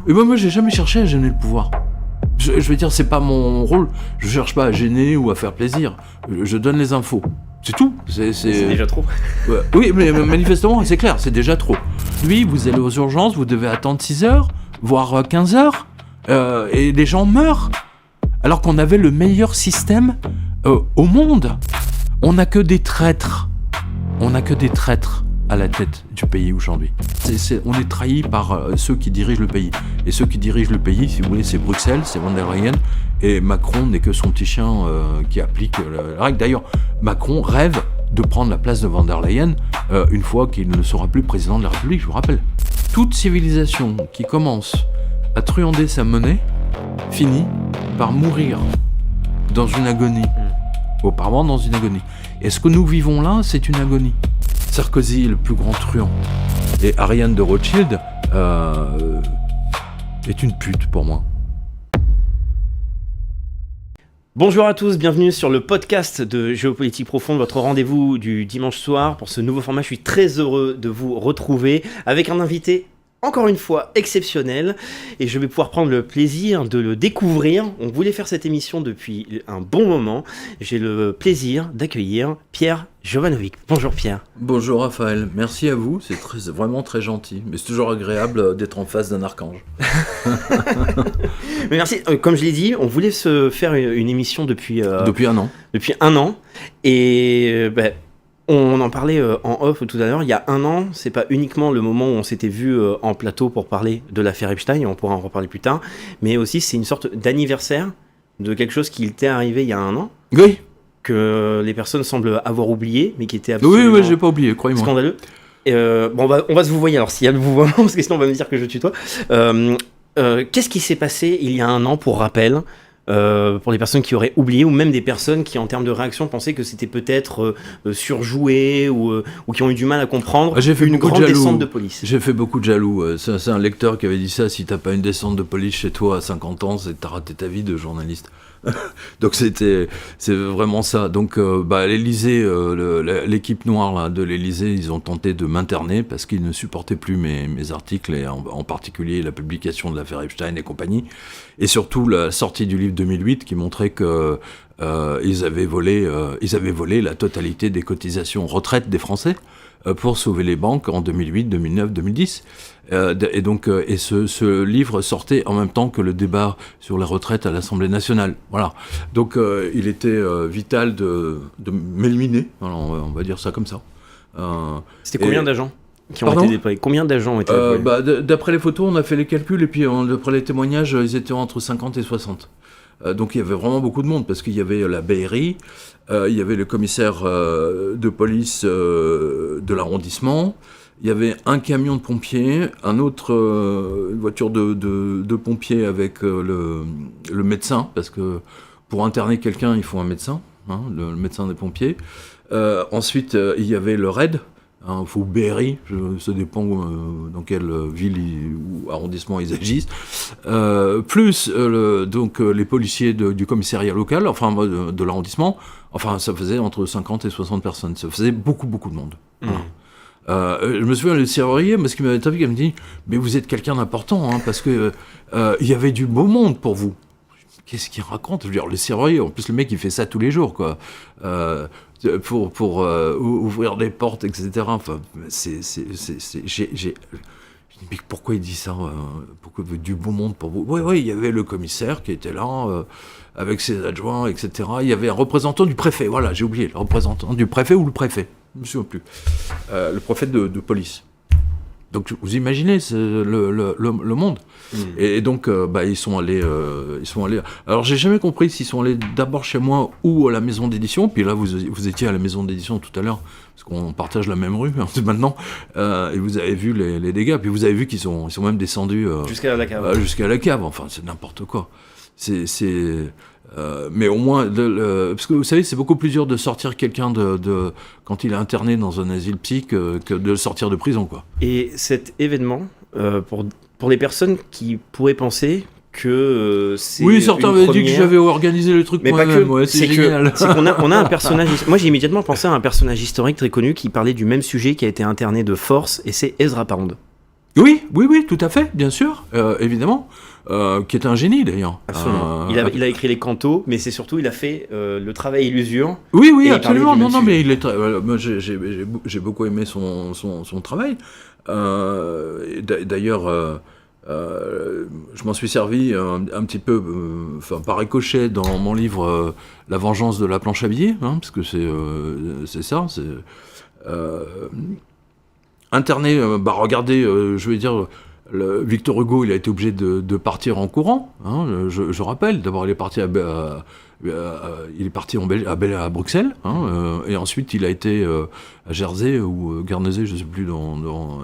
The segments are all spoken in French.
Et moi, j'ai jamais cherché à gêner le pouvoir. Je veux dire, c'est pas mon rôle. Je cherche pas à gêner ou à faire plaisir. Je donne les infos. C'est tout. C'est déjà trop. Ouais. Oui, mais manifestement, c'est clair, c'est déjà trop. Lui, vous allez aux urgences, vous devez attendre 6 heures, voire 15 heures, et les gens meurent. Alors qu'on avait le meilleur système au monde. On n'a que des traîtres. On n'a que des traîtres à la tête du pays aujourd'hui. On est trahi par ceux qui dirigent le pays. Et ceux qui dirigent le pays, si vous voulez, c'est Bruxelles, c'est von der Leyen. Et Macron n'est que son petit chien qui applique la règle. D'ailleurs, Macron rêve de prendre la place de von der Leyen une fois qu'il ne sera plus président de la République, je vous rappelle. Toute civilisation qui commence à truander sa monnaie finit par mourir dans une agonie. Auparavant, dans une agonie. Et ce que nous vivons là, c'est une agonie. Sarkozy est le plus grand truand. Et Ariane de Rothschild est une pute pour moi. Bonjour à tous, bienvenue sur le podcast de Géopolitique Profonde, votre rendez-vous du dimanche soir. Pour ce nouveau format, je suis très heureux de vous retrouver avec un invité encore une fois exceptionnel et je vais pouvoir prendre le plaisir de le découvrir. On voulait faire cette émission depuis un bon moment. J'ai le plaisir d'accueillir Pierre Jovanovic. Bonjour Pierre. Bonjour Raphaël, merci à vous, c'est vraiment très gentil, mais c'est toujours agréable d'être en face d'un archange. Mais merci, comme je l'ai dit, on voulait se faire une émission depuis un an et on en parlait en off tout à l'heure, il y a un an, c'est pas uniquement le moment où on s'était vu en plateau pour parler de l'affaire Epstein, et on pourra en reparler plus tard, mais aussi c'est une sorte d'anniversaire de quelque chose qui t'est arrivé il y a un an. Oui. Que les personnes semblent avoir oublié, mais qui était absolument oui, j'ai pas oublié, croyez-moi. Scandaleux. On va se vouvoyer alors, s'il y a le vouvoiement, parce que sinon on va me dire que je tutoie. Qu'est-ce qui s'est passé il y a un an, pour rappel, pour les personnes qui auraient oublié, ou même des personnes qui, en termes de réaction, pensaient que c'était peut-être surjoué, ou qui ont eu du mal à comprendre une grande descente de police. J'ai fait beaucoup de jaloux. C'est un lecteur qui avait dit ça: si t'as pas une descente de police chez toi à 50 ans, c'est que t'as raté ta vie de journaliste. Donc c'est vraiment ça. Donc l'Élysée, l'équipe noire là, de l'Élysée, ils ont tenté de m'interner parce qu'ils ne supportaient plus mes articles, et en particulier la publication de l'affaire Epstein et compagnie, et surtout la sortie du livre 2008 qui montrait que ils avaient volé la totalité des cotisations retraite des Français pour sauver les banques en 2008, 2009, 2010. Et donc, ce livre sortait en même temps que le débat sur la retraite à l'Assemblée nationale. Voilà. Donc, il était vital de m'éliminer. Alors, on va dire ça comme ça. C'était combien d'agents qui ont été déployés? Combien d'agents ont été déployés? D'après les photos, on a fait les calculs, et puis d'après les témoignages, ils étaient entre 50 et 60. Donc il y avait vraiment beaucoup de monde, parce qu'il y avait la BRI, il y avait le commissaire de police de l'arrondissement, il y avait un camion de pompiers, une voiture de pompiers avec le médecin, parce que pour interner quelqu'un, il faut un médecin, le médecin des pompiers. Ensuite, il y avait le RAID, ou BRI, ça dépend dans quelle ville ou arrondissement ils agissent, plus les policiers du commissariat local, de l'arrondissement. Enfin, ça faisait entre 50 et 60 personnes, ça faisait beaucoup de monde. Voilà. Je me souviens, le serrurier, parce qu'il m'avait tapé, il me dit: mais vous êtes quelqu'un d'important, parce que il y avait du beau monde pour vous. Qu'est-ce qu'il raconte? Je veux dire, le serrurier, en plus le mec il fait ça tous les jours, quoi. Pour ouvrir des portes, etc. Enfin, j'ai dit: mais pourquoi il dit ça? Pourquoi du beau monde pour vous? Oui, il y avait le commissaire qui était là, avec ses adjoints, etc. Il y avait un représentant du préfet, voilà, j'ai oublié, le représentant du préfet ou le préfet, je ne me souviens plus. Le préfet de police. Donc vous imaginez le monde. Et donc ils sont allés. Alors j'ai jamais compris s'ils sont allés d'abord chez moi ou à la maison d'édition. Puis là vous étiez à la maison d'édition tout à l'heure, parce qu'on partage la même rue maintenant. Et vous avez vu les dégâts. Puis vous avez vu qu'ils sont même descendus jusqu'à la cave. Jusqu'à la cave. Enfin, c'est n'importe quoi. Mais au moins, parce que vous savez, c'est beaucoup plus dur de sortir quelqu'un quand il est interné dans un asile psy que de le sortir de prison, quoi. Et cet événement, pour les personnes qui pourraient penser que c'est oui, certains avaient dit que j'avais organisé le truc, mais moi-même. Ouais, c'est génial. C'est qu'on a un personnage. Moi, j'ai immédiatement pensé à un personnage historique très connu qui parlait du même sujet, qui a été interné de force, et c'est Ezra Pound. Oui, tout à fait, bien sûr, évidemment, qui est un génie d'ailleurs. Absolument. Il a écrit les cantos, mais c'est surtout, il a fait le travail et l'usure. Oui, et absolument. il parlait du Non, même mais sujet. il est moi, j'ai beaucoup aimé son travail. D'ailleurs, je m'en suis servi un petit peu, par ricochet, dans mon livre La vengeance de la planche à billets, hein, parce que c'est ça. Interné, regardez, je vais dire, Victor Hugo, il a été obligé de partir en courant. Hein, je rappelle, d'abord il est parti il est parti à Bruxelles, hein, et ensuite il a été à Jersey ou Guernesey, je ne sais plus, dans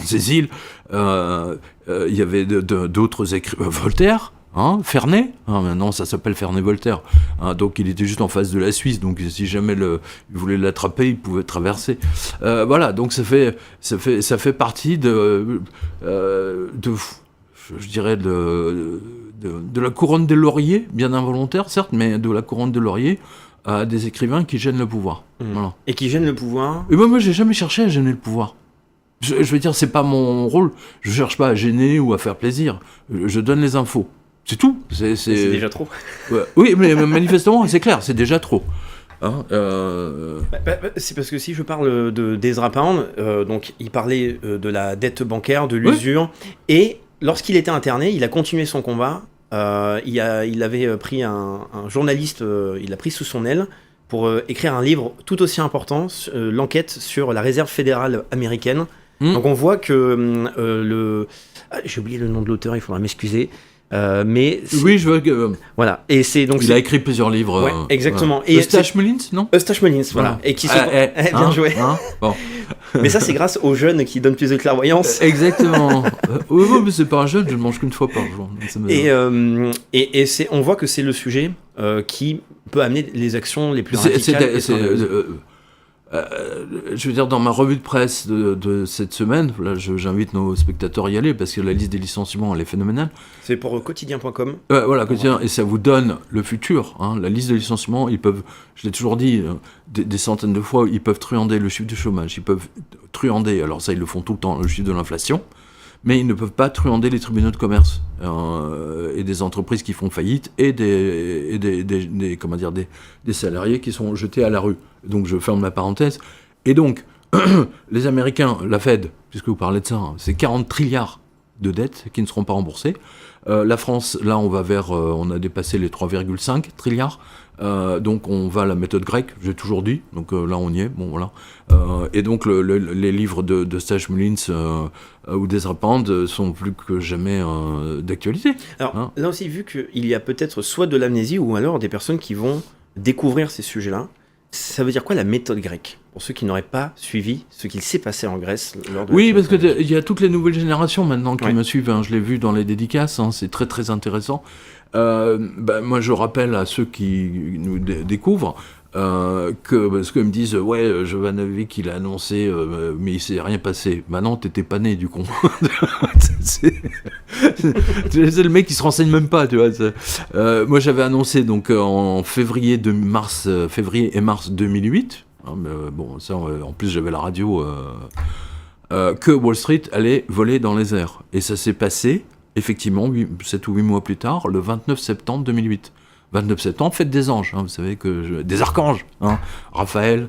ces îles. Il y avait d'autres écrivains, Voltaire. Hein, Ferney, hein, maintenant ça s'appelle Ferney-Voltaire, hein, donc il était juste en face de la Suisse, donc si jamais il voulait l'attraper, il pouvait traverser. Voilà, donc ça fait partie je dirais de la couronne des lauriers, bien involontaire certes, mais de la couronne des lauriers à des écrivains qui gênent le pouvoir. Voilà. Et qui gêne le pouvoir. Et moi j'ai jamais cherché à gêner le pouvoir. Je veux dire, c'est pas mon rôle, je cherche pas à gêner ou à faire plaisir, je donne les infos. C'est tout. C'est déjà trop. Ouais. Oui, mais manifestement, c'est clair, c'est déjà trop. Hein, c'est parce que si je parle d'Ezra Pound, donc il parlait de la dette bancaire, de l'usure, et lorsqu'il était interné, il a continué son combat. Il avait pris un journaliste, il l'a pris sous son aile pour écrire un livre tout aussi important, l'enquête sur la réserve fédérale américaine. Donc on voit que j'ai oublié le nom de l'auteur, il faudra m'excuser. Mais oui, je veux que voilà, et c'est donc il a écrit plusieurs livres. Ouais, exactement. Et Eustache Mullins, non? Eustache Mullins, voilà. Et qui sont bien joué. Bon. Mais ça, c'est grâce aux jeunes qui donnent plus de clairvoyance. Exactement. Oui, mais c'est pas un jeune, je le mange qu'une fois par jour. Et on voit que c'est le sujet qui peut amener les actions les plus radicales. Je veux dire, dans ma revue de presse de cette semaine, là, j'invite nos spectateurs à y aller parce que la liste des licenciements, elle est phénoménale. C'est pour quotidien.com. Voilà, quotidien, et ça vous donne le futur. Hein, la liste des licenciements, ils peuvent, je l'ai toujours dit des centaines de fois, ils peuvent truander le chiffre du chômage, ils peuvent truander, alors ça ils le font tout le temps, le chiffre de l'inflation, mais ils ne peuvent pas truander les tribunaux de commerce et des entreprises qui font faillite et des salariés qui sont jetés à la rue. Donc je ferme la parenthèse. Et donc, les Américains, la Fed, puisque vous parlez de ça, hein, c'est 40 trilliards de dettes qui ne seront pas remboursées. La France, là, on a dépassé les 3,5 trilliards. Donc on va à la méthode grecque, j'ai toujours dit, donc là on y est, bon voilà. Et donc les livres de Eustache Mullins ou d'Ezra Pound sont plus que jamais d'actualité. Alors là aussi, vu qu'il y a peut-être soit de l'amnésie ou alors des personnes qui vont découvrir ces sujets-là, ça veut dire quoi la méthode grecque? Pour ceux qui n'auraient pas suivi ce qu'il s'est passé en Grèce lors de Oui, parce qu'il y a toutes les nouvelles générations maintenant qui me suivent, hein, je l'ai vu dans les dédicaces, hein, c'est très très intéressant. Moi je rappelle à ceux qui nous découvrent parce qu'ils me disent ouais, Jovanovic il a annoncé mais il s'est rien passé. Bah non, t'étais pas né du con. c'est le mec qui se renseigne même pas, tu vois. Moi j'avais annoncé donc en février et mars 2008, hein, mais, bon ça en plus j'avais la radio que Wall Street allait voler dans les airs, et ça s'est passé effectivement 7 ou 8 mois plus tard, le 29 septembre 2008. 29 septembre, fête des anges, hein, vous savez des archanges, hein, Raphaël,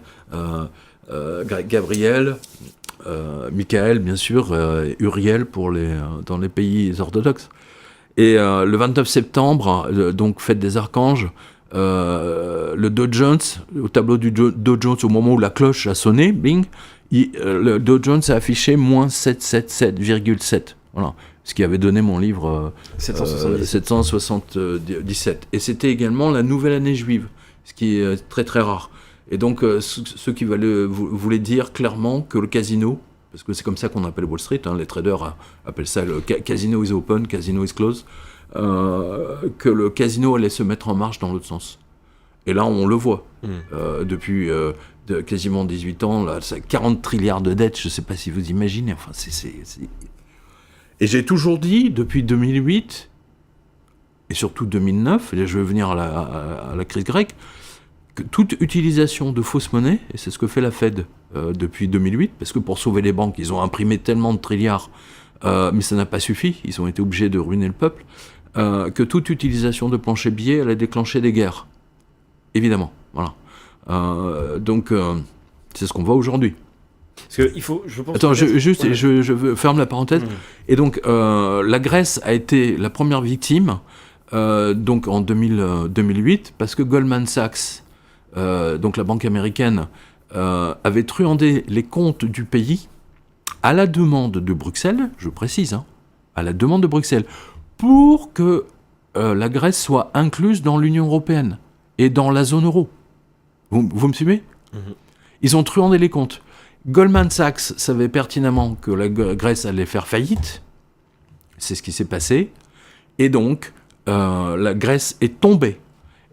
Gabriel, Michael bien sûr, Uriel dans les pays orthodoxes. Et le 29 septembre, donc fête des archanges, le Dow Jones, au tableau du Dow Jones, au moment où la cloche a sonné, bing, le Dow Jones a affiché moins 777,7. Voilà. Ce qui avait donné mon livre 777. Et c'était également la nouvelle année juive, ce qui est très très rare. Et donc ceux qui voulaient dire clairement que le casino, parce que c'est comme ça qu'on appelle Wall Street, hein, les traders appellent ça le casino is open, casino is closed, que le casino allait se mettre en marche dans l'autre sens. Et là on le voit, depuis quasiment 18 ans, là, 40 trilliards de dettes, je ne sais pas si vous imaginez, enfin c'est... Et j'ai toujours dit, depuis 2008, et surtout 2009, et là je vais venir à la crise grecque, que toute utilisation de fausses monnaies, et c'est ce que fait la Fed depuis 2008, parce que pour sauver les banques, ils ont imprimé tellement de trilliards mais ça n'a pas suffi, ils ont été obligés de ruiner le peuple, que toute utilisation de plancher billets allait déclencher des guerres. Évidemment, voilà. Donc, c'est ce qu'on voit aujourd'hui. Parce que il faut, je pense. Attends, je ferme la parenthèse. Et donc, la Grèce a été la première victime, donc en 2008, parce que Goldman Sachs, donc la banque américaine, avait truandé les comptes du pays à la demande de Bruxelles, je précise, à la demande de Bruxelles, pour que la Grèce soit incluse dans l'Union européenne et dans la zone euro. Vous me suivez ? Ils ont truandé les comptes. Goldman Sachs savait pertinemment que la Grèce allait faire faillite. C'est ce qui s'est passé. Et donc, la Grèce est tombée.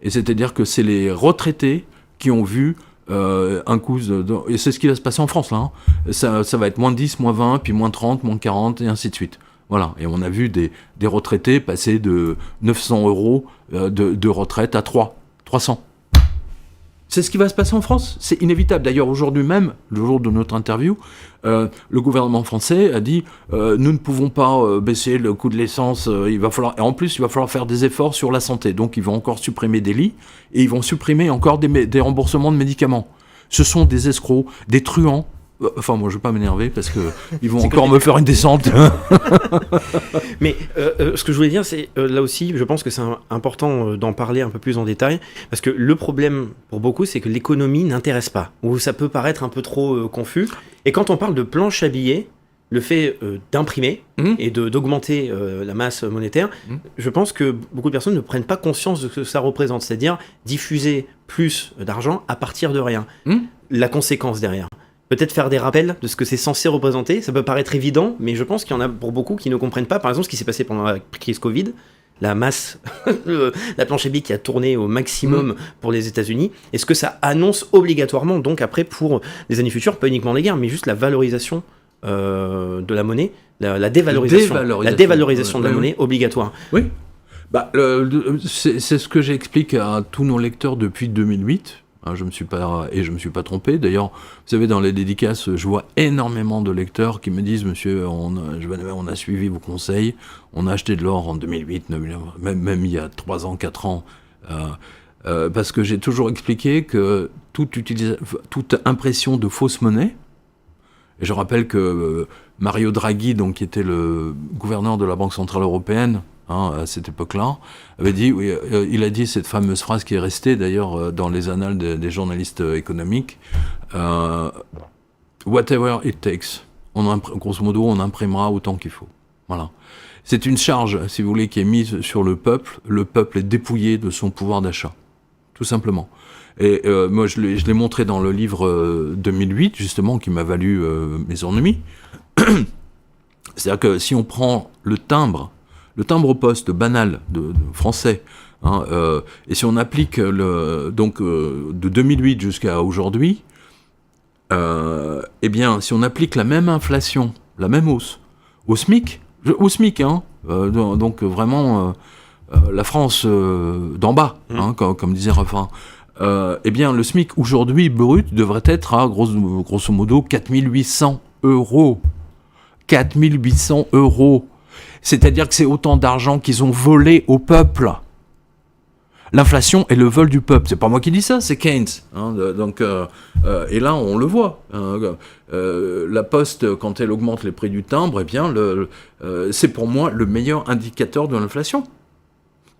Et c'est-à-dire que c'est les retraités qui ont vu un coup... Et c'est ce qui va se passer en France, là. Ça va être moins 10, moins 20, puis moins 30, moins 40, et ainsi de suite. Voilà. Et on a vu des retraités passer de 900 € de retraite à 300. C'est ce qui va se passer en France, c'est inévitable. D'ailleurs, aujourd'hui même, le jour de notre interview, le gouvernement français a dit nous ne pouvons pas baisser le coût de l'essence, il va falloir, et en plus, il va falloir faire des efforts sur la santé. Donc, ils vont encore supprimer des lits et ils vont supprimer encore des remboursements de médicaments. Ce sont des escrocs, des truands. Enfin, moi, je ne vais pas m'énerver parce qu'ils vont encore me faire une descente. Mais ce que je voulais dire, c'est là aussi, je pense que c'est important d'en parler un peu plus en détail, parce que le problème pour beaucoup, c'est que l'économie n'intéresse pas, ou ça peut paraître un peu trop confus. Et quand on parle de planche à billets, le fait d'imprimer et d'augmenter la masse monétaire, je pense que beaucoup de personnes ne prennent pas conscience de ce que ça représente, c'est-à-dire diffuser plus d'argent à partir de rien. La conséquence derrière. Peut-être faire des rappels de ce que c'est censé représenter. Ça peut paraître évident, mais je pense qu'il y en a pour beaucoup qui ne comprennent pas. Par exemple, ce qui s'est passé pendant la crise Covid, la masse, la planche à billets qui a tourné au maximum pour les États-Unis. Est-ce que ça annonce obligatoirement, donc après, pour les années futures, pas uniquement les guerres, mais juste la valorisation de la monnaie, la dévalorisation de la monnaie obligatoire? Oui. C'est ce que j'explique à tous nos lecteurs depuis 2008. Je me suis pas trompé. D'ailleurs, vous savez, dans les dédicaces, je vois énormément de lecteurs qui me disent, monsieur, on a suivi vos conseils, on a acheté de l'or en 2008, même il y a 3 ans, 4 ans, parce que j'ai toujours expliqué que toute impression de fausse monnaie, et je rappelle que Mario Draghi, donc, qui était le gouverneur de la Banque Centrale Européenne, à cette époque-là, avait dit, il a dit cette fameuse phrase qui est restée d'ailleurs dans les annales des journalistes économiques, whatever it takes. Grosso modo, on imprimera autant qu'il faut. Voilà. C'est une charge, si vous voulez, qui est mise sur le peuple. Le peuple est dépouillé de son pouvoir d'achat, tout simplement. Et moi, je l'ai montré dans le livre 2008, justement, qui m'a valu mes ennuis. C'est-à-dire que si on prend le timbre au poste banal de français, et si on applique de 2008 jusqu'à aujourd'hui, eh bien, si on applique la même inflation, la même hausse, au SMIC, donc vraiment la France d'en bas, comme disait Refrain, eh bien, le SMIC aujourd'hui brut devrait être à grosso modo 4 800 €. 4 800 €. C'est-à-dire que c'est autant d'argent qu'ils ont volé au peuple. L'inflation est le vol du peuple. C'est pas moi qui dis ça, c'est Keynes. Et là, on le voit. La Poste, quand elle augmente les prix du timbre, eh bien, c'est pour moi le meilleur indicateur de l'inflation.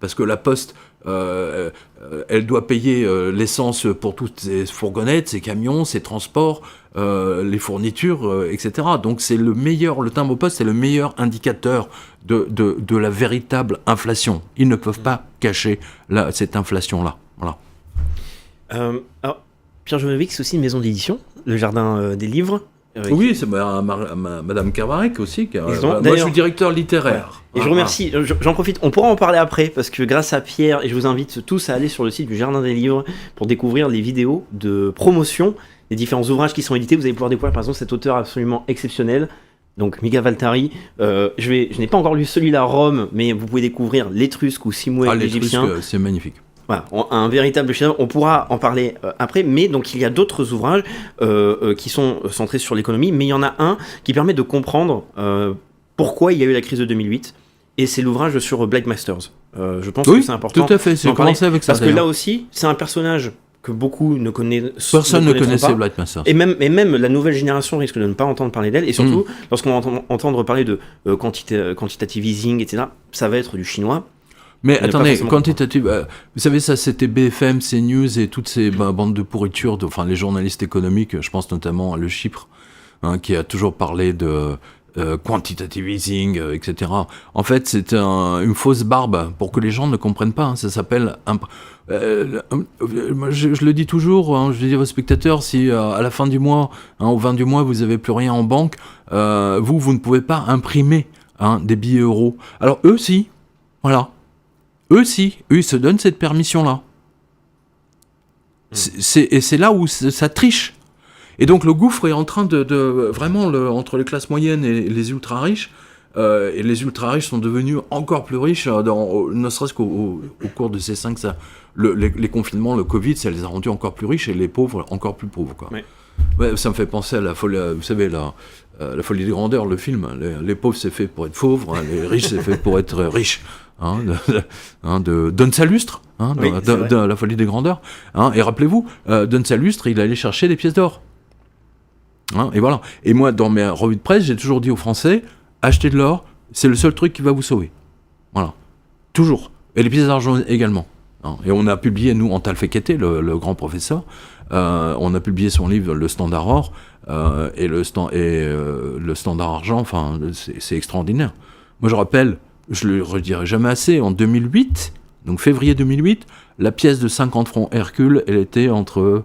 Parce que la Poste, elle doit payer l'essence pour toutes ses fourgonnettes, ses camions, ses transports, les fournitures, etc. Donc c'est le timbre au poste, c'est le meilleur indicateur de la véritable inflation. Ils ne peuvent pas cacher cette inflation-là. Voilà. Alors, Pierre Jovanovic, c'est aussi une maison d'édition, le Jardin des Livres. Oui, c'est Madame Carvarec aussi. Moi, je suis directeur littéraire. Et je remercie, j'en profite, on pourra en parler après, parce que grâce à Pierre, et je vous invite tous à aller sur le site du Jardin des Livres pour découvrir les vidéos de promotion des différents ouvrages qui sont édités. Vous allez pouvoir découvrir par exemple cet auteur absolument exceptionnel, donc Mika Waltari. Je n'ai pas encore lu celui-là, Rome, mais vous pouvez découvrir l'Étrusque ou Simoué l'Égyptien. L'Étrusque, c'est magnifique. Voilà, un véritable chef-d'œuvre. On pourra en parler après, mais donc il y a d'autres ouvrages qui sont centrés sur l'économie, mais il y en a un qui permet de comprendre pourquoi il y a eu la crise de 2008. Et c'est l'ouvrage sur Blake Masters. Je pense que c'est important. Tout à fait, c'est commencé avec ça. Parce que là aussi, c'est un personnage que beaucoup ne connaissent. Personne ne connaissait Blake Masters. Et même la nouvelle génération risque de ne pas entendre parler d'elle. Et surtout, lorsqu'on va entendre parler de quantitative easing, etc., ça va être du chinois. Mais attendez, quantitative, vous savez, ça c'était BFM, CNews et toutes ces bandes de pourriture, enfin les journalistes économiques, je pense notamment à Le Chypre, qui a toujours parlé de quantitative easing, etc. En fait, c'est une fausse barbe pour que les gens ne comprennent pas. Ça s'appelle je le dis toujours, je dis à vos spectateurs, si à la fin du mois, au 20 du mois, vous n'avez plus rien en banque, vous ne pouvez pas imprimer des billets euros. Alors eux, si. Voilà. Eux, ils se donnent cette permission-là. Et c'est là où ça triche. Et donc le gouffre est en train de vraiment, entre les classes moyennes et les ultra-riches, et les ultra-riches sont devenus encore plus riches, ne serait-ce qu'au cours de ces 5 ans. Les confinements, le Covid, ça les a rendus encore plus riches, et les pauvres encore plus pauvres, quoi. Oui. Ouais, ça me fait penser à la folie, vous savez, la folie des grandeurs, le film. Les pauvres, c'est fait pour être pauvres, les riches, c'est fait pour être riches. De Don Salustre, de la folie des grandeurs. Et rappelez-vous, Don Salustre, il allait chercher des pièces d'or. Et voilà. Et moi, dans mes revues de presse, j'ai toujours dit aux Français, achetez de l'or, c'est le seul truc qui va vous sauver. Voilà. Toujours. Et les pièces d'argent également. Et on a publié, nous, Antal Fekete, le grand professeur, on a publié son livre Le Standard Or, et le Standard Argent, enfin, c'est extraordinaire. Moi, je rappelle, je le redirai jamais assez, en 2008, donc février 2008, la pièce de 50 francs Hercule, elle était entre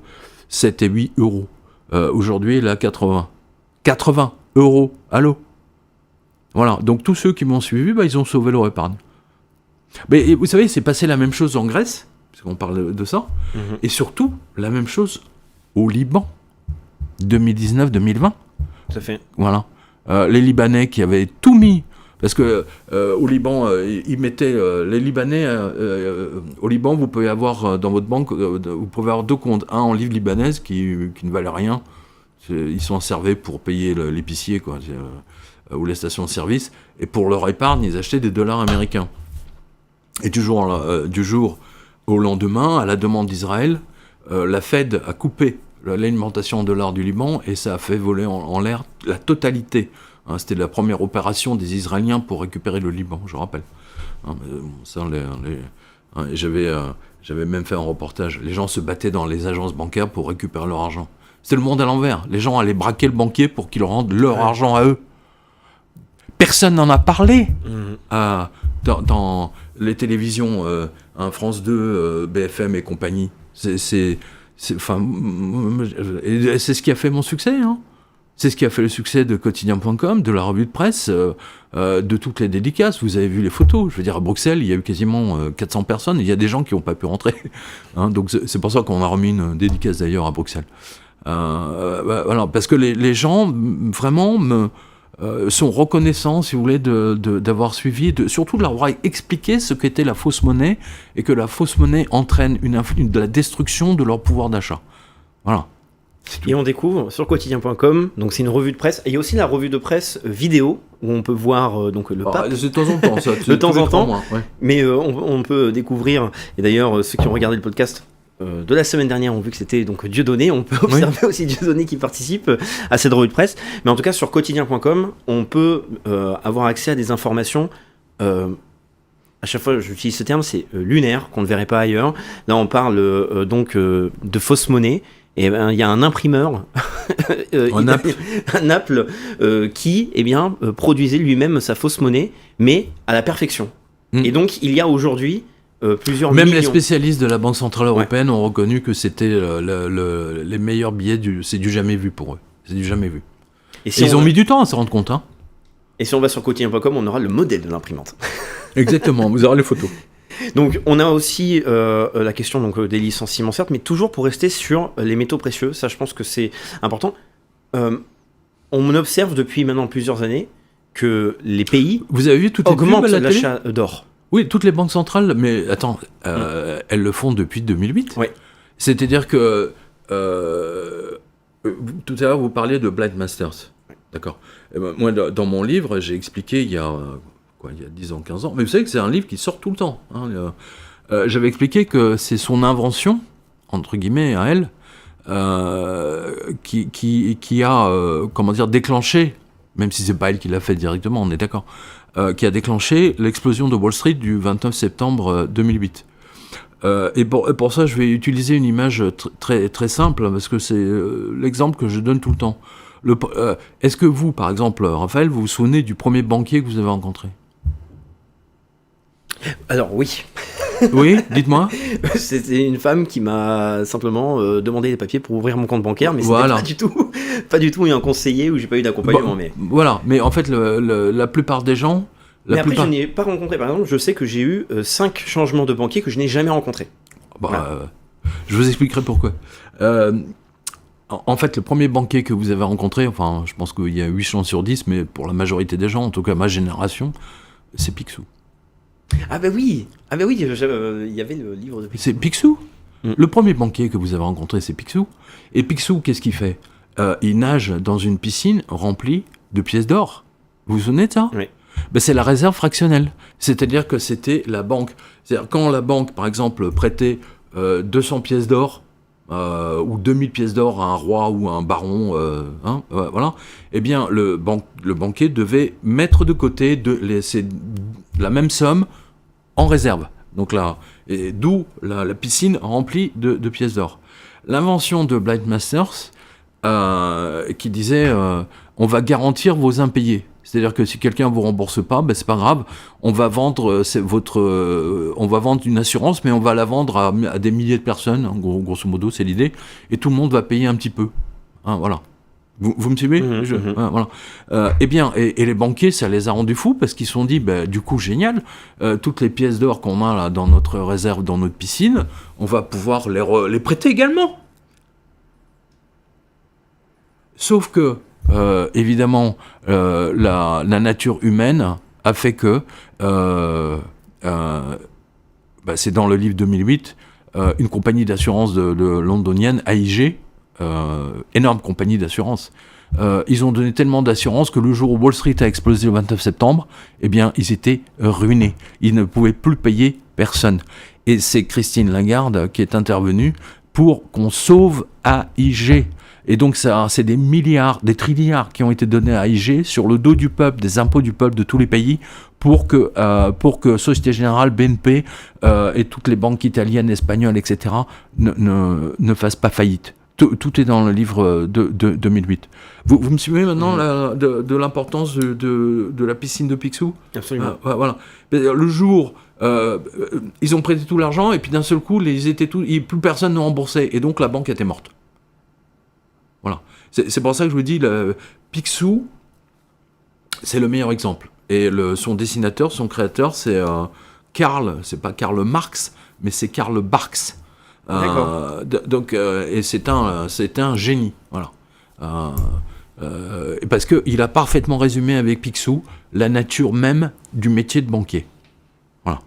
7 et 8 euros. Aujourd'hui, elle est à 80. 80 euros, allô? Voilà, donc tous ceux qui m'ont suivi, ils ont sauvé leur épargne. Mais vous savez, c'est passé la même chose en Grèce, parce qu'on parle de ça, et surtout, la même chose au Liban, 2019-2020. Tout à fait. Voilà. Les Libanais qui avaient tout mis, parce que au Liban, ils mettaient les Libanais. Au Liban, vous pouvez avoir dans votre banque, vous pouvez avoir 2 comptes, un en livres libanaises qui ne valaient rien. Ils sont servis pour payer l'épicier, quoi, ou les stations-service, et pour leur épargne, ils achetaient des dollars américains. Et du jour au lendemain, à la demande d'Israël, la Fed a coupé l'alimentation en dollars du Liban, et ça a fait voler en l'air la totalité. C'était la première opération des Israéliens pour récupérer le Liban, je rappelle. J'avais même fait un reportage. Les gens se battaient dans les agences bancaires pour récupérer leur argent. C'était le monde à l'envers. Les gens allaient braquer le banquier pour qu'il leur rende leur argent à eux. Personne n'en a parlé dans les télévisions, France 2, BFM et compagnie. C'est ce qui a fait mon succès, C'est ce qui a fait le succès de quotidien.com, de la revue de presse, de toutes les dédicaces. Vous avez vu les photos. Je veux dire, à Bruxelles, il y a eu quasiment 400 personnes. Il y a des gens qui n'ont pas pu rentrer. Donc c'est pour ça qu'on a remis une dédicace d'ailleurs à Bruxelles. Voilà, parce que les gens vraiment sont reconnaissants, si vous voulez, d'avoir suivi, surtout de leur avoir expliqué ce qu'était la fausse monnaie, et que la fausse monnaie entraîne de la destruction de leur pouvoir d'achat. Voilà. Et on découvre sur quotidien.com, donc c'est une revue de presse. Et il y a aussi la revue de presse vidéo, où on peut voir donc le pape. C'est de temps en temps, ça. De temps en temps, ouais. Mais on peut découvrir, et d'ailleurs ceux qui ont regardé le podcast de la semaine dernière ont vu que c'était donc Dieudonné. On peut observer aussi Dieudonné qui participe à cette revue de presse. Mais en tout cas, sur quotidien.com, on peut avoir accès à des informations. À chaque fois, j'utilise ce terme, c'est lunaire, qu'on ne verrait pas ailleurs. Là, on parle donc de fausse monnaie. Et il y a un imprimeur, un Apple, qui produisait lui-même sa fausse monnaie, mais à la perfection. Et donc, il y a aujourd'hui plusieurs millions. Même les spécialistes de la Banque Centrale Européenne ont reconnu que c'était les meilleurs billets, c'est du jamais vu pour eux. C'est du jamais vu. Et ils ont mis du temps à se rendre compte. Et si on va sur quotidien.com, on aura le modèle de l'imprimante. Exactement, vous aurez les photos. Donc on a aussi la question donc, des licenciements, certes, mais toujours pour rester sur les métaux précieux. Ça, je pense que c'est important. On observe depuis maintenant plusieurs années que les pays augmentent l'achat d'or. Oui, toutes les banques centrales, mais attends, elles le font depuis 2008. Oui. C'est-à-dire que tout à l'heure, vous parliez de Blake Masters. D'accord. Eh ben, moi, dans mon livre, j'ai expliqué il y a 10 ans, 15 ans, mais vous savez que c'est un livre qui sort tout le temps. Hein, j'avais expliqué que c'est son invention, entre guillemets, à elle, qui a, déclenché, même si c'est pas elle qui l'a fait directement, on est d'accord, qui a déclenché l'explosion de Wall Street du 29 septembre 2008. Et pour ça, je vais utiliser une image très, très simple, parce que c'est l'exemple que je donne tout le temps. Est-ce que vous, par exemple, Raphaël, vous vous souvenez du premier banquier que vous avez rencontré ? Alors oui. Oui, dites-moi. C'était une femme qui m'a simplement demandé des papiers pour ouvrir mon compte bancaire, mais voilà. C'était pas du tout un conseiller où j'ai pas eu d'accompagnement. Voilà, mais en fait, la plupart des gens... Après, je n'ai pas rencontré. Par exemple, je sais que j'ai eu 5 changements de banquier que je n'ai jamais rencontrés. Je vous expliquerai pourquoi. En fait, le premier banquier que vous avez rencontré, enfin, je pense qu'il y a 8 chances sur 10, mais pour la majorité des gens, en tout cas ma génération, c'est Picsou. Ah bah oui, il y avait le livre de Picsou. C'est Picsou. Le premier banquier que vous avez rencontré, c'est Picsou. Et Picsou, qu'est-ce qu'il fait ? Il nage dans une piscine remplie de pièces d'or. Vous vous souvenez de ça ? Oui. Ben, c'est la réserve fractionnelle. C'est-à-dire que c'était la banque. C'est-à-dire quand la banque, par exemple, prêtait 200 pièces d'or ou 2000 pièces d'or à un roi ou à un baron, voilà, eh bien, le banquier devait mettre de côté la même somme en réserve. Donc là, d'où la piscine remplie de pièces d'or. L'invention de Blind Masters qui disait on va garantir vos impayés. C'est-à-dire que si quelqu'un vous rembourse pas, ben c'est pas grave. On va vendre une assurance, mais on va la vendre à des milliers de personnes. Grosso modo, c'est l'idée. Et tout le monde va payer un petit peu. Hein, voilà. Vous me suivez ? Voilà. Et les banquiers, ça les a rendus fous parce qu'ils se sont dit, du coup, génial. Toutes les pièces d'or qu'on a là dans notre réserve, dans notre piscine, on va pouvoir les prêter également. Sauf que évidemment, la nature humaine a fait que, c'est dans le livre 2008, une compagnie d'assurance de londonienne, AIG, énorme compagnie d'assurance, ils ont donné tellement d'assurance que le jour où Wall Street a explosé le 29 septembre, eh bien, ils étaient ruinés. Ils ne pouvaient plus payer personne. Et c'est Christine Lagarde qui est intervenue pour qu'on sauve AIG. Et donc, c'est des milliards, des trilliards qui ont été donnés à AIG sur le dos du peuple, des impôts du peuple de tous les pays, pour que Société Générale, BNP et toutes les banques italiennes, espagnoles, etc. ne fassent pas faillite. Tout est dans le livre de 2008. Vous me suivez maintenant de l'importance de la piscine de Picsou ? Absolument. Voilà. Le jour, ils ont prêté tout l'argent et puis d'un seul coup, plus personne ne remboursait. Et donc, la banque était morte. Voilà. C'est pour ça que je vous dis, Picsou, c'est le meilleur exemple. Et son dessinateur, son créateur, c'est c'est pas Karl Marx, mais c'est Karl Barks. D'accord. Et c'est un génie. Voilà. Parce qu'il a parfaitement résumé avec Picsou la nature même du métier de banquier. Voilà.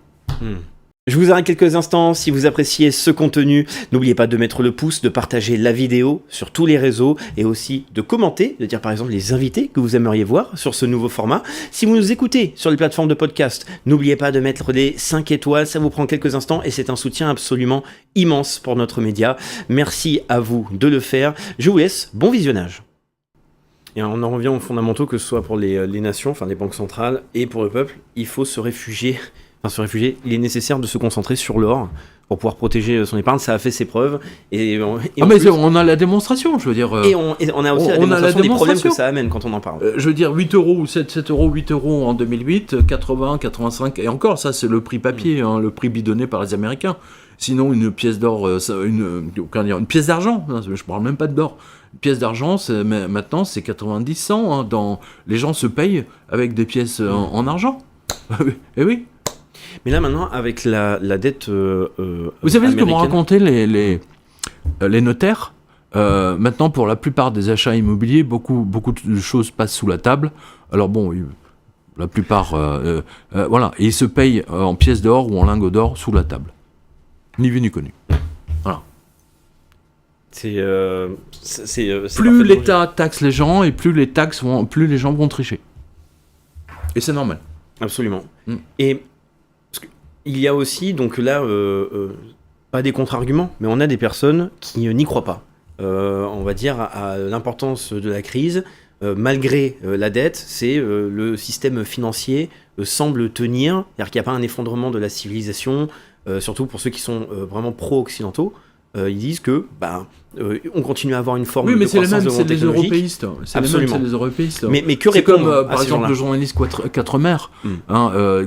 Je vous arrête quelques instants. Si vous appréciez ce contenu, n'oubliez pas de mettre le pouce, de partager la vidéo sur tous les réseaux et aussi de commenter, de dire par exemple les invités que vous aimeriez voir sur ce nouveau format. Si vous nous écoutez sur les plateformes de podcast, n'oubliez pas de mettre des 5 étoiles, ça vous prend quelques instants et c'est un soutien absolument immense pour notre média. Merci à vous de le faire. Je vous laisse, bon visionnage. Et on en revient aux fondamentaux, que ce soit pour les nations, enfin les banques centrales, et pour le peuple, il faut se réfugier, il est nécessaire de se concentrer sur l'or pour pouvoir protéger son épargne. Ça a fait ses preuves. On a la démonstration, je veux dire. Et on a aussi la démonstration des problèmes que ça amène quand on en parle. Je veux dire, 8 euros ou 7 euros, 8 euros en 2008, 80, 85, et encore, ça c'est le prix papier, le prix bidonné par les Américains. Sinon, une pièce d'or, une pièce d'argent, je parle même pas d'or. Une pièce d'argent, maintenant c'est 90, 100. Les gens se payent avec des pièces en argent. Et oui. Mais là maintenant, avec la dette vous savez ce que m'ont raconté les notaires maintenant, pour la plupart des achats immobiliers, beaucoup de choses passent sous la table. Alors bon, la plupart, voilà, et ils se payent en pièces d'or ou en lingots d'or sous la table. Ni vu ni connu. Voilà. C'est Plus l'État taxe les gens et plus les gens vont tricher. Et c'est normal. Absolument. Et il y a aussi, donc là, pas des contre-arguments, mais on a des personnes qui n'y croient pas. On va dire à l'importance de la crise. Malgré la dette, le système financier semble tenir, c'est-à-dire qu'il n'y a pas un effondrement de la civilisation, surtout pour ceux qui sont vraiment pro-occidentaux. Ils disent que on continue à avoir une forme de croissance de c'est les européistes. Absolument. C'est les européistes. Mais que c'est répondre comme par exemple le journaliste Quatremer,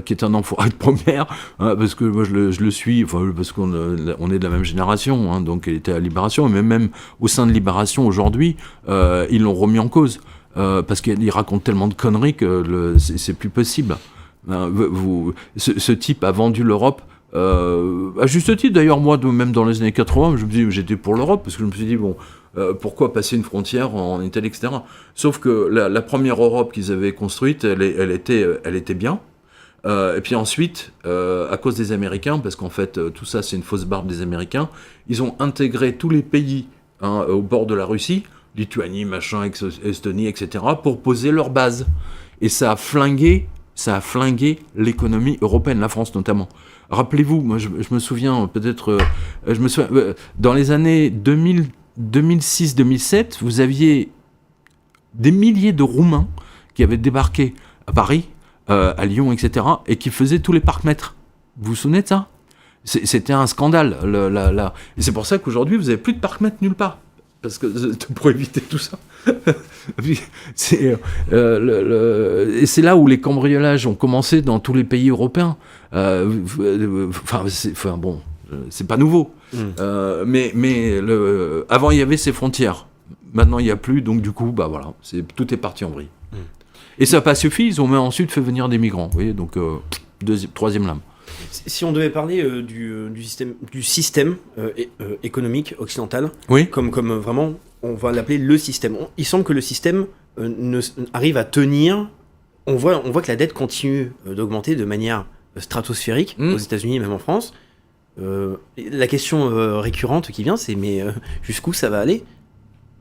qui est un enfoiré de première, parce que moi je le suis, parce qu'on est de la même génération, donc il était à Libération, mais même au sein de Libération aujourd'hui, ils l'ont remis en cause. Parce qu'il raconte tellement de conneries que c'est plus possible. Ce type a vendu l'Europe, à juste titre d'ailleurs. Moi, même dans les années 80, je me dis, j'étais pour l'Europe, parce que je me suis dit, pourquoi passer une frontière en Italie, etc. Sauf que la première Europe qu'ils avaient construite, elle était bien. Et puis ensuite, à cause des Américains, parce qu'en fait, tout ça, c'est une fausse barbe des Américains, ils ont intégré tous les pays au bord de la Russie, Lituanie, machin, Estonie, etc., pour poser leur base. Et ça a flingué l'économie européenne, la France notamment. Rappelez-vous, moi je me souviens dans les années 2006-2007, vous aviez des milliers de Roumains qui avaient débarqué à Paris, à Lyon, etc., et qui faisaient tous les parcs-mètres. Vous vous souvenez de ça ? C'était un scandale. Et c'est pour ça qu'aujourd'hui, vous n'avez plus de parcs-mètres nulle part. Parce que pour éviter tout ça. Et c'est là où les cambriolages ont commencé dans tous les pays européens. C'est pas nouveau. Mais avant, il y avait ces frontières. Maintenant, il n'y a plus. Donc, du coup, tout est parti en vrille. Et ça n'a pas suffi. Ils ont ensuite fait venir des migrants. Vous voyez, donc, troisième lame. Si on devait parler du système économique occidental, oui. comme vraiment, on va l'appeler le système. Il semble que le système arrive à tenir. On voit que la dette continue d'augmenter de manière stratosphérique aux États-Unis et même en France. La question récurrente qui vient, c'est mais jusqu'où ça va aller ?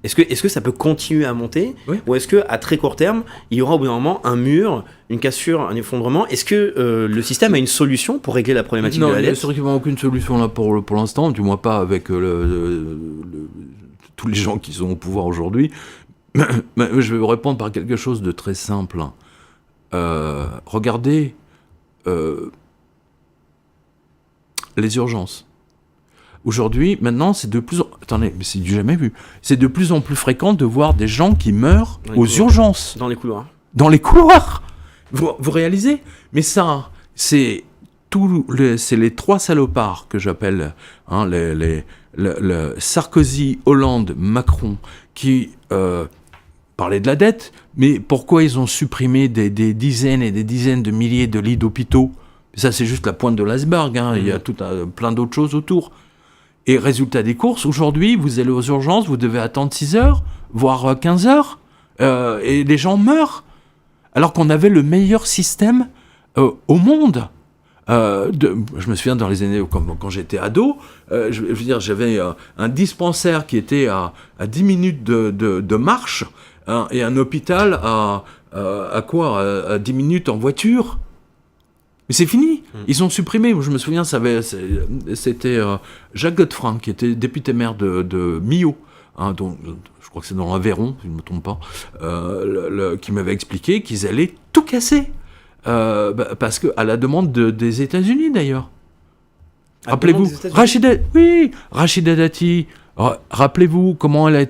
Est-ce que ça peut continuer à monter, oui. Ou est-ce qu'à très court terme, il y aura au bout d'un moment un mur, une cassure, un effondrement ? Est-ce que le système a une solution pour régler la problématique de la dette ? Non, il n'y a strictement aucune solution là pour l'instant, du moins pas avec tous les gens qui sont au pouvoir aujourd'hui. Mais je vais vous répondre par quelque chose de très simple. Regardez les urgences. Aujourd'hui, maintenant, c'est de plus en... Attendez, mais c'est du jamais vu. C'est de plus en plus fréquent de voir des gens qui meurent aux urgences. Dans les couloirs. Dans les couloirs. Vous réalisez ? Mais ça, c'est les trois salopards que j'appelle les Sarkozy, Hollande, Macron, qui parlaient de la dette. Mais pourquoi ils ont supprimé des dizaines et des dizaines de milliers de lits d'hôpitaux ? Ça, c'est juste la pointe de l'iceberg. Il y a plein d'autres choses autour. Et résultat des courses, aujourd'hui, vous allez aux urgences, vous devez attendre 6 heures, voire 15 heures, et les gens meurent. Alors qu'on avait le meilleur système au monde. Je me souviens dans les années, quand j'étais ado, je veux dire, j'avais un dispensaire qui était à 10 minutes de marche, et un hôpital à 10 minutes en voiture. Mais c'est fini, ils ont supprimé. Je me souviens, c'était Jacques Godefroy, qui était député maire de Millau, dont, je crois que c'est dans l'Aveyron, si je ne me trompe pas, qui m'avait expliqué qu'ils allaient tout casser. Parce qu'à la demande des États-Unis, d'ailleurs. Rappelez-vous, Rachida Dati. Rappelez-vous comment elle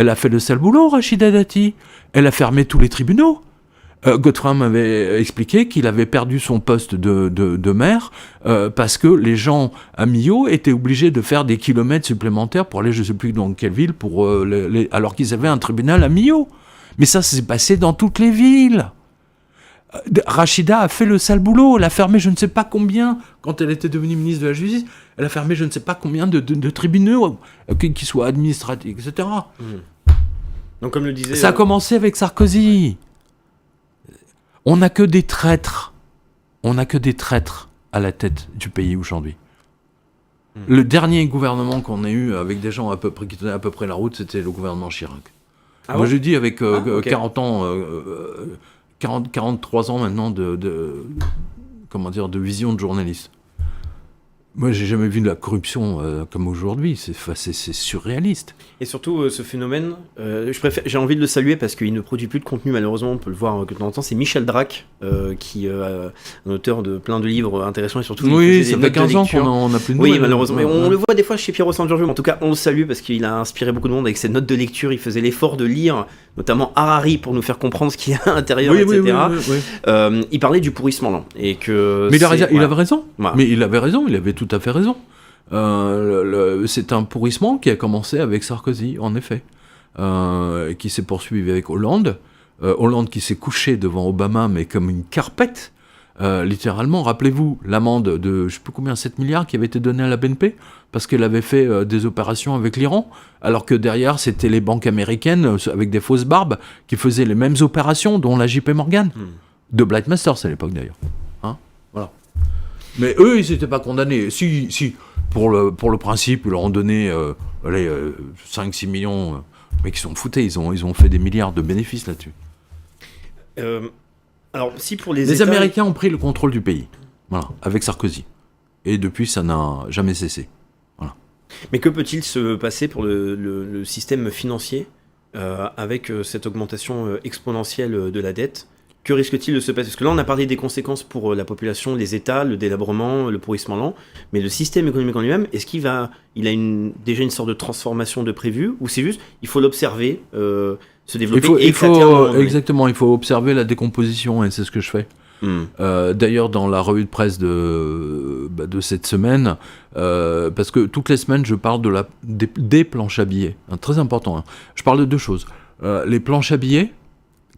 a fait le sale boulot, Rachida Dati. Elle a fermé tous les tribunaux. Godefroy m'avait expliqué qu'il avait perdu son poste de maire parce que les gens à Millau étaient obligés de faire des kilomètres supplémentaires pour aller je ne sais plus dans quelle ville alors qu'ils avaient un tribunal à Millau. Mais ça s'est passé dans toutes les villes. Rachida a fait le sale boulot, elle a fermé je ne sais pas combien, quand elle était devenue ministre de la Justice, elle a fermé je ne sais pas combien de tribunaux, qu'ils soient administratifs, etc. Donc, comme le disait... Ça a commencé avec Sarkozy. On n'a que des traîtres. On n'a que des traîtres à la tête du pays aujourd'hui. Le dernier gouvernement qu'on a eu avec des gens à peu près, qui tenaient à peu près la route, c'était le gouvernement Chirac. Ah Moi, bon j'ai dit avec ok. 40 ans, 43 ans maintenant comment dire, de vision de journaliste. Moi, j'ai jamais vu de la corruption comme aujourd'hui. C'est surréaliste. Et surtout, ce phénomène, j'ai envie de le saluer parce qu'il ne produit plus de contenu, malheureusement, on peut le voir que de temps en temps. C'est Michel Drac, qui est un auteur de plein de livres intéressants et surtout. Oui, ça fait 15 ans qu'on n'a plus de nouvelles. Oui, malheureusement. Mais on le voit des fois chez Pierrot Sangiorgio, mais en tout cas, on le salue parce qu'il a inspiré beaucoup de monde avec ses notes de lecture. Il faisait l'effort de lire, notamment Harari, pour nous faire comprendre ce qu'il y a à l'intérieur, etc. Oui. Il parlait du pourrissement lent. Et que mais il avait raison. Voilà. Mais il avait raison, il avait tout à fait raison. C'est un pourrissement qui a commencé avec Sarkozy, en effet, qui s'est poursuivi avec Hollande. Hollande qui s'est couché devant Obama, mais comme une carpette, littéralement. Rappelez-vous l'amende de, je sais plus combien, 7 milliards qui avait été donnée à la BNP, parce qu'elle avait fait des opérations avec l'Iran, alors que derrière, c'était les banques américaines, avec des fausses barbes, qui faisaient les mêmes opérations, dont la JP Morgan, de Blight Masters à l'époque d'ailleurs. Hein, voilà. Mais eux, ils n'étaient pas condamnés. Si, pour le principe, ils leur ont donné 5-6 millions, mais qui sont foutés, ils ont fait des milliards de bénéfices là-dessus. Alors, si pour les Américains ont pris le contrôle du pays, voilà, avec Sarkozy. Et depuis, ça n'a jamais cessé. Voilà. Mais que peut-il se passer pour le système financier avec cette augmentation exponentielle de la dette ? Que risque-t-il de se passer ? Parce que là, on a parlé des conséquences pour la population, les États, le délabrement, le pourrissement lent, mais le système économique en lui-même, est-ce qu'il a déjà une sorte de transformation de prévu, ou c'est juste, il faut l'observer, se développer exactement, il faut observer la décomposition, et c'est ce que je fais. D'ailleurs, dans la revue de presse de cette semaine, parce que toutes les semaines, je parle des planches à billets, très important. Hein. Je parle de deux choses. Les planches à billets,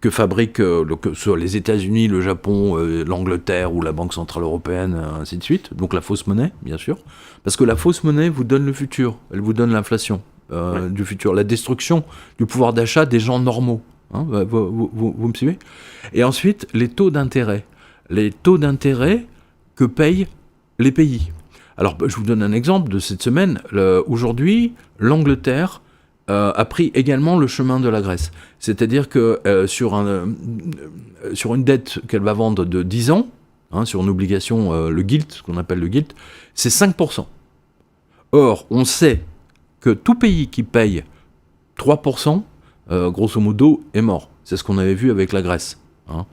que fabriquent que soit les États-Unis, le Japon, l'Angleterre ou la Banque Centrale Européenne, ainsi de suite. Donc la fausse monnaie, bien sûr. Parce que la fausse monnaie vous donne le futur. Elle vous donne l'inflation du futur. La destruction du pouvoir d'achat des gens normaux. Hein, vous me suivez ? Et ensuite, les taux d'intérêt. Les taux d'intérêt que payent les pays. Alors, je vous donne un exemple de cette semaine. Aujourd'hui, l'Angleterre a pris également le chemin de la Grèce. C'est-à-dire que sur une dette qu'elle va vendre de 10 ans, hein, sur une obligation, le gilt, ce qu'on appelle le gilt, c'est 5%. Or, on sait que tout pays qui paye 3%, grosso modo, est mort. C'est ce qu'on avait vu avec la Grèce. Hein.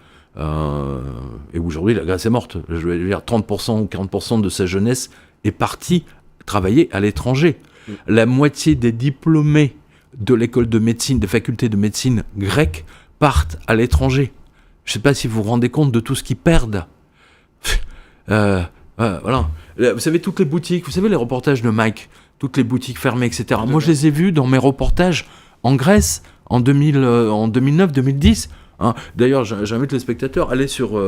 Et aujourd'hui, la Grèce est morte. Je veux dire, 30% ou 40% de sa jeunesse est partie travailler à l'étranger. La moitié des diplômés de l'école de médecine, des facultés de médecine grecques partent à l'étranger. Je ne sais pas si vous vous rendez compte de tout ce qu'ils perdent. Voilà. Vous savez, toutes les boutiques, vous savez les reportages de Mike, toutes les boutiques fermées, etc. Moi, je les ai vus dans mes reportages en Grèce en 2009-2010. Hein. D'ailleurs, j'invite les spectateurs à aller sur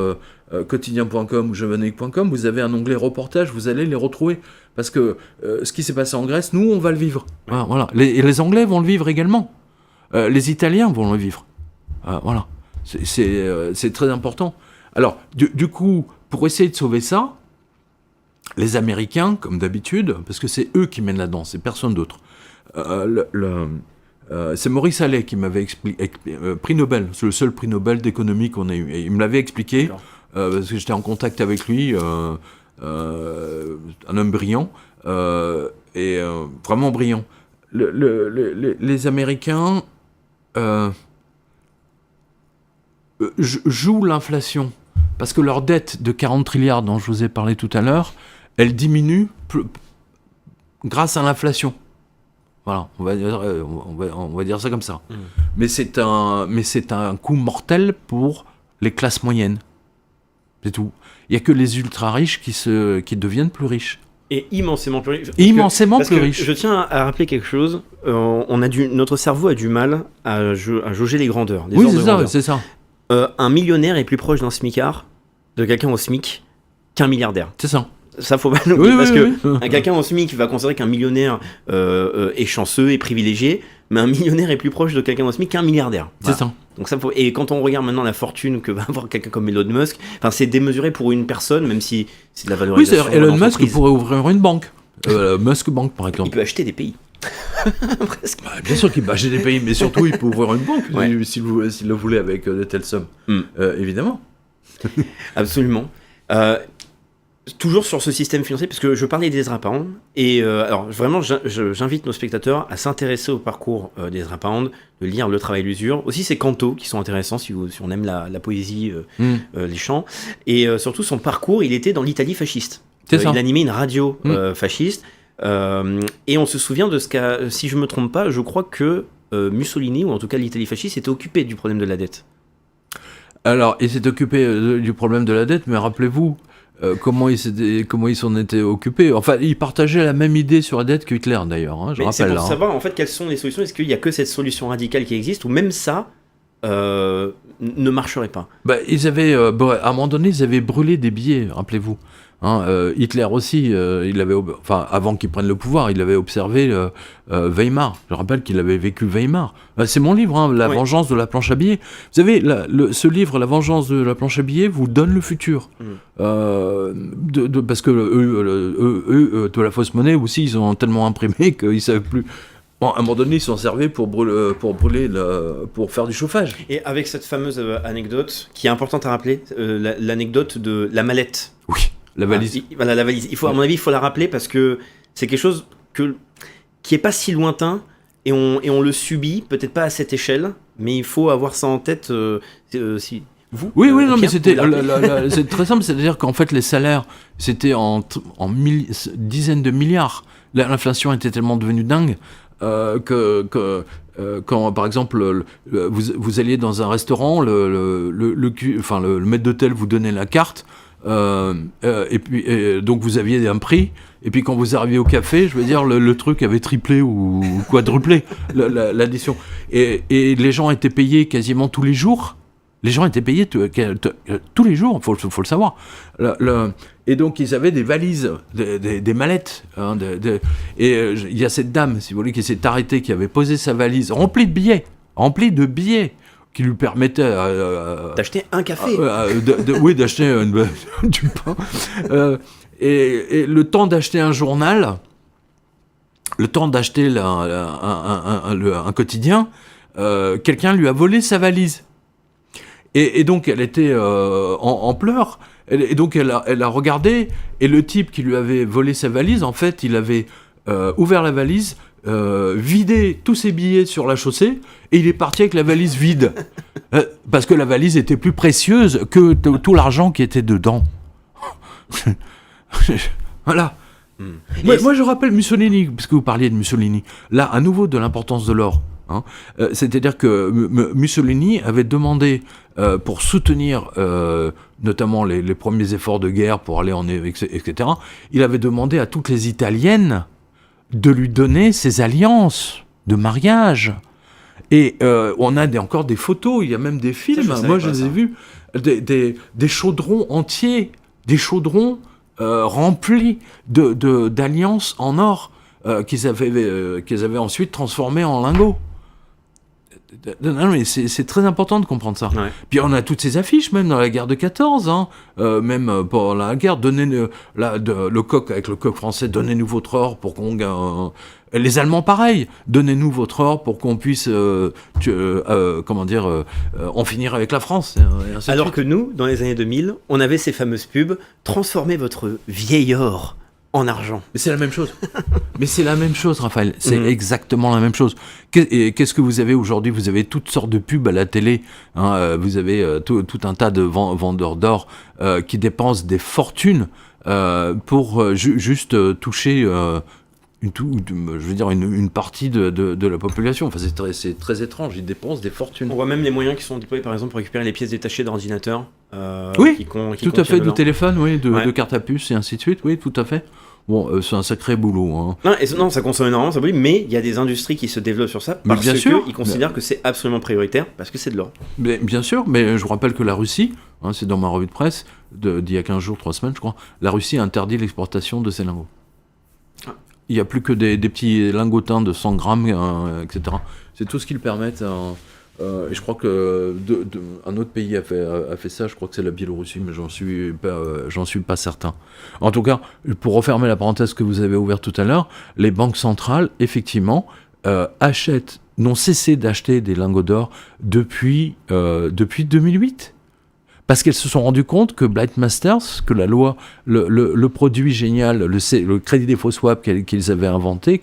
quotidien.com ou jevenec.com. Vous avez un onglet reportage, vous allez les retrouver. Parce que ce qui s'est passé en Grèce, nous, on va le vivre. Voilà. Et les Anglais vont le vivre également. Les Italiens vont le vivre. Voilà. C'est très important. Alors, du coup, pour essayer de sauver ça, les Américains, comme d'habitude, parce que c'est eux qui mènent la danse, c'est personne d'autre. C'est Maurice Allais qui m'avait expliqué, prix Nobel, c'est le seul prix Nobel d'économie qu'on a eu. Et il me l'avait expliqué, parce que j'étais en contact avec lui, un homme brillant, et vraiment brillant. Les Américains jouent l'inflation, parce que leur dette de 40 trilliards dont je vous ai parlé tout à l'heure, elle diminue grâce à l'inflation. Voilà, on va dire ça comme ça. Mais c'est un coup mortel pour les classes moyennes. C'est tout. Il n'y a que les ultra-riches qui deviennent plus riches. Et immensément plus riches. Immensément plus riches. Je tiens à rappeler quelque chose. Notre cerveau a du mal à jauger les grandeurs. Oui, c'est ça. Un millionnaire est plus proche d'un smicard, de quelqu'un au SMIC, qu'un milliardaire. C'est ça. Ça, faut pas l'oublier, parce que quelqu'un au SMIC va considérer qu'un millionnaire est chanceux et privilégié, mais un millionnaire est plus proche de quelqu'un au SMIC qu'un milliardaire. Voilà. C'est ça. Donc ça et quand on regarde maintenant la fortune que va avoir quelqu'un comme Elon Musk, c'est démesuré pour une personne, même si c'est de la valorisation. Oui, c'est-à-dire Elon Musk pourrait ouvrir une banque. Musk Bank, par Il exemple. peut acheter des pays. Presque. Bah, bien sûr qu'il peut acheter des pays, mais surtout, il peut ouvrir une banque Ouais. s'il le voulait avec de telles sommes. Évidemment. Absolument. Toujours sur ce système financier, parce que je parlais d'Ezra Pound, et alors vraiment j'invite nos spectateurs à s'intéresser au parcours d'Ezra Pound, de lire Le Travail et l'Usure, aussi ses cantos qui sont intéressants si on aime la poésie, les chants, et surtout son parcours, il était dans l'Italie fasciste. C'est ça. Il animait une radio fasciste, et on se souvient de ce qu'a, si je me trompe pas, je crois que Mussolini, ou en tout cas l'Italie fasciste, était occupé du problème de la dette. Alors, il s'est occupé du problème de la dette, mais rappelez-vous comment ils s'en étaient occupés. Enfin, ils partageaient la même idée sur la dette que Hitler, d'ailleurs. Hein, je Mais c'est rappelle. pour savoir en fait quelles sont les solutions. Est-ce qu'il n'y a que cette solution radicale qui existe, ou même ça ne marcherait pas? Bah, ils avaient, à un moment donné, ils avaient brûlé des billets, rappelez-vous. Hein, Hitler aussi, il avait, avant qu'il prenne le pouvoir, il avait observé Weimar. Je rappelle qu'il avait vécu Weimar. C'est mon livre, hein, La vengeance de la planche à billets. Vous savez, ce livre, La vengeance de la planche à billets, vous donne le futur. Parce que eux, de la fausse monnaie aussi, ils ont tellement imprimé qu'ils ne savaient plus. Bon, à un moment donné, ils s'en servaient pour faire du chauffage. Et avec cette fameuse anecdote, qui est importante à rappeler, l'anecdote de la mallette. Oui, la valise. Voilà, la valise. À mon avis, il faut la rappeler parce que c'est quelque chose qui est pas si lointain et on le subit, peut-être pas à cette échelle, mais il faut avoir ça en tête. Si vous. Oui, non, mais Pierre, c'est très simple, c'est-à-dire qu'en fait, les salaires, c'était en dizaines de milliards. L'inflation était tellement devenue dingue. Quand par exemple vous alliez dans un restaurant, le maître d'hôtel vous donnait la carte, et puis donc vous aviez un prix, et puis quand vous arriviez au café, je veux dire, le truc avait triplé ou quadruplé l'addition, et les gens étaient payés quasiment tous les jours. Les gens étaient payés tous les jours, faut le savoir. Et donc, ils avaient des valises, des mallettes. Hein, et il y a cette dame, si vous voulez, qui s'est arrêtée, qui avait posé sa valise remplie de billets, qui lui permettait... d'acheter un café. Oui, d'acheter du pain. Et le temps d'acheter un journal, le temps d'acheter un quotidien, quelqu'un lui a volé sa valise. Et donc, elle était en pleurs. Et donc, elle a regardé. Et le type qui lui avait volé sa valise, en fait, il avait ouvert la valise, vidé tous ses billets sur la chaussée, et il est parti avec la valise vide. Parce que la valise était plus précieuse que tout l'argent qui était dedans. Voilà. Moi, je rappelle Mussolini, parce que vous parliez de Mussolini. Là, à nouveau, de l'importance de l'or. Hein. C'est-à-dire que Mussolini avait demandé, pour soutenir notamment les premiers efforts de guerre pour aller etc., il avait demandé à toutes les Italiennes de lui donner ses alliances de mariage. Et on a encore des photos, il y a même des films, moi je les ai vus, des chaudrons entiers, des chaudrons remplis d'alliances en or qu'ils avaient ensuite transformés en lingots. Non, mais c'est très important de comprendre ça. Ouais. Puis on a toutes ces affiches, même dans la guerre de 14, hein, même pour la guerre, le coq avec le coq français, donnez-nous votre or pour qu'on gagne. Les Allemands, pareil, donnez-nous votre or pour qu'on puisse, en finir avec la France. Alors que nous, dans les années 2000, on avait ces fameuses pubs, transformez votre vieil or en argent. Mais c'est la même chose. Mais c'est la même chose, Raphaël. C'est exactement la même chose. Et qu'est-ce que vous avez aujourd'hui ? Vous avez toutes sortes de pubs à la télé. Hein, vous avez tout un tas de vendeurs d'or qui dépensent des fortunes pour juste toucher une partie de la population. Enfin, c'est très étrange. Ils dépensent des fortunes. On voit même les moyens qui sont déployés, par exemple, pour récupérer les pièces détachées d'ordinateur. Oui, qui tout à fait, de dedans. téléphone, oui, de carte à puce et ainsi de suite. Oui, tout à fait. Bon, c'est un sacré boulot. Hein. Non, ça consomme énormément, ça brûle, mais il y a des industries qui se développent sur ça parce qu'ils considèrent que c'est absolument prioritaire, parce que c'est de l'or. Mais, bien sûr, mais je vous rappelle que la Russie, hein, c'est dans ma revue de presse d'il y a 15 jours, 3 semaines, je crois, la Russie a interdit l'exportation de ces lingots. Il n'y a plus que des petits lingotins de 100 grammes, etc. C'est tout ce qu'ils permettent Et je crois que un autre pays a fait ça, je crois que c'est la Biélorussie, mais j'en suis pas certain. En tout cas, pour refermer la parenthèse que vous avez ouverte tout à l'heure, les banques centrales, effectivement, n'ont cessé d'acheter des lingots d'or depuis 2008. Parce qu'elles se sont rendues compte que Blight Masters, que la loi, le produit génial, le crédit défaut swap qu'elle avait inventé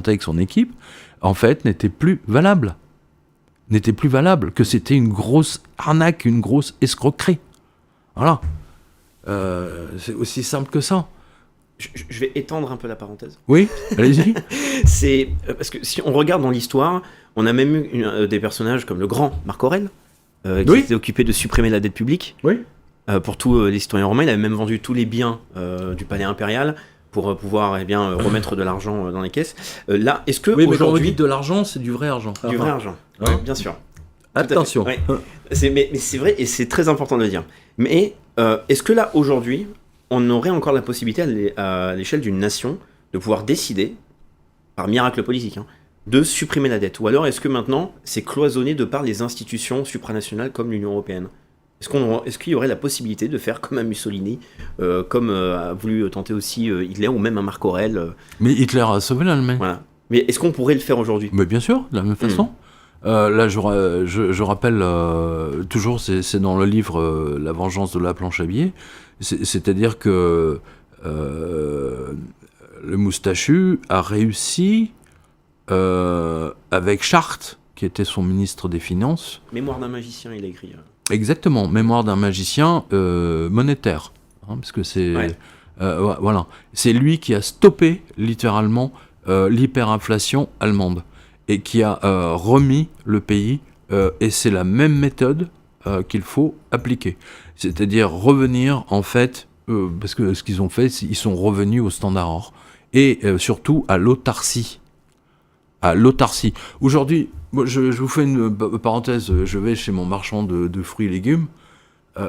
avec son équipe, en fait, n'était plus valable, que c'était une grosse arnaque, une grosse escroquerie. Voilà. C'est aussi simple que ça. Je vais étendre un peu la parenthèse. Oui, allez-y. C'est parce que si on regarde dans l'histoire, on a même eu des personnages comme le grand Marc Aurèle, qui s'était occupé de supprimer la dette publique. Oui. Pour tous les citoyens romains, il avait même vendu tous les biens du palais impérial pour pouvoir remettre de l'argent dans les caisses. Là, est-ce que mais quand on aujourd'hui dit de l'argent, c'est du vrai argent. Du vrai argent, Ouais. bien sûr. Attention. Ouais. Mais c'est vrai et c'est très important de le dire. Mais est-ce que là, aujourd'hui, on aurait encore la possibilité à l'échelle d'une nation de pouvoir décider, par miracle politique, de supprimer la dette? Ou alors est-ce que maintenant, c'est cloisonné de par les institutions supranationales comme l'Union européenne? Est-ce qu'il y aurait la possibilité de faire comme un Mussolini, comme a voulu tenter aussi Hitler, ou même un Marc Aurèle Mais Hitler a sauvé l'Allemagne. Voilà. Mais est-ce qu'on pourrait le faire aujourd'hui? Mais bien sûr, de la même façon. Là, je rappelle, toujours, c'est dans le livre La vengeance de la planche à billets, c'est-à-dire que le moustachu a réussi, avec Charte, qui était son ministre des Finances. Mémoire d'un magicien, il a écrit. Exactement, Mémoire d'un magicien monétaire. Parce que c'est... Ouais. Voilà. C'est lui qui a stoppé, littéralement, l'hyperinflation allemande. Et qui a remis le pays, et c'est la même méthode qu'il faut appliquer. C'est-à-dire revenir, en fait, parce que ce qu'ils ont fait, ils sont revenus au standard or, et surtout à l'autarcie. Aujourd'hui, moi, je vous fais une parenthèse, je vais chez mon marchand de fruits et légumes,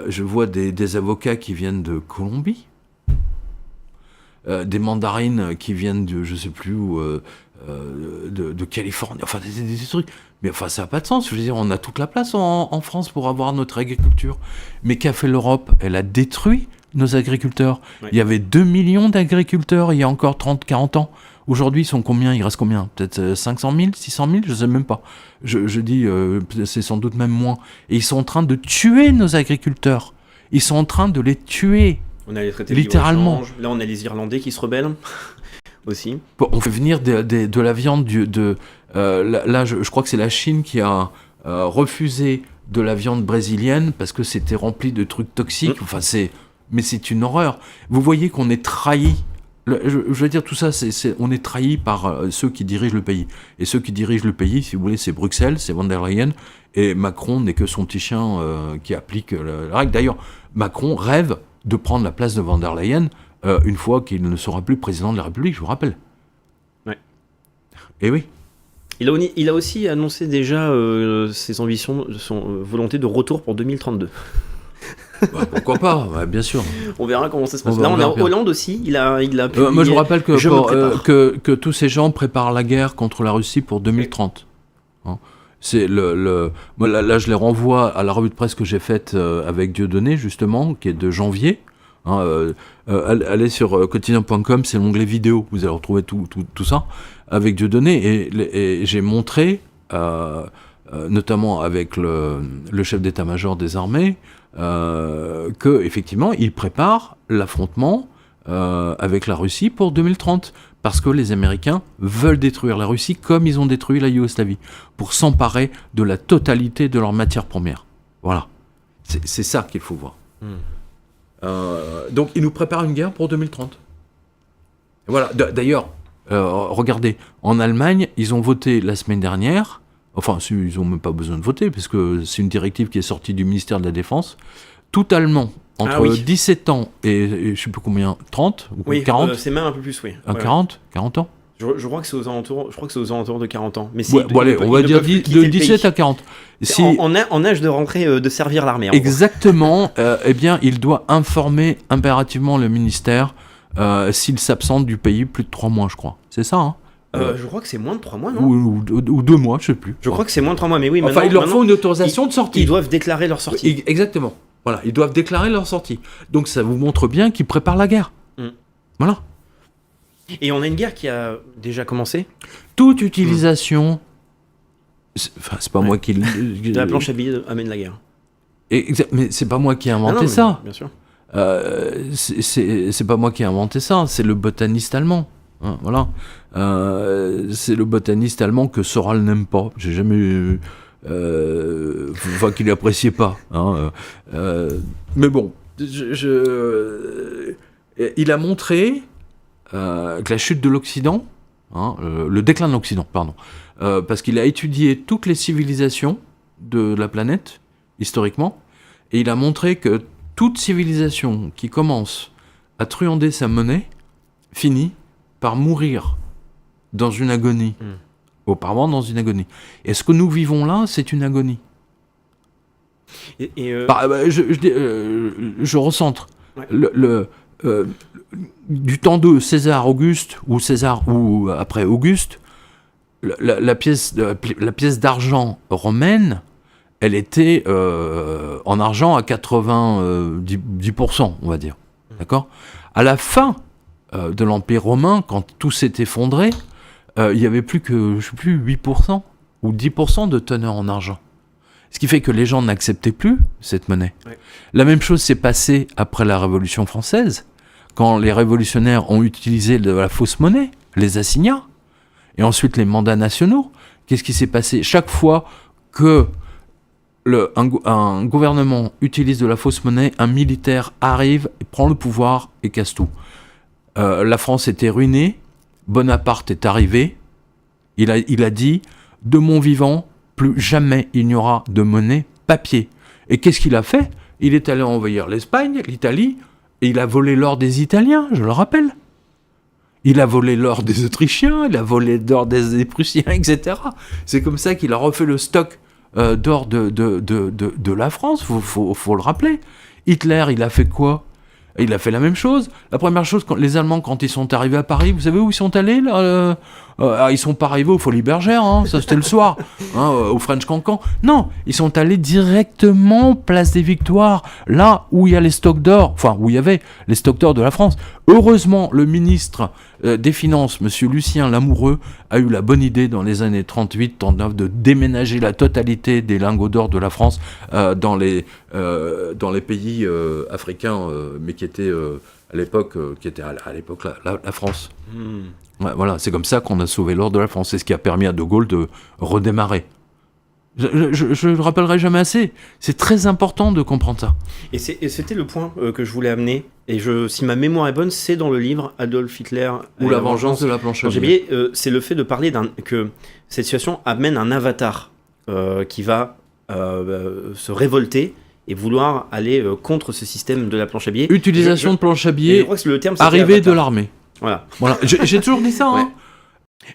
je vois des avocats qui viennent de Colombie, des mandarines qui viennent de je sais plus où, de Californie, enfin des trucs, mais enfin ça n'a pas de sens. Je veux dire, on a toute la place en France pour avoir notre agriculture, mais qu'a fait l'Europe? Elle a détruit nos agriculteurs. Ouais. Il y avait 2 millions d'agriculteurs il y a encore 30-40 ans. Aujourd'hui, ils sont combien? Il reste combien? Peut-être 500 000, 600 000, je sais même pas. Je dis, c'est sans doute même moins. Et ils sont en train de tuer nos agriculteurs. Ils sont en train de les tuer. On a les traités littéralement. Là, on a les Irlandais qui se rebellent aussi. Bon, on fait venir de la viande là, je crois que c'est la Chine qui a refusé de la viande brésilienne parce que c'était rempli de trucs toxiques. Enfin, mais c'est une horreur. Vous voyez qu'on est trahi. Je veux dire, tout ça, on est trahi par ceux qui dirigent le pays. Et ceux qui dirigent le pays, si vous voulez, c'est Bruxelles, c'est von der Leyen, et Macron n'est que son petit chien qui applique la règle. D'ailleurs, Macron rêve de prendre la place de von der Leyen une fois qu'il ne sera plus président de la République, je vous rappelle. Ouais. Et oui. Il a aussi annoncé déjà ses ambitions, son volonté de retour pour 2032. Bah, pourquoi pas, bah, bien sûr. On verra comment ça se passe. Là, on est en Hollande aussi. Il a publié, moi, je vous rappelle que que tous ces gens préparent la guerre contre la Russie pour 2030. Hein. C'est moi, là, je les renvoie à la revue de presse que j'ai faite avec Dieudonné, justement, qui est de janvier. Allez sur quotidien.com, c'est l'onglet vidéo, vous allez retrouver tout ça avec Dieudonné, et j'ai montré, notamment avec le chef d'état-major des armées, que effectivement il prépare l'affrontement avec la Russie pour 2030, parce que les Américains veulent détruire la Russie comme ils ont détruit la Yougoslavie, pour s'emparer de la totalité de leurs matières premières. Voilà, c'est ça qu'il faut voir. Donc ils nous préparent une guerre pour 2030. Voilà. D'ailleurs, regardez, en Allemagne, ils ont voté la semaine dernière. Enfin, ils n'ont même pas besoin de voter, parce que c'est une directive qui est sortie du ministère de la Défense. Tout Allemand, entre 17 ans et je ne sais plus combien, 30 ou 40 c'est même un peu plus, oui. 40 ans je crois que c'est aux alentours de 40 ans. Mais allez, on va dire de 17 à 40. En âge de rentrer, de servir l'armée. Exactement. Eh bien, il doit informer impérativement le ministère s'il s'absente du pays plus de 3 mois, je crois. C'est ça, hein. Je crois que c'est moins de 3 mois, non ? ou 2 mois, je sais plus. Je crois que c'est moins de 3 mois, mais oui, Enfin, il leur faut une autorisation de sortie. Ils doivent déclarer leur sortie. Exactement. Voilà, ils doivent déclarer leur sortie. Donc ça vous montre bien qu'ils préparent la guerre. Voilà. Et on a une guerre qui a déjà commencé. Toute utilisation... c'est pas moi qui... De la planche à billets amène la guerre. Mais c'est pas moi qui ai inventé ça. Bien sûr. C'est pas moi qui ai inventé ça, c'est le botaniste allemand. Hein, voilà. C'est le botaniste allemand que Soral n'aime pas. J'ai jamais... Enfin, qu'il n'appréciait pas. Hein, mais bon, il a montré que la chute de l'Occident, le déclin de l'Occident, pardon, parce qu'il a étudié toutes les civilisations de la planète, historiquement, et il a montré que toute civilisation qui commence à truander sa monnaie finit par mourir dans une agonie. Auparavant, dans une agonie. Et ce que nous vivons là, c'est une agonie. Je recentre. Ouais. Du temps de César Auguste, ou après Auguste, la pièce d'argent romaine, elle était en argent à 90%, on va dire. D'accord ? À la fin de l'Empire romain, quand tout s'est effondré, il n'y avait plus que, 8% ou 10% de teneur en argent. Ce qui fait que les gens n'acceptaient plus cette monnaie. Ouais. La même chose s'est passée après la Révolution française, quand les révolutionnaires ont utilisé de la fausse monnaie, les assignats, et ensuite les mandats nationaux. Qu'est-ce qui s'est passé ? Chaque fois que un gouvernement utilise de la fausse monnaie, un militaire arrive, prend le pouvoir et casse tout. La France était ruinée, Bonaparte est arrivé, il a dit « De mon vivant, plus jamais il n'y aura de monnaie papier ». Et qu'est-ce qu'il a fait ? Il est allé envahir l'Espagne, l'Italie, et il a volé l'or des Italiens, je le rappelle. Il a volé l'or des Autrichiens, il a volé l'or des Prussiens, etc. C'est comme ça qu'il a refait le stock d'or de la France, faut le rappeler. Hitler, il a fait quoi ? Il a fait la même chose. La première chose, les Allemands, quand ils sont arrivés à Paris, vous savez où ils sont allés là, ils sont pas arrivés aux Folies Bergères, ça c'était le soir, au French Cancan. Non, ils sont allés directement place des Victoires, là où il y a les stocks d'or, enfin où il y avait les stocks d'or de la France. Heureusement, le ministre des Finances, monsieur Lucien Lamoureux, a eu la bonne idée dans les années 38-39 de déménager la totalité des lingots d'or de la France dans les pays africains, mais qui étaient à l'époque la France. Ouais, voilà, c'est comme ça qu'on a sauvé l'or de la France. C'est ce qui a permis à De Gaulle de redémarrer. Je le rappellerai jamais assez. C'est très important de comprendre ça. Et c'était le point que je voulais amener. Et si ma mémoire est bonne, c'est dans le livre Adolf Hitler ou la vengeance de la planche à billets. C'est le fait de parler que cette situation amène un avatar qui va se révolter et vouloir aller contre ce système de la planche à billets. Utilisation de planche à billets, arrivée de l'armée. Voilà. J'ai toujours dit ça. Ouais.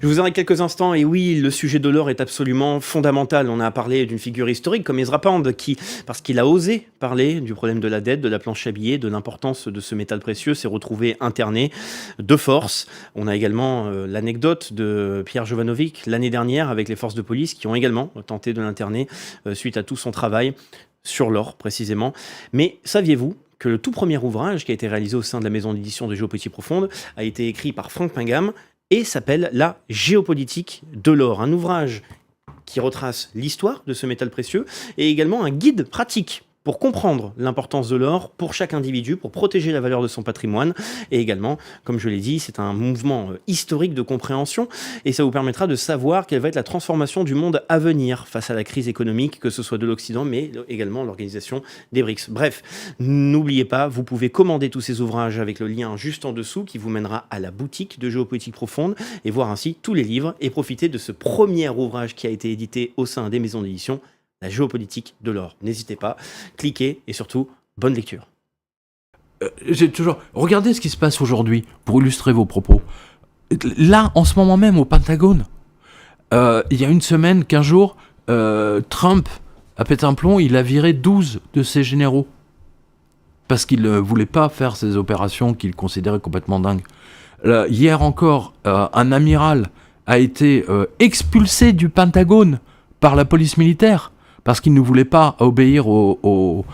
Je vous arrête quelques instants, et oui, le sujet de l'or est absolument fondamental. On a parlé d'une figure historique comme Ezra Pound, parce qu'il a osé parler du problème de la dette, de la planche à billets, de l'importance de ce métal précieux, s'est retrouvé interné de force. On a également l'anecdote de Pierre Jovanovic l'année dernière avec les forces de police qui ont également tenté de l'interner suite à tout son travail sur l'or précisément. Mais saviez-vous que le tout premier ouvrage qui a été réalisé au sein de la maison d'édition de Géopolitique Profonde a été écrit par Frank Pingham et s'appelle La géopolitique de l'or, un ouvrage qui retrace l'histoire de ce métal précieux et également un guide pratique pour comprendre l'importance de l'or pour chaque individu, pour protéger la valeur de son patrimoine. Et également, comme je l'ai dit, c'est un mouvement historique de compréhension et ça vous permettra de savoir quelle va être la transformation du monde à venir face à la crise économique, que ce soit de l'Occident, mais également l'organisation des BRICS. Bref, n'oubliez pas, vous pouvez commander tous ces ouvrages avec le lien juste en dessous qui vous mènera à la boutique de Géopolitique Profonde et voir ainsi tous les livres et profiter de ce premier ouvrage qui a été édité au sein des maisons d'édition, La géopolitique de l'or. N'hésitez pas, cliquez et surtout, bonne lecture. Regardez ce qui se passe aujourd'hui pour illustrer vos propos. Là, en ce moment même, au Pentagone, il y a une semaine, 15 jours, Trump a pété un plomb, il a viré 12 de ses généraux. Parce qu'il ne voulait pas faire ces opérations qu'il considérait complètement dingues. Hier encore, un amiral a été expulsé du Pentagone par la police militaire parce qu'il ne voulait pas obéir aux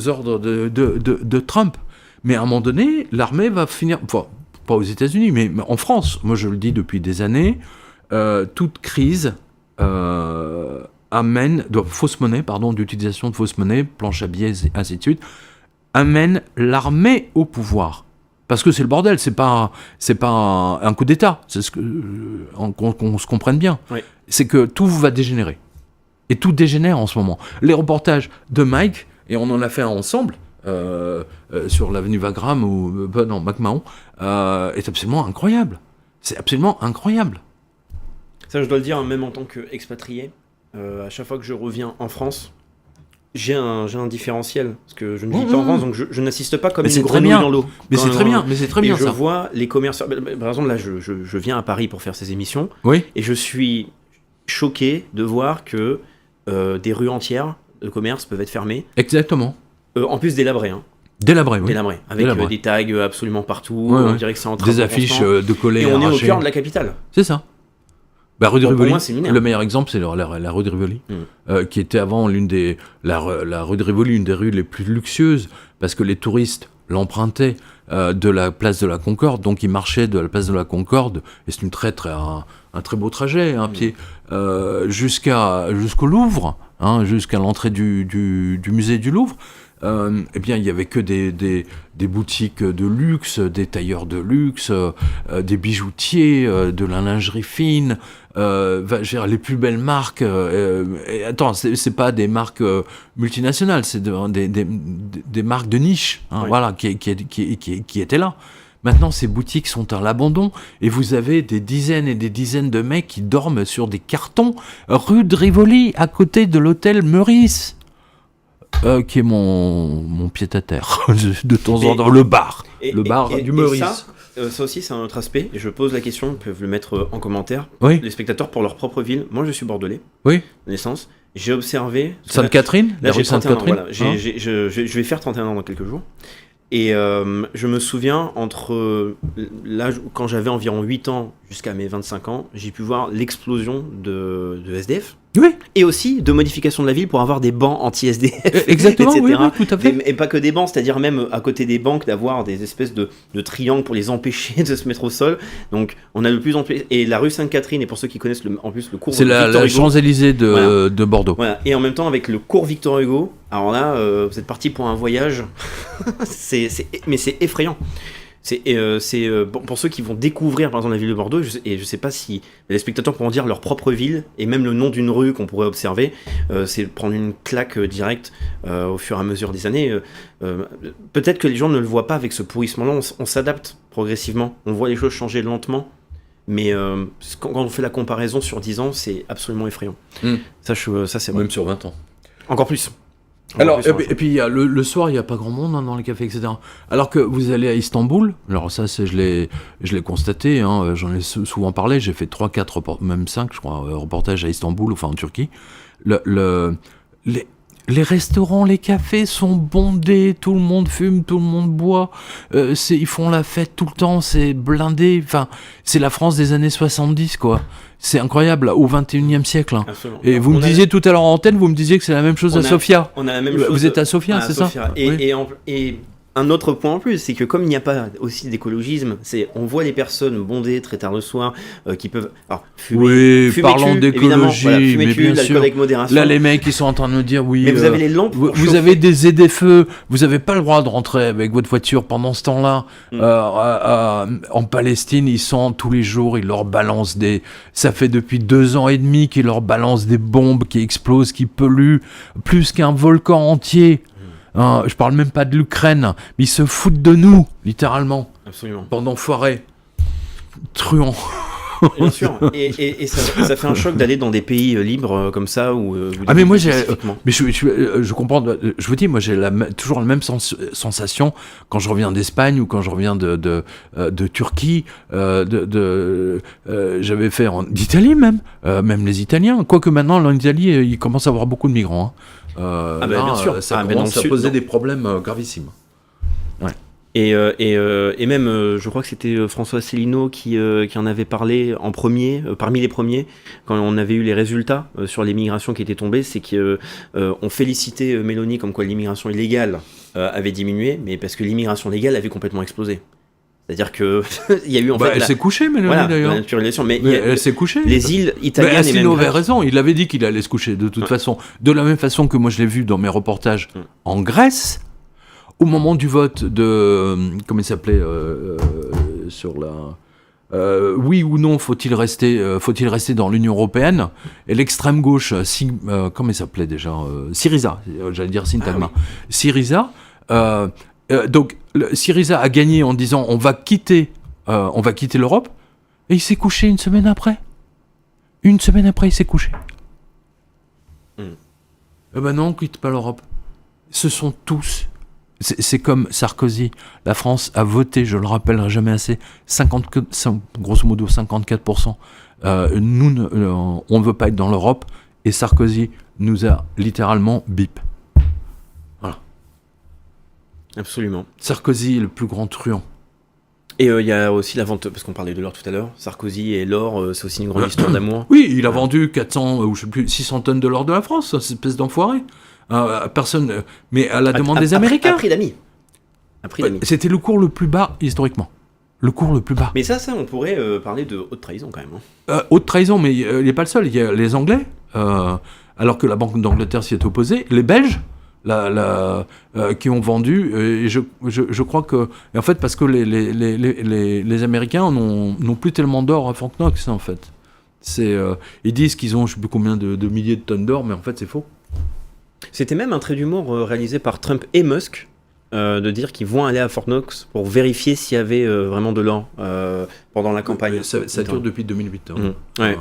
ordres de Trump. Mais à un moment donné, l'armée va finir... Enfin, pas aux États-Unis, mais en France. Moi, je le dis depuis des années, toute crise amène... fausse monnaie, d'utilisation de fausse monnaie, planche à billets, et ainsi de suite, amène l'armée au pouvoir. Parce que c'est le bordel, c'est pas un coup d'État, c'est qu'on se comprenne bien. Oui. C'est que tout va dégénérer. Et tout dégénère en ce moment. Les reportages de Mike, et on en a fait un ensemble, sur l'avenue Wagram ou McMahon, est absolument incroyable. C'est absolument incroyable. Ça, je dois le dire, même en tant qu'expatrié, à chaque fois que je reviens en France, j'ai un différentiel, parce que je ne vis pas en France, donc je n'assiste pas comme une grenouille dans l'eau. Mais c'est très bien, et je vois les commerçants... Par exemple, là, je viens à Paris pour faire ces émissions, oui. Et je suis choqué de voir que des rues entières de commerce peuvent être fermées. Exactement. En plus délabrées, hein. Délabré, oui. Délabré, avec des tags absolument partout, ouais, on dirait que c'est en train des affiches de collés et on arrachés. est au cœur de la capitale. C'est ça. Rue de Rivoli, le meilleur exemple, c'est la rue de Rivoli, qui était avant la rue de Rivoli, une des rues les plus luxueuses, parce que les touristes l'empruntaient de la place de la Concorde, donc ils marchaient de la place de la Concorde, et c'est un très beau trajet, un pied, jusqu'au Louvre, jusqu'à l'entrée du musée du Louvre. Eh bien, il y avait que des boutiques de luxe, des tailleurs de luxe, des bijoutiers, de la lingerie fine, les plus belles marques. Attends, c'est pas des marques multinationales, c'est des marques de niche, oui. Voilà, qui étaient là. Maintenant, ces boutiques sont à l'abandon et vous avez des dizaines et des dizaines de mecs qui dorment sur des cartons rue de Rivoli, à côté de l'hôtel Meurice. Qui est mon pied-à-terre, de temps en temps, le bar du Meurice. Ça aussi, c'est un autre aspect, et je pose la question, ils peuvent le mettre en commentaire, oui. Les spectateurs pour leur propre ville. Moi, je suis bordelais, oui. de naissance, j'ai observé... Sainte-Catherine, là, j'ai 31 ans, voilà. Hein je vais faire 31 ans dans quelques jours, et je me souviens, entre l'âge quand j'avais environ 8 ans jusqu'à mes 25 ans, j'ai pu voir l'explosion de SDF. Oui. Et aussi de modification de la ville pour avoir des bancs anti-SDF. Exactement, etc. oui, tout à fait. Et pas que des bancs, c'est-à-dire même à côté des banques, d'avoir des espèces de triangles pour les empêcher de se mettre au sol. Donc on a le plus en plus. Et la rue Sainte-Catherine, et pour ceux qui connaissent en plus le cours c'est Victor la Hugo, Champs-Élysées de Bordeaux. Voilà. Et en même temps, avec le cours Victor Hugo, alors là, vous êtes parti pour un voyage. Mais c'est effrayant. Pour ceux qui vont découvrir par exemple la ville de Bordeaux, je sais pas si les spectateurs pourront dire leur propre ville et même le nom d'une rue qu'on pourrait observer, c'est prendre une claque directe au fur et à mesure des années. Peut-être que les gens ne le voient pas avec ce pourrissement-là, on s'adapte progressivement, on voit les choses changer lentement, mais quand on fait la comparaison sur 10 ans, c'est absolument effrayant. Ça c'est vrai. Même sur 20 ans. Encore plus. Alors, et puis il y a le soir, il n'y a pas grand monde dans les cafés, etc. Alors que vous allez à Istanbul, alors ça, je l'ai constaté, j'en ai souvent parlé, j'ai fait 3-4, même 5, je crois, reportages à Istanbul, enfin en Turquie. Les restaurants, les cafés sont bondés, tout le monde fume, tout le monde boit, ils font la fête tout le temps, c'est blindé, enfin, c'est la France des années 70, quoi. C'est incroyable, au 21e siècle. Absolument. Et vous me disiez tout à l'heure en antenne, vous me disiez que c'est la même chose à Sofia. On a la même chose. Vous êtes à Sofia, c'est ça? Et un autre point en plus, c'est que comme il n'y a pas aussi d'écologisme, on voit les personnes bondées très tard le soir qui peuvent fumer. Oui, parlons d'écologie, mais bien sûr. Avec modération. Là, les mecs, ils sont en train de nous dire, oui. Mais vous avez les lampes. Vous avez des ZFE, vous n'avez pas le droit de rentrer avec votre voiture pendant ce temps-là. En Palestine, ils sont tous les jours, ils leur balancent ça fait depuis 2 ans et demi qu'ils leur balancent des bombes qui explosent, qui polluent, plus qu'un volcan entier. Je parle même pas de l'Ukraine, mais ils se foutent de nous, littéralement. Absolument. Pendant foiré. Truand. Bien sûr. Et ça fait un choc d'aller dans des pays libres comme ça où. Mais moi je comprends. Je vous dis, moi j'ai toujours la même sensation quand je reviens d'Espagne ou quand je reviens de Turquie. J'avais fait d'Italie même les Italiens. Quoique maintenant en Italie il commence à avoir beaucoup de migrants. Bien sûr. Ça commence à poser des problèmes gravissimes. Ouais. Et même, je crois que c'était François Asselineau qui en avait parlé en premier, parmi les premiers, quand on avait eu les résultats sur l'immigration qui était tombée, c'est qu'on félicitait Mélanie comme quoi l'immigration illégale avait diminué, mais parce que l'immigration légale avait complètement explosé. C'est-à-dire que il y a eu en fait elle s'est couchée, Mélanie, d'ailleurs. la naturalisation, mais Elle s'est couchée. les îles italiennes et Asselineau même avait raison, il avait dit qu'il allait se coucher de toute façon. De la même façon que moi je l'ai vu dans mes reportages en Grèce, au moment du vote de... comment il s'appelait sur la... oui ou non, faut-il rester dans l'Union Européenne? Et l'extrême gauche, comment il s'appelait déjà Syriza, j'allais dire Sintagma. Oui. Syriza, donc Syriza a gagné en disant on va quitter l'Europe, et il s'est couché une semaine après. Une semaine après, il s'est couché. Eh ben non, on quitte pas l'Europe. Ce sont tous... C'est comme Sarkozy. La France a voté, je le rappellerai jamais assez, grosso modo 54%. Nous, on ne veut pas être dans l'Europe, et Sarkozy nous a littéralement bip. Voilà. Absolument. Sarkozy est le plus grand truand. Et il y a aussi la vente, parce qu'on parlait de l'or tout à l'heure, Sarkozy et l'or, c'est aussi une grande histoire d'amour. Oui, il a vendu 400, ou je sais plus, 600 tonnes de l'or de la France, cette espèce d'enfoiré. Personne, mais à la demande des Américains. À prix d'amis. C'était le cours le plus bas historiquement. Le cours le plus bas. Mais ça, on pourrait parler de haute trahison quand même. Haute trahison, mais il n'est pas le seul. Il y a les Anglais, alors que la Banque d'Angleterre s'y est opposée. Les Belges, qui ont vendu. Et je crois que, en fait, parce que les Américains n'ont plus tellement d'or à Fort Knox, en fait. Ils disent qu'ils ont je ne sais plus combien de milliers de tonnes d'or, mais en fait, c'est faux. C'était même un trait d'humour réalisé par Trump et Musk, de dire qu'ils vont aller à Fort Knox pour vérifier s'il y avait vraiment de l'or pendant la campagne. Ça dure depuis 2008. Hein. Ouais.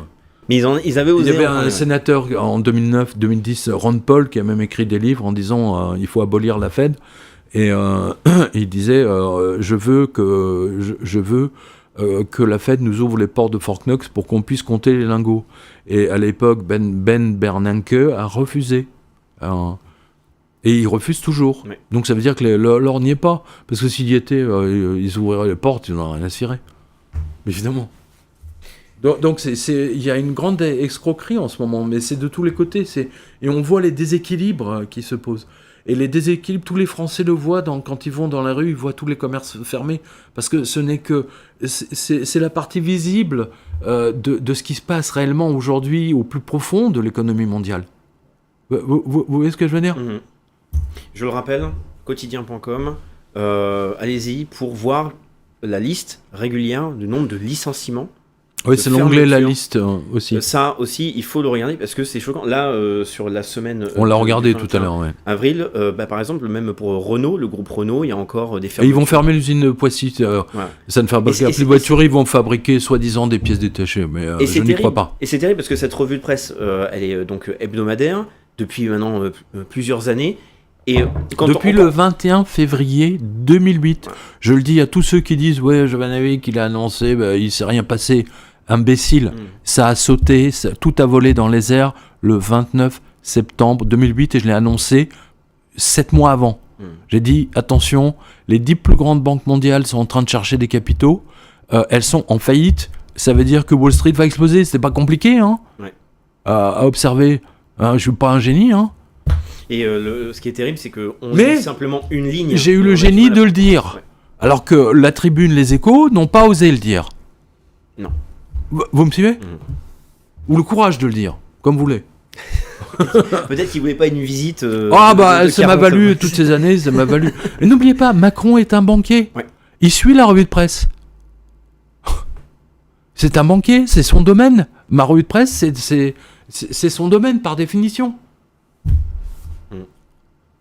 Mais ils avaient osé. Il y avait un sénateur en 2009-2010, Ron Paul, qui a même écrit des livres en disant il faut abolir la Fed. Et il disait je veux que la Fed nous ouvre les portes de Fort Knox pour qu'on puisse compter les lingots. Et à l'époque, Ben Bernanke a refusé. Et il refuse toujours. Oui. Donc ça veut dire que l'or n'y est pas. Parce que s'il y était, ils ouvriraient les portes, ils n'en auraient rien à cirer. Évidemment. Donc il y a une grande escroquerie en ce moment, mais c'est de tous les côtés. Et on voit les déséquilibres qui se posent. Et les déséquilibres, tous les Français le voient quand ils vont dans la rue, ils voient tous les commerces fermés. Parce que ce n'est que... C'est la partie visible de ce qui se passe réellement aujourd'hui au plus profond de l'économie mondiale. Vous voyez ce que je veux dire ? Je le rappelle, quotidien.com, allez-y pour voir la liste régulière du nombre de licenciements. Oui, c'est l'onglet La Liste aussi. Ça aussi, il faut le regarder parce que c'est choquant. Là, sur la semaine... on l'a regardé tout à l'heure, ouais. Avril, par exemple, même pour Renault, le groupe Renault, il y a encore des fermetures. Et ils vont fermer l'usine de Poissy. Ça ne fabrique plus de voitures, ils vont fabriquer soi-disant des pièces détachées, mais je n'y crois pas. Et c'est terrible parce que cette revue de presse, elle est donc hebdomadaire depuis maintenant plusieurs années. Et depuis le 21 février 2008, je le dis à tous ceux qui disent « Ouais, Jovanovic, il a annoncé, il ne s'est rien passé ». Imbécile, ça a sauté, tout a volé dans les airs le 29 septembre 2008 et je l'ai annoncé 7 mois avant. J'ai dit, attention, les 10 plus grandes banques mondiales sont en train de chercher des capitaux, elles sont en faillite, ça veut dire que Wall Street va exploser, c'est pas compliqué à observer, je suis pas un génie. Et ce qui est terrible, c'est qu'on dit simplement une ligne. J'ai eu le génie de le dire, alors que la Tribune, les Échos n'ont pas osé le dire. Non. Vous me suivez ? Ou le courage de le dire, comme vous voulez. Peut-être qu'il ne voulait pas une visite. Ça m'a valu toutes ces années, ça m'a valu. Et n'oubliez pas, Macron est un banquier. Ouais. Il suit la revue de presse. C'est un banquier, c'est son domaine. Ma revue de presse, c'est son domaine par définition.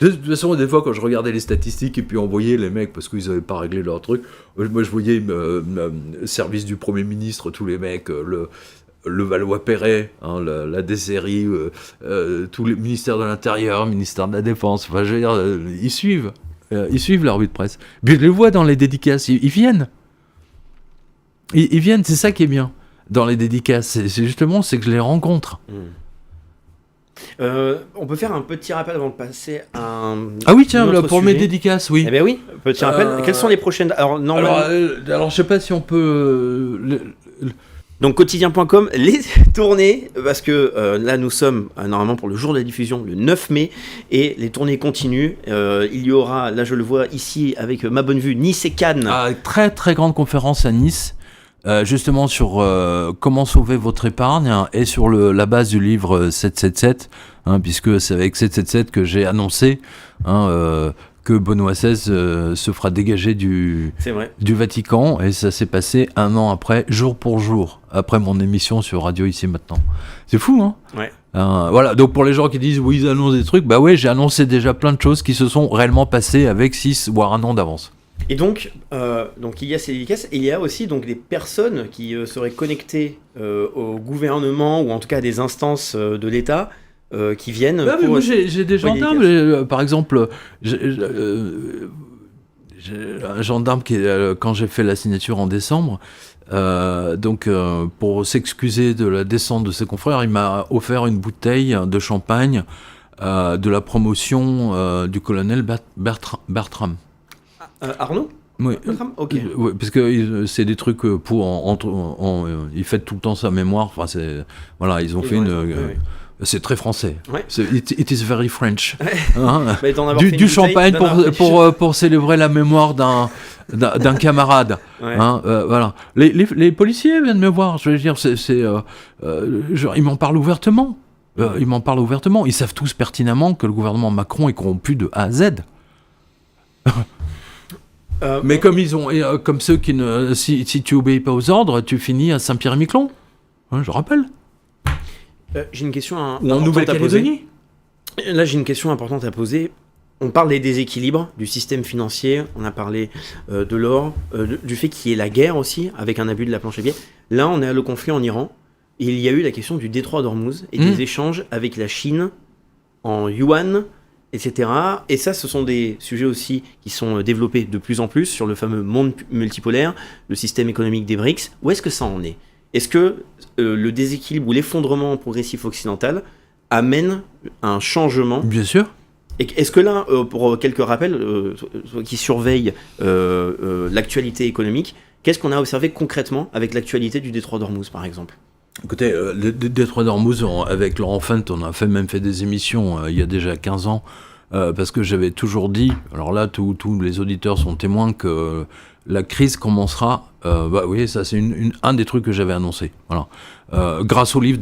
De toute façon, des fois, quand je regardais les statistiques et puis on voyait les mecs, parce qu'ils n'avaient pas réglé leur truc, moi je voyais service du Premier ministre, tous les mecs, le Valois-Perret, la DCRI, tous les ministères de l'Intérieur, ministère de la Défense, enfin je veux dire, ils suivent la revue de presse. Puis je les vois dans les dédicaces, ils viennent. Ils viennent, c'est ça qui est bien dans les dédicaces, c'est justement, c'est que je les rencontre. On peut faire un petit rappel avant de passer à un. Ah oui, tiens, un autre pour sujet. mes dédicaces, oui. Eh bien oui, petit rappel. Quelles sont les prochaines. Alors, normalement. Alors, je sais pas si on peut. Donc quotidien.com, les tournées, parce que là nous sommes normalement pour le jour de la diffusion, le 9 mai, et les tournées continuent. Il y aura, là je le vois ici avec ma bonne vue, Nice et Cannes. Très très grande conférence à Nice, justement sur comment sauver votre épargne, hein, et sur la base du livre 777, hein, puisque c'est avec 777 que j'ai annoncé que Benoît XVI se fera dégager du Vatican, et ça s'est passé 1 an après, jour pour jour, après mon émission sur Radio Ici Maintenant. C'est fou, hein? Ouais. Voilà, donc pour les gens qui disent oui, ils annoncent des trucs, bah ouais, j'ai annoncé déjà plein de choses qui se sont réellement passées avec 6 voire 1 an d'avance. Et donc il y a ces dédicaces, et il y a aussi donc des personnes qui seraient connectées au gouvernement, ou en tout cas à des instances de l'État, qui viennent. Mais moi j'ai des gendarmes, par exemple, j'ai un gendarme qui, quand j'ai fait la signature en décembre, pour s'excuser de la descente de ses confrères, il m'a offert une bouteille de champagne de la promotion du colonel Bertram. Arnaud ? Oui. Ok. Oui, parce que c'est des trucs il fête tout le temps sa mémoire. Enfin, voilà, ils ont fait c'est très français. Ouais. It is very French. Ouais. Hein, du champagne pour célébrer la mémoire d'un camarade. Ouais. Hein, voilà. Les policiers viennent me voir. Je veux dire, ils m'en parlent ouvertement. Ils savent tous pertinemment que le gouvernement Macron est corrompu de A à Z. Mais comme comme ceux qui si tu obéis pas aux ordres, tu finis à Saint-Pierre-et-Miquelon. Hein, je rappelle. J'ai une question ou en Nouvelle-Calédonie. Là, j'ai une question importante à poser. On parle des déséquilibres du système financier, on a parlé de l'or, du fait qu'il y ait la guerre aussi, avec un abus de la planche à billets. Là, on est à le conflit en Iran, et il y a eu la question du détroit d'Ormuz, et des échanges avec la Chine en yuan, etc. Et ça, ce sont des sujets aussi qui sont développés de plus en plus sur le fameux monde multipolaire, le système économique des BRICS. Où est-ce que ça en est ? Est-ce que le déséquilibre ou l'effondrement progressif occidental amène un changement ? Bien sûr. Et est-ce que là, pour quelques rappels, qui surveillent l'actualité économique, qu'est-ce qu'on a observé concrètement avec l'actualité du détroit d'Ormuz, par exemple ? Écoutez, le détroit d'Ormuz, avec Laurent Fent, on a même fait des émissions il y a déjà 15 ans, parce que j'avais toujours dit, alors là, tous les auditeurs sont témoins, que la crise commencera, oui, ça c'est un des trucs que j'avais annoncé, voilà. Grâce au livre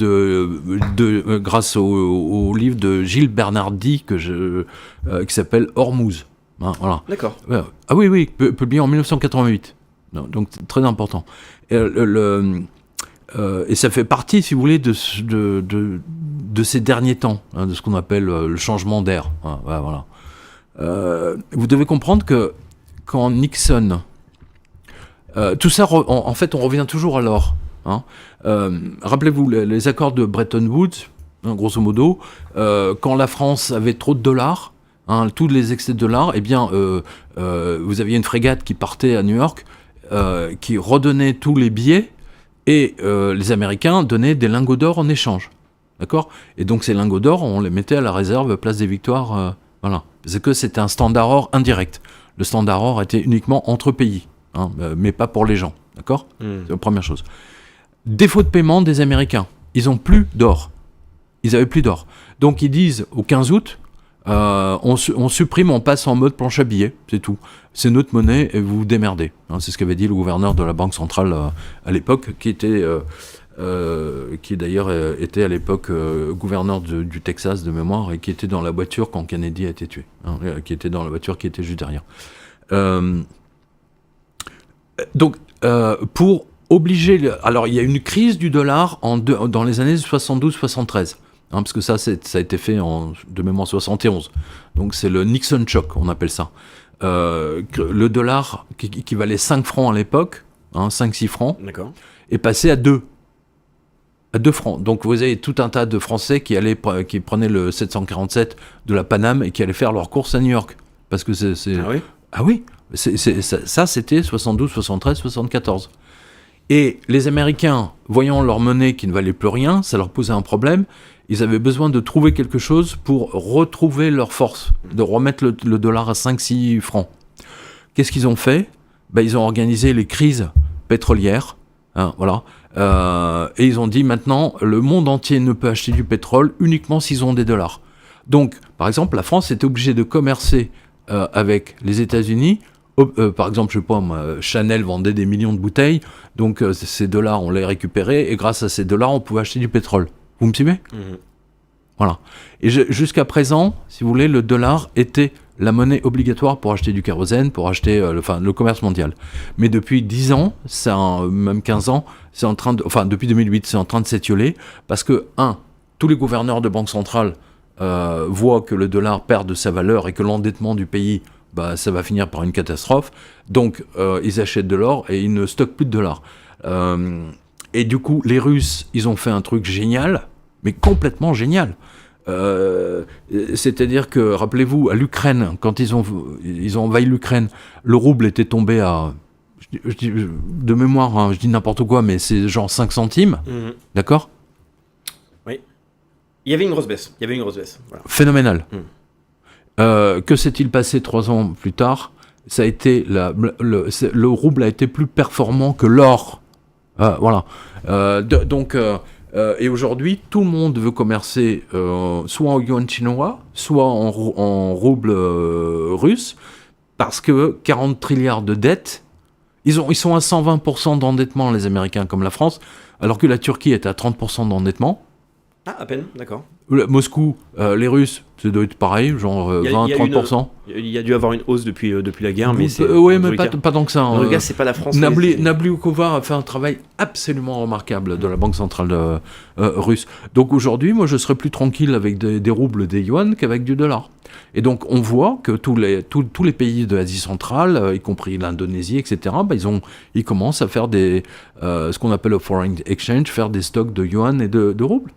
au livre de Gilles Bernardi, qui s'appelle Ormuz. Hein, voilà. D'accord. Ah oui, publié en 1988. Donc très important. Et ça fait partie, si vous voulez, de ces derniers temps, hein, de ce qu'on appelle le changement d'air. Hein, voilà. Vous devez comprendre que quand Nixon... tout ça, en fait, on revient toujours à l'or. Hein. Rappelez-vous, les accords de Bretton Woods, hein, grosso modo, quand la France avait trop de dollars, hein, tous les excès de dollars, eh bien, vous aviez une frégate qui partait à New York, qui redonnait tous les billets, et les Américains donnaient des lingots d'or en échange. D'accord ? Et donc ces lingots d'or, on les mettait à la réserve place des Victoires. Voilà. Parce que c'était un standard or indirect. Le standard or était uniquement entre pays, hein, mais pas pour les gens. D'accord ? C'est la première chose. Défaut de paiement des Américains. Ils n'ont plus d'or. Ils n'avaient plus d'or. Donc ils disent au 15 août, on supprime, on passe en mode planche à billets, c'est tout. C'est notre monnaie et vous vous démerdez. Hein, c'est ce qu'avait dit le gouverneur de la Banque centrale à l'époque, qui d'ailleurs était à l'époque gouverneur du Texas de mémoire, et qui était dans la voiture quand Kennedy a été tué. Hein, qui était dans la voiture qui était juste derrière. Donc, pour obliger... Alors, il y a une crise du dollar dans les années 72-73. Hein, parce que ça a été fait de mémoire 71. Donc c'est le Nixon Shock, on appelle ça. Le dollar, qui valait 5 francs à l'époque, hein, 5-6 francs, d'accord, est passé à 2 francs. Donc vous avez tout un tas de Français qui prenaient le 747 de la Paname et qui allaient faire leurs courses à New York. Parce que c'est... Ah oui ? Ah oui, ça c'était 72, 73, 74. Et les Américains, voyant leur monnaie qui ne valait plus rien, ça leur posait un problème. ils avaient besoin de trouver quelque chose pour retrouver leur force, de remettre le dollar à 5-6 francs. Qu'est-ce qu'ils ont fait ? Ils ont organisé les crises pétrolières, voilà. Et ils ont dit maintenant, le monde entier ne peut acheter du pétrole uniquement s'ils ont des dollars. Donc, par exemple, la France était obligée de commercer avec les États-Unis. Par exemple, je sais pas, Chanel vendait des millions de bouteilles, donc ces dollars, on les récupérait, et grâce à ces dollars, on pouvait acheter du pétrole. Vous me suivez ? Voilà. Et jusqu'à présent, si vous voulez, le dollar était la monnaie obligatoire pour acheter du kérosène, pour acheter le commerce mondial. Mais depuis 10 ans, même 15 ans, depuis 2008, c'est en train de s'étioler, parce que, tous les gouverneurs de banque centrale voient que le dollar perd de sa valeur et que l'endettement du pays, ça va finir par une catastrophe. Donc, ils achètent de l'or et ils ne stockent plus de dollars. Et du coup, les Russes, ils ont fait un truc génial, mais complètement génial. C'est-à-dire que, rappelez-vous, à l'Ukraine, quand ils ont envahi l'Ukraine, le rouble était tombé à, de mémoire, je dis n'importe quoi, mais c'est genre 5 centimes, d'accord ? Oui. Il y avait une grosse baisse. Voilà. Phénoménal. Que s'est-il passé 3 ans plus tard ? Ça a été le rouble a été plus performant que l'or. Voilà. Et aujourd'hui, tout le monde veut commercer soit en yuan chinois, soit en rouble russe, parce que 40 trilliards de dettes, ils sont à 120% d'endettement, les Américains, comme la France, alors que la Turquie est à 30% d'endettement. Ah, à peine, d'accord. Moscou, les Russes, ça doit être pareil, genre 20-30%. Il y a dû avoir une hausse depuis la guerre, mais c'est... Oui, mais pas tant que ça. Le gars, c'est pas la France. Nablyukova a fait un travail absolument remarquable de la Banque centrale russe. Donc aujourd'hui, moi, je serais plus tranquille avec des roubles, des yuan qu'avec du dollar. Et donc, on voit que tous les pays de l'Asie centrale, y compris l'Indonésie, etc., ils commencent à faire ce qu'on appelle le foreign exchange, faire des stocks de yuan et de roubles.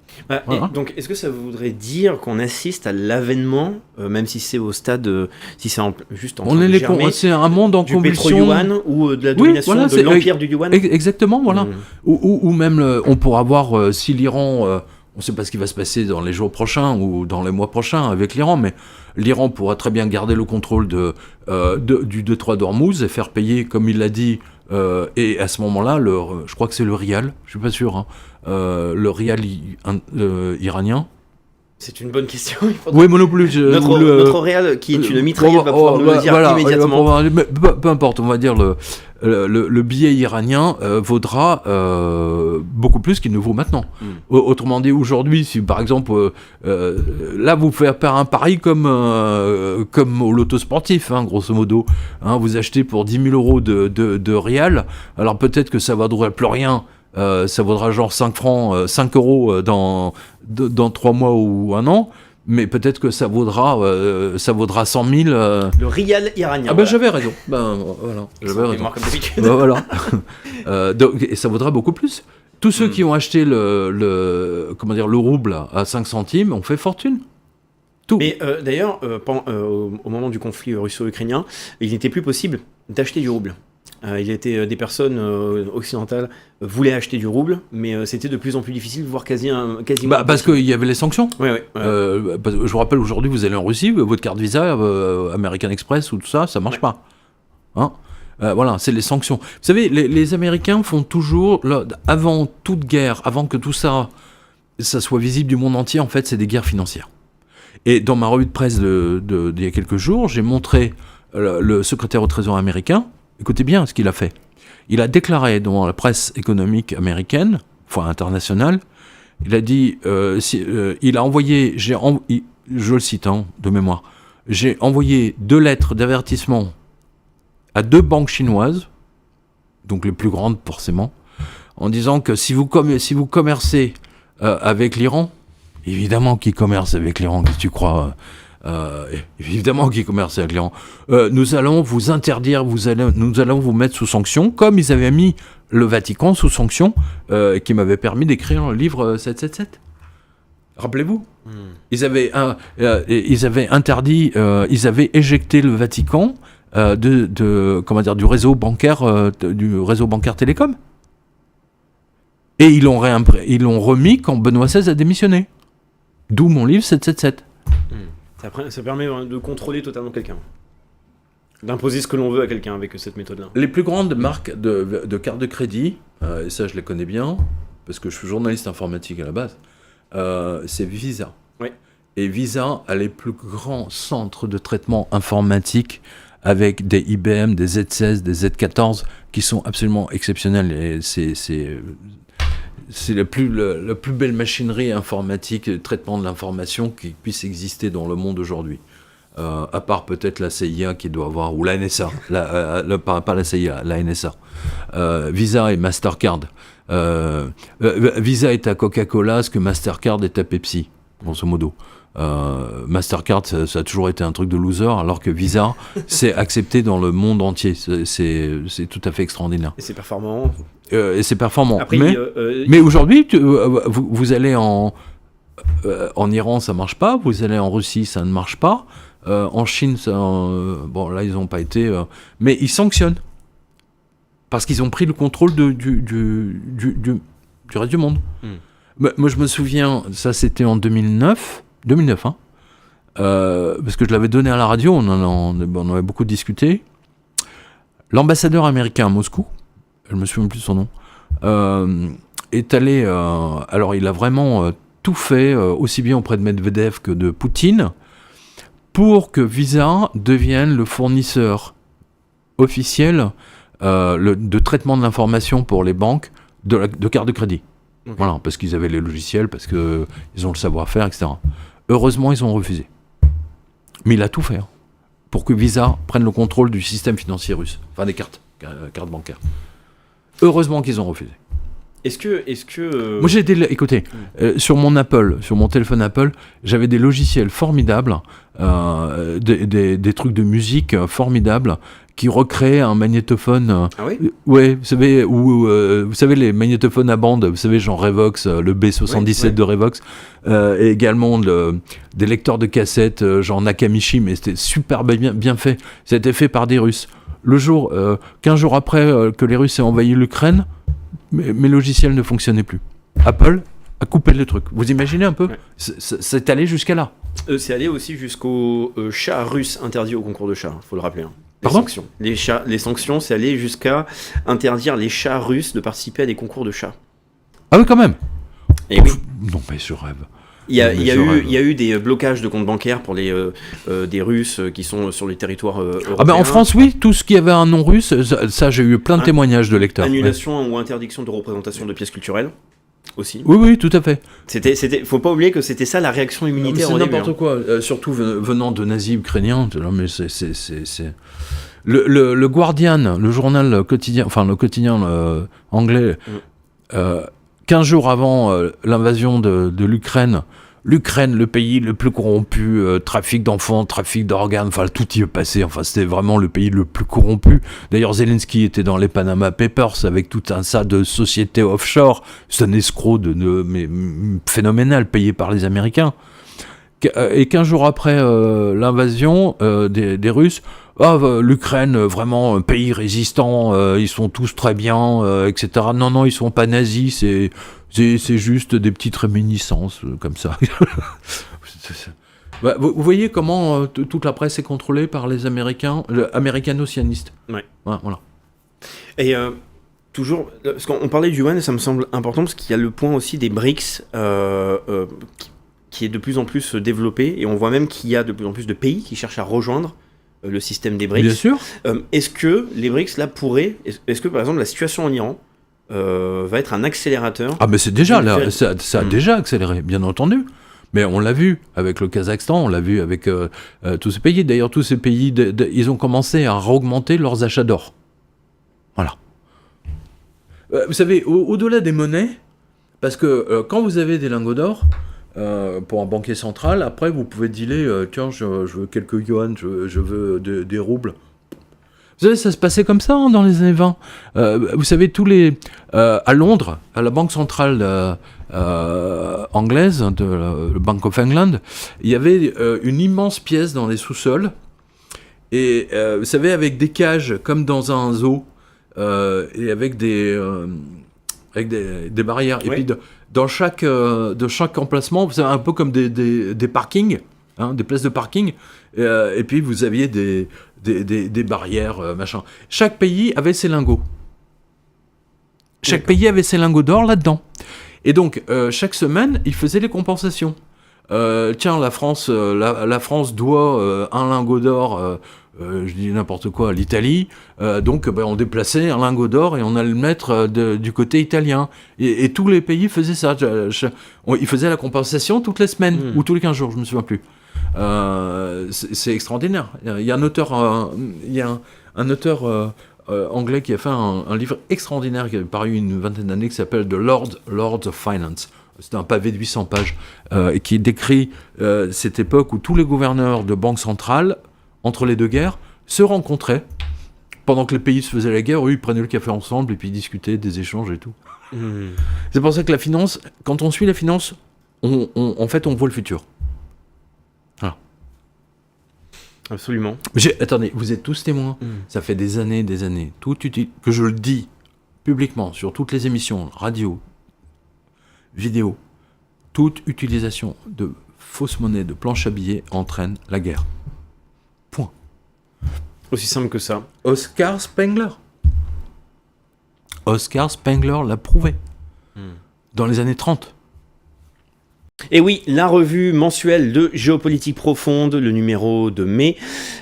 Voilà. Donc, est-ce que ça voudrait dire qu'on assiste à l'avènement, même si c'est au stade, si c'est juste en train de germer, c'est un monde en du convulsion, pétro-yuan ou de la domination de l'empire du yuan. Exactement, voilà. Ou même, on pourra voir si l'Iran, on ne sait pas ce qui va se passer dans les jours prochains ou dans les mois prochains avec l'Iran, mais l'Iran pourra très bien garder le contrôle du détroit d'Ormuz et faire payer, comme il l'a dit, et à ce moment-là, je crois que c'est le rial, je ne suis pas sûr, le rial iranien. C'est une bonne question. Oui, moi non plus. Notre réal, qui est une mitraillette, va pouvoir nous le dire immédiatement. Peu importe, on va dire le billet iranien vaudra beaucoup plus qu'il ne vaut maintenant. Autrement dit, aujourd'hui, si par exemple, là vous faites faire un pari comme au loto sportif, grosso modo, vous achetez pour 10 000 euros de rial, alors peut-être que ça ne vaudra plus rien. Ça vaudra genre 5 euros dans 3 mois ou 1 an, mais peut-être que ça vaudra 100 000. Le rial iranien. Voilà. J'avais raison. Voilà. J'avais raison. Comme d'habitude. Voilà. Et ça vaudra beaucoup plus. Tous ceux qui ont acheté le rouble à 5 centimes ont fait fortune. Tout. Mais d'ailleurs, au moment du conflit russo-ukrainien, il n'était plus possible d'acheter du rouble. Il était des personnes occidentales voulaient acheter du rouble, mais c'était de plus en plus difficile, voire quasiment. Parce qu'il y avait les sanctions. Oui. Je vous rappelle, aujourd'hui, vous allez en Russie, votre carte Visa, American Express ou tout ça, ça marche pas. Voilà, c'est les sanctions. Vous savez, les Américains font toujours, avant toute guerre, avant que tout ça soit visible du monde entier, en fait, c'est des guerres financières. Et dans ma revue de presse d'il y a quelques jours, j'ai montré le secrétaire au Trésor américain. Écoutez bien ce qu'il a fait. Il a déclaré dans la presse économique américaine, internationale, il a dit, il a envoyé, je le cite de mémoire, j'ai envoyé 2 lettres d'avertissement à 2 banques chinoises, donc les plus grandes forcément, en disant que si vous commercez avec l'Iran, évidemment qu'ils commercent avec l'Iran, qu'est-ce que tu crois évidemment qu'ils commercent avec l'Iran. Nous allons vous interdire, nous allons vous mettre sous sanction, comme ils avaient mis le Vatican sous sanction, qui m'avait permis d'écrire le livre 777. Rappelez-vous, ils avaient interdit, ils avaient éjecté le Vatican du réseau bancaire télécom. Et ils l'ont remis quand Benoît XVI a démissionné. D'où mon livre 777. Ça permet de contrôler totalement quelqu'un. D'imposer ce que l'on veut à quelqu'un avec cette méthode-là. Les plus grandes marques de cartes de crédit, et ça je les connais bien, parce que je suis journaliste informatique à la base, c'est Visa. Oui. Et Visa a les plus grands centres de traitement informatique avec des IBM, des Z16, des Z14 qui sont absolument exceptionnels. Et c'est la plus belle machinerie informatique de traitement de l'information qui puisse exister dans le monde aujourd'hui. À part peut-être la CIA qui doit avoir, ou la NSA, pas la CIA, la NSA. Visa et Mastercard. Visa est à Coca-Cola ce que Mastercard est à Pepsi, grosso modo. Mastercard, ça a toujours été un truc de loser, alors que Visa, c'est accepté dans le monde entier. C'est tout à fait extraordinaire. Et c'est performant. Après, mais aujourd'hui, vous allez en Iran, ça marche pas. Vous allez en Russie, ça ne marche pas. En Chine, bon là, ils n'ont pas été... mais ils sanctionnent. Parce qu'ils ont pris le contrôle du reste du monde. Moi, je me souviens, ça c'était en 2009, hein, parce que je l'avais donné à la radio, on avait beaucoup discuté. L'ambassadeur américain à Moscou, je me souviens plus de son nom, est allé... alors, il a vraiment tout fait, aussi bien auprès de Medvedev que de Poutine, pour que Visa devienne le fournisseur officiel de traitement de l'information pour les banques de cartes de crédit. Okay. Voilà, parce qu'ils avaient les logiciels, parce qu'ils ont le savoir-faire, etc. Heureusement, ils ont refusé. Mais il a tout fait pour que Visa prenne le contrôle du système financier russe, enfin des cartes bancaires. Heureusement qu'ils ont refusé. Est-ce que Moi, écoutez, sur mon Apple, sur mon téléphone Apple, j'avais des logiciels formidables, des trucs de musique formidables, qui recréaient un magnétophone. Ah oui ? Ouais, vous savez les magnétophones à bande, vous savez, genre Revox, le B77 de Revox, et également des lecteurs de cassettes, genre Nakamichi, mais c'était super bien fait. Ça a été fait par des Russes. 15 jours après que les Russes aient envahi l'Ukraine, mes logiciels ne fonctionnaient plus. Apple a coupé le truc. Vous imaginez un peu ? C'est allé jusqu'à là. C'est allé aussi jusqu'au chat russe interdit au concours de chats, il faut le rappeler. Pardon ? Sanctions. Les sanctions, c'est aller jusqu'à interdire les chats russes de participer à des concours de chats. Ah oui, quand même. Et oui. Non, mais je rêve. Il y a eu des blocages de comptes bancaires pour des Russes qui sont sur les territoires européens. Ah ben en France, oui, tout ce qui avait un nom russe, ça j'ai eu plein de témoignages de lecteurs. Annulation ou interdiction de représentation de pièces culturelles aussi. Oui, tout à fait. Faut pas oublier que c'était ça la réaction immunitaire. C'est n'importe quoi, surtout venant de nazis ukrainiens. Mais c'est... Le Guardian, le journal quotidien, enfin le quotidien anglais, 15 jours avant l'invasion de l'Ukraine, le pays le plus corrompu, trafic d'enfants, trafic d'organes, enfin tout y est passé, enfin c'était vraiment le pays le plus corrompu. D'ailleurs Zelensky était dans les Panama Papers avec tout un tas de sociétés offshore, c'est un escroc mais phénoménal payé par les Américains. Et 15 jours après l'invasion des Russes, l'Ukraine, vraiment un pays résistant, ils sont tous très bien, etc. Non, ils sont pas nazis, c'est juste des petites réminiscences comme ça. Vous voyez comment toute la presse est contrôlée par les Américains, américano-sionistes. Ouais. Voilà. Et toujours, parce qu'on parlait du yuan, ça me semble important parce qu'il y a le point aussi des BRICS qui est de plus en plus développé, et on voit même qu'il y a de plus en plus de pays qui cherchent à rejoindre le système des BRICS. Bien sûr. Est-ce que les BRICS là est-ce que par exemple la situation en Iran va être un accélérateur? Ah mais c'est déjà là, ça a déjà accéléré, bien entendu. Mais on l'a vu avec le Kazakhstan, on l'a vu avec tous ces pays. D'ailleurs, tous ces pays, ils ont commencé à augmenter leurs achats d'or. Voilà. Vous savez, au-delà des monnaies, parce que quand vous avez des lingots d'or, pour un banquier central, après vous pouvez dealer, tiens, je veux quelques yuan, je veux des roubles. Vous savez, ça se passait comme ça dans les années 20. Vous savez, à Londres, à la banque centrale anglaise, le Bank of England, il y avait une immense pièce dans les sous-sols, et vous savez, avec des cages comme dans un zoo, et avec des avec des barrières. Oui. Et puis de chaque emplacement, vous avez un peu comme des parkings, hein, des places de parking. Et puis vous aviez des barrières, machin. Chaque pays avait ses lingots. Chaque pays avait ses lingots d'or là-dedans. Et donc, chaque semaine, ils faisaient les compensations. Tiens, la France doit un lingot d'or, je dis n'importe quoi, à l'Italie. Donc, on déplaçait un lingot d'or et on allait le mettre du côté italien. Et tous les pays faisaient ça. Ils faisaient la compensation toutes les semaines, ou tous les 15 jours, je ne me souviens plus. C'est extraordinaire. Il y a un auteur, anglais qui a fait un livre extraordinaire qui avait paru une vingtaine d'années qui s'appelle The Lords of Finance. C'est un pavé de 800 pages et qui décrit cette époque où tous les gouverneurs de banques centrales, entre les deux guerres, se rencontraient. Pendant que les pays se faisaient la guerre, eux, ils prenaient le café ensemble et puis ils discutaient des échanges et tout. C'est pour ça que la finance, quand on suit la finance, en fait, on voit le futur. Voilà. Absolument. Attendez, vous êtes tous témoins. Ça fait des années, que je le dis publiquement sur toutes les émissions, radio, vidéo. Toute utilisation de fausses monnaies, de planches à billets entraîne la guerre. Point. Aussi simple que ça. Oscar Spengler l'a prouvé. Dans les années 30. Et oui, la revue mensuelle de Géopolitique Profonde, le numéro de mai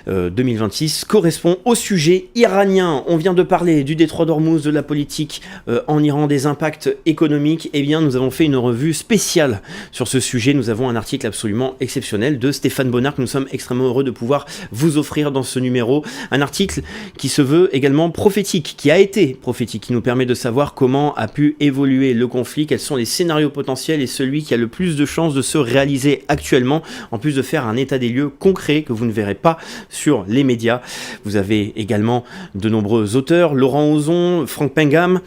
2026, correspond au sujet iranien. On vient de parler du détroit d'Ormuz, de la politique en Iran, des impacts économiques. Eh bien, nous avons fait une revue spéciale sur ce sujet. Nous avons un article absolument exceptionnel de Stéphane Bonnard que nous sommes extrêmement heureux de pouvoir vous offrir dans ce numéro. Un article qui se veut également prophétique, qui a été prophétique, qui nous permet de savoir comment a pu évoluer le conflit, quels sont les scénarios potentiels et celui qui a le plus de chances de se réaliser actuellement, en plus de faire un état des lieux concret que vous ne verrez pas sur les médias. Vous avez également de nombreux auteurs, Laurent Ozon, Franck Pengam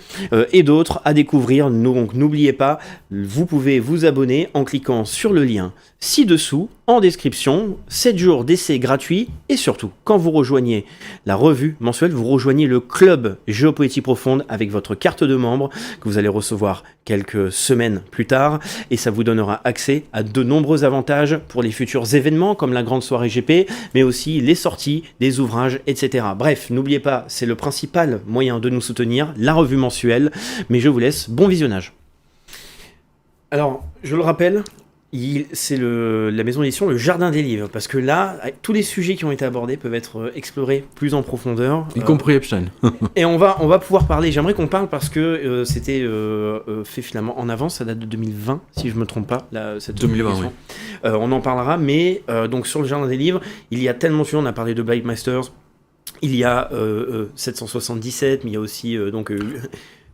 et d'autres à découvrir. Donc n'oubliez pas, vous pouvez vous abonner en cliquant sur le lien ci-dessous en description. 7 jours d'essai gratuit et surtout, quand vous rejoignez la revue mensuelle, vous rejoignez le club Géopolitique Profonde avec votre carte de membre que vous allez recevoir quelques semaines plus tard et ça vous donnera accès à de nombreux avantages pour les futurs événements comme la grande soirée GP, mais aussi les sorties, des ouvrages, etc. Bref, n'oubliez pas, c'est le principal moyen de nous soutenir, la revue mensuelle, mais je vous laisse bon visionnage. Alors, je le rappelle, c'est la maison d'édition Le Jardin des Livres, parce que là, tous les sujets qui ont été abordés peuvent être explorés plus en profondeur. Y compris Epstein. Et on va pouvoir parler, j'aimerais qu'on parle parce que c'était fait finalement en avance, ça date de 2020, si je ne me trompe pas. Cette 2020, oui. On en parlera, mais donc sur Le Jardin des Livres, il y a tellement de sujets, on a parlé de Blade Masters, il y a 777, mais il y a aussi donc...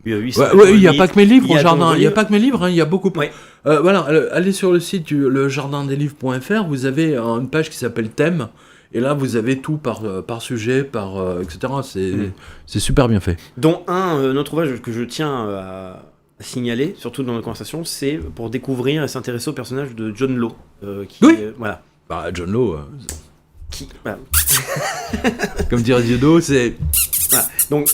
il n'y a pas que mes livres au jardin. Il n'y a pas que mes livres, il y a beaucoup. Ouais. Voilà, allez sur le site lejardindesLivres.fr, vous avez une page qui s'appelle Thème, et là vous avez tout par sujet, etc. C'est super bien fait. Dont un autre ouvrage que je tiens à signaler, surtout dans la conversation, c'est pour découvrir et s'intéresser au personnage de John Law. Voilà. John Law. Voilà. Comme dirait Dieudo, c'est. Voilà. Donc.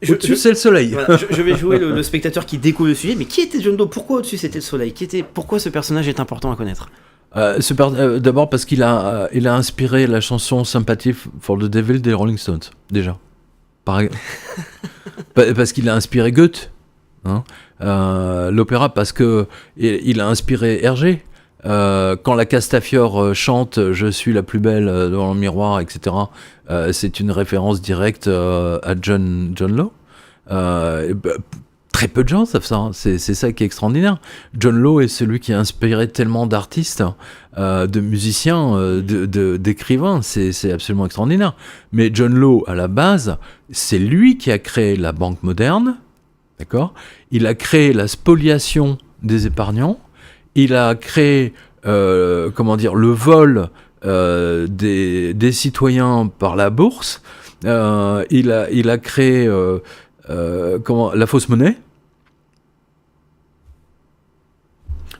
Au-dessus, c'est le soleil. Voilà, je vais jouer le spectateur qui découvre le sujet. Mais qui était John Doe ? Pourquoi au-dessus c'était le soleil ? Pourquoi ce personnage est important à connaître ? D'abord parce qu'il a inspiré la chanson Sympathy for the Devil des Rolling Stones, déjà. Parce qu'il a inspiré Goethe, hein, l'opéra, parce qu'il a inspiré Hergé. Quand la Castafiore chante « Je suis la plus belle devant le miroir », etc., c'est une référence directe à John Law. Très peu de gens savent ça, hein. C'est ça qui est extraordinaire. John Law est celui qui a inspiré tellement d'artistes, de musiciens, d'écrivains, c'est absolument extraordinaire. Mais John Law, à la base, c'est lui qui a créé la banque moderne, d'accord ? Il a créé la spoliation des épargnants. Il a créé, le vol des citoyens par la bourse. Il a créé la fausse monnaie.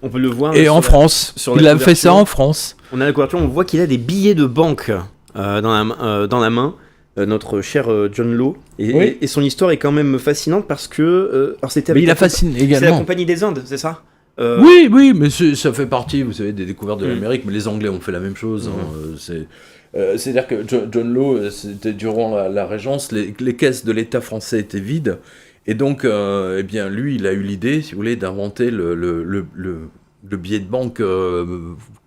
On peut le voir. Et en France, il a fait ça en France. On a la couverture, on voit qu'il a des billets de banque dans la main. notre cher John Law. Oui. Et son histoire est quand même fascinante parce que... alors c'était Mais avec il a fasciné c'est la également. Compagnie des Indes, c'est ça Oui, mais ça fait partie, vous savez, des découvertes de l'Amérique, mais les Anglais ont fait la même chose. C'est-à-dire que John Law, c'était durant la Régence, les caisses de l'État français étaient vides, et donc, eh bien, lui, il a eu l'idée, si vous voulez, d'inventer le billet de banque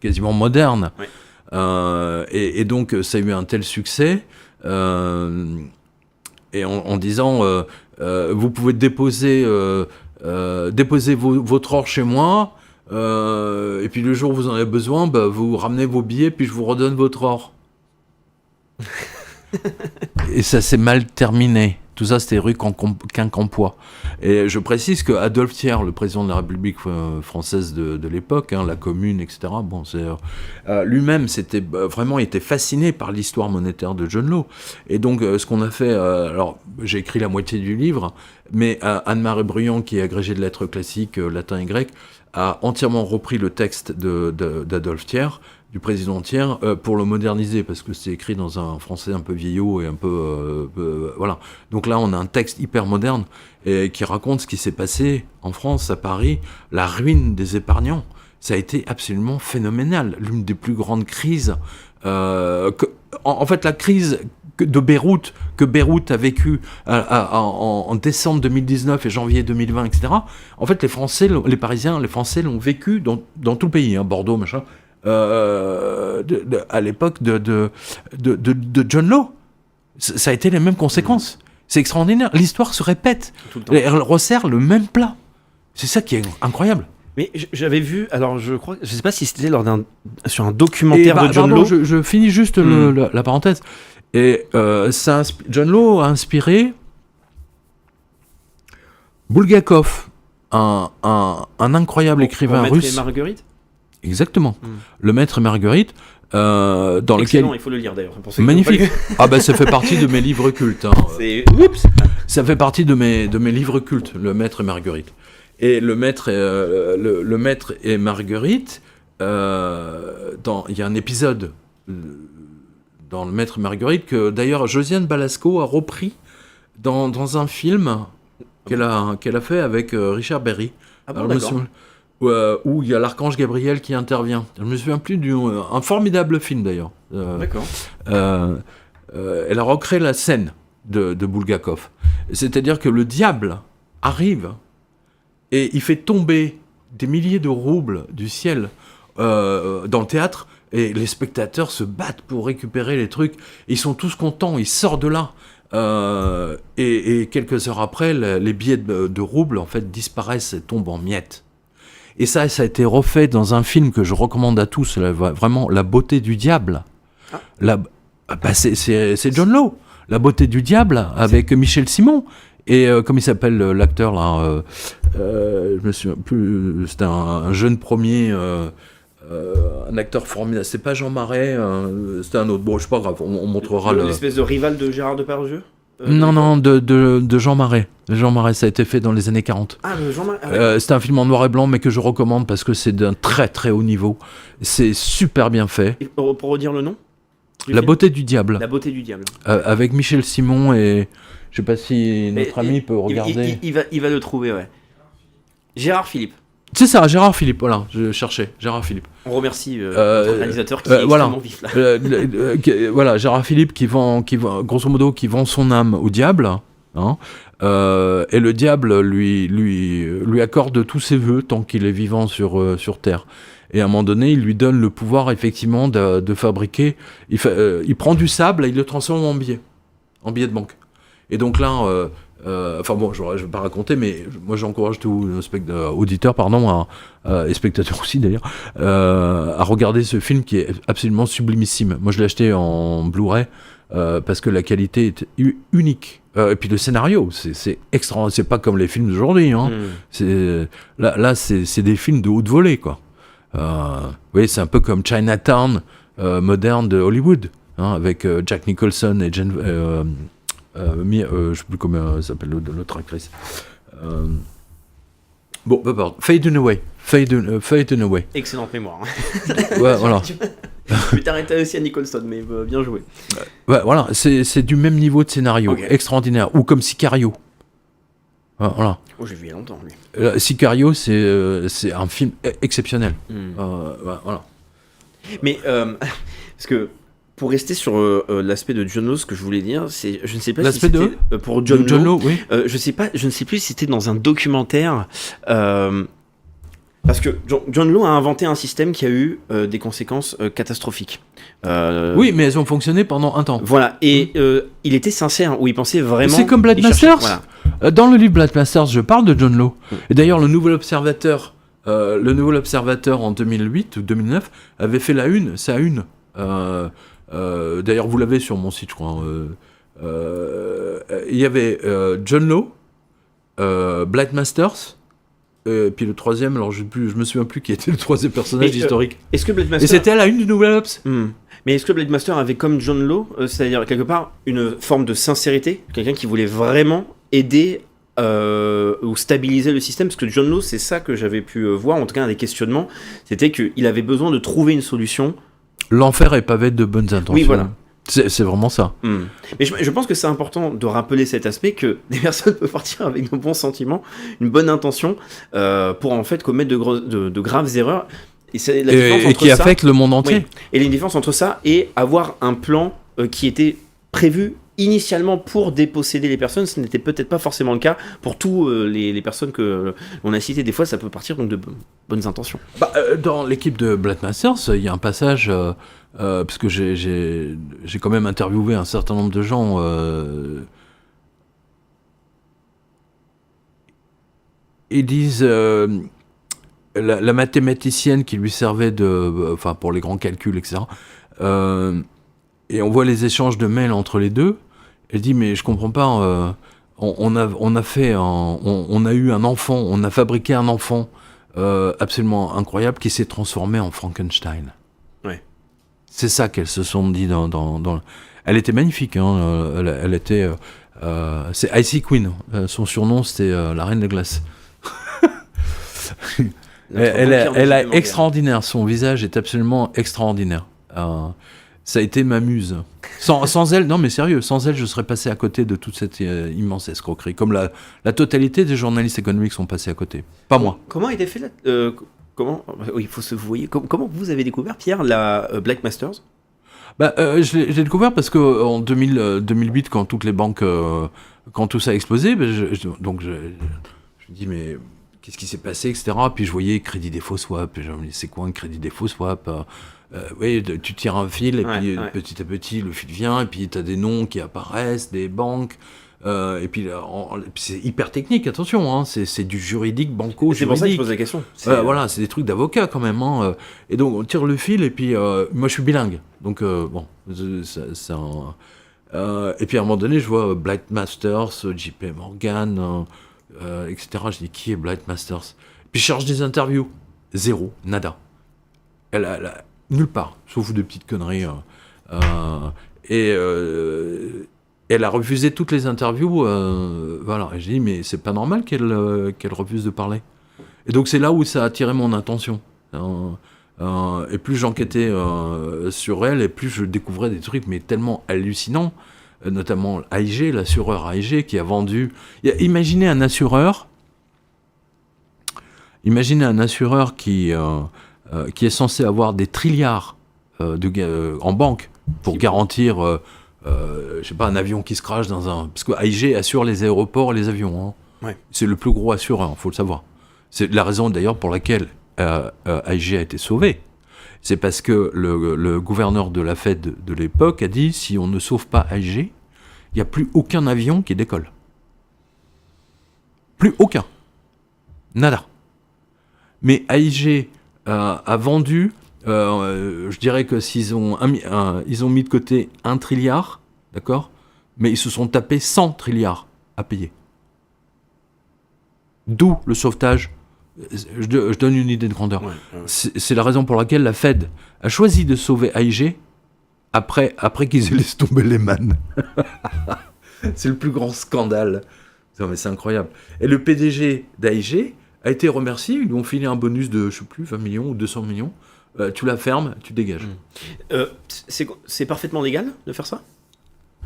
quasiment moderne. Ouais. Et donc, ça a eu un tel succès, et en disant, vous pouvez déposer votre or chez moi, et puis le jour où vous en avez besoin, vous ramenez vos billets, puis je vous redonne votre or. Et ça s'est mal terminé. Tout ça, c'était rue Quincampoix. Et je précise que Adolphe Thiers, le président de la République française de l'époque, la Commune, etc., lui-même, vraiment était fasciné par l'histoire monétaire de John Law. Et donc, ce qu'on a fait, alors, j'ai écrit la moitié du livre, mais Anne-Marie Bruyant, qui est agrégée de lettres classiques, latin et grec, a entièrement repris le texte d'Adolphe Thiers, du président Thiers, pour le moderniser, parce que c'est écrit dans un français un peu vieillot et un peu... voilà. Donc là, on a un texte hyper moderne et qui raconte ce qui s'est passé en France, à Paris, la ruine des épargnants. Ça a été absolument phénoménal. L'une des plus grandes crises... en fait, la crise de Beyrouth, que Beyrouth a vécu en décembre 2019 et janvier 2020, etc. En fait, les Français, les Parisiens, les Français l'ont vécu dans tout le pays, Bordeaux, machin... à l'époque de John Law. Ça a été les mêmes conséquences. C'est extraordinaire. L'histoire se répète. Elle resserre le même plat. C'est ça qui est incroyable. Mais j'avais vu, alors je sais pas si c'était sur un documentaire de John Law. Je finis juste la parenthèse. Et John Law a inspiré Bulgakov, un incroyable écrivain russe. Maître et Marguerite. Exactement. Le Maître et Marguerite, dans excellent, lequel... il faut le lire d'ailleurs. Magnifique. Ça fait partie de mes livres cultes. Oups. Ça fait partie de mes livres cultes, Le Maître et Marguerite. Et le Maître et Marguerite, il y a un épisode dans Le Maître et Marguerite que d'ailleurs Josiane Balasco a repris dans un film qu'elle a fait avec Richard Berry. Ah bon, d'accord. Où il y a l'archange Gabriel qui intervient. Je me souviens plus un formidable film d'ailleurs. D'accord. Elle a recréé la scène de Bulgakov. C'est-à-dire que le diable arrive et il fait tomber des milliers de roubles du ciel dans le théâtre et les spectateurs se battent pour récupérer les trucs. Ils sont tous contents, ils sortent de là. Et quelques heures après, les billets de roubles en fait disparaissent et tombent en miettes. Et ça a été refait dans un film que je recommande à tous, vraiment La beauté du diable. C'est John Law, La beauté du diable, avec Michel Simon. Et comment il s'appelle l'acteur là je me souviens plus, c'était un jeune premier, un acteur formidable. C'est pas Jean Marais, c'était un autre. Bon, c'est pas grave, on montrera l'espèce de rival de Gérard Depardieu. Non, de Jean Marais. Jean Marais, ça a été fait dans les années 40. Ah, Jean Marais. C'est un film en noir et blanc, mais que je recommande parce que c'est d'un très très haut niveau. C'est super bien fait. Et pour redire le nom La beauté du diable. La beauté du diable. Avec Michel Simon et... Je sais pas si notre ami peut regarder. Il va le trouver, ouais. Gérard Philippe. C'est ça, Gérard Philippe, voilà, je cherchais, Gérard Philippe. On remercie notre réalisateur qui est extrêmement vif là. Voilà, Gérard Philippe qui vend, grosso modo, qui vend son âme au diable, et le diable lui accorde tous ses vœux tant qu'il est vivant sur Terre. Et à un moment donné, il lui donne le pouvoir, effectivement, de fabriquer... Il prend du sable et il le transforme en billet de banque. Et donc là... enfin bon, je ne vais pas raconter, mais moi j'encourage tous nos auditeurs, et spectateurs aussi d'ailleurs, à regarder ce film qui est absolument sublimissime. Moi je l'ai acheté en Blu-ray parce que la qualité est unique. Et puis le scénario, c'est extra. C'est pas comme les films d'aujourd'hui. Là, c'est des films de haute volée, quoi. Vous voyez, c'est un peu comme Chinatown moderne de Hollywood, avec Jack Nicholson et Jane. Je sais plus comment s'appelle l'autre actrice. Bon, pardon. Fade and Away. Excellente mémoire. Ouais, voilà. Je vais t'arrêter aussi à Nicholson, mais bien joué. Ouais, voilà, c'est du même niveau de scénario, extraordinaire. Ou comme Sicario. Voilà. Oh, j'ai vu il y a longtemps, lui. Sicario, c'est un film exceptionnel. Voilà. Mais, parce que, pour rester sur l'aspect de John Law, ce que je voulais dire, c'est, je ne sais pas l'aspect si c'était pour John Law, oui. Je ne sais plus si c'était dans un documentaire, parce que John Law a inventé un système qui a eu des conséquences catastrophiques. Oui, mais elles ont fonctionné pendant un temps. Voilà, et il était sincère, où il pensait vraiment... C'est comme Blade Masters. Voilà. Dans le livre Blade Masters, je parle de John Law. Et d'ailleurs, le Nouvel Observateur en 2008 ou 2009 avait fait sa une. D'ailleurs, vous l'avez sur mon site, je crois. Il y avait John Law, Blade Masters, puis le troisième, alors je me souviens plus qui était le troisième personnage historique. Est-ce que Blade Master... Et c'était à la une du Nouvel Obs. Mais est-ce que Blade Master avait comme John Law, c'est-à-dire quelque part une forme de sincérité, quelqu'un qui voulait vraiment aider ou stabiliser le système? Parce que John Law, c'est ça que j'avais pu voir, en tout cas un des questionnements, c'était qu'il avait besoin de trouver une solution. L'enfer est pavé de bonnes intentions. Oui, voilà. C'est vraiment ça. Mais je pense que c'est important de rappeler cet aspect que des personnes peuvent partir avec de bons sentiments, une bonne intention, pour en fait commettre de graves erreurs. Et qui affectent le monde entier. Oui. Et il y a une différence entre ça et avoir un plan qui était prévu initialement pour déposséder les personnes. Ce n'était peut-être pas forcément le cas pour tous les personnes que l'on a citées. Des fois, ça peut partir donc de bonnes intentions. Dans l'équipe de Blade Masters, il y a un passage, parce que j'ai quand même interviewé un certain nombre de gens. Ils disent... La mathématicienne qui lui servait pour les grands calculs, etc. Et on voit les échanges de mails entre les deux. Elle dit, mais je comprends pas, on a eu un enfant, on a fabriqué un enfant absolument incroyable qui s'est transformé en Frankenstein. Ouais. C'est ça qu'elles se sont dit dans... Elle était magnifique, hein, elle était... c'est Icy Queen, son surnom c'était la Reine de Glace. Elle est extraordinaire, son visage est absolument extraordinaire. Ça a été ma muse. Sans elle, non mais sérieux, sans elle, je serais passé à côté de toute cette immense escroquerie. Comme la totalité des journalistes économiques sont passés à côté. Pas moi. Comment a été fait oui, il faut se vouvoyer. Comment vous avez découvert, Pierre, la Black Masters ? Je l'ai découvert parce qu'en 2008, quand toutes les banques, quand tout ça a explosé, je me dis mais qu'est-ce qui s'est passé, etc. Puis je voyais crédit défaut swap. Je me dis c'est quoi un crédit défaut swap ? Oui, tu tires un fil et puis petit à petit le fil vient et puis tu as des noms qui apparaissent, des banques. Et puis c'est hyper technique, attention, hein, c'est du juridique, banco, c'est juridique. C'est pour ça que je pose la question. Voilà, c'est des trucs d'avocat quand même. Hein, et donc on tire le fil et puis moi je suis bilingue. Donc et puis à un moment donné je vois Blade Masters, JP Morgan, etc. Je dis qui est Blade Masters ? Puis je cherche des interviews. Zéro, nada. Elle a nulle part, sauf de petites conneries. Elle a refusé toutes les interviews. Voilà. Et je dis, mais c'est pas normal qu'elle refuse de parler. Et donc c'est là où ça a attiré mon attention. Et plus j'enquêtais sur elle, et plus je découvrais des trucs mais tellement hallucinants. Notamment AIG, l'assureur AIG qui a vendu... Imaginez un assureur qui est censé avoir des trilliards en banque pour garantir, je sais pas, un avion qui se crache dans un... Parce que AIG assure les aéroports et les avions. Hein. Ouais. C'est le plus gros assureur, faut le savoir. C'est la raison d'ailleurs pour laquelle AIG a été sauvé. C'est parce que le gouverneur de la Fed de l'époque a dit si on ne sauve pas AIG, il n'y a plus aucun avion qui décolle. Plus aucun. Nada. Mais AIG a vendu, je dirais que s'ils ont mis de côté 1 trilliard, d'accord, mais ils se sont tapés 100 trilliards à payer. D'où le sauvetage. Je donne une idée de grandeur. Ouais. C'est la raison pour laquelle la Fed a choisi de sauver AIG après qu'ils aient laissé tomber Lehman. C'est le plus grand scandale. Non, mais c'est incroyable. Et le PDG d'AIG a été remercié. Ils lui ont filé un bonus de, je sais plus, 20 millions ou 200 millions tu la fermes, tu dégages. C'est parfaitement légal de faire ça ?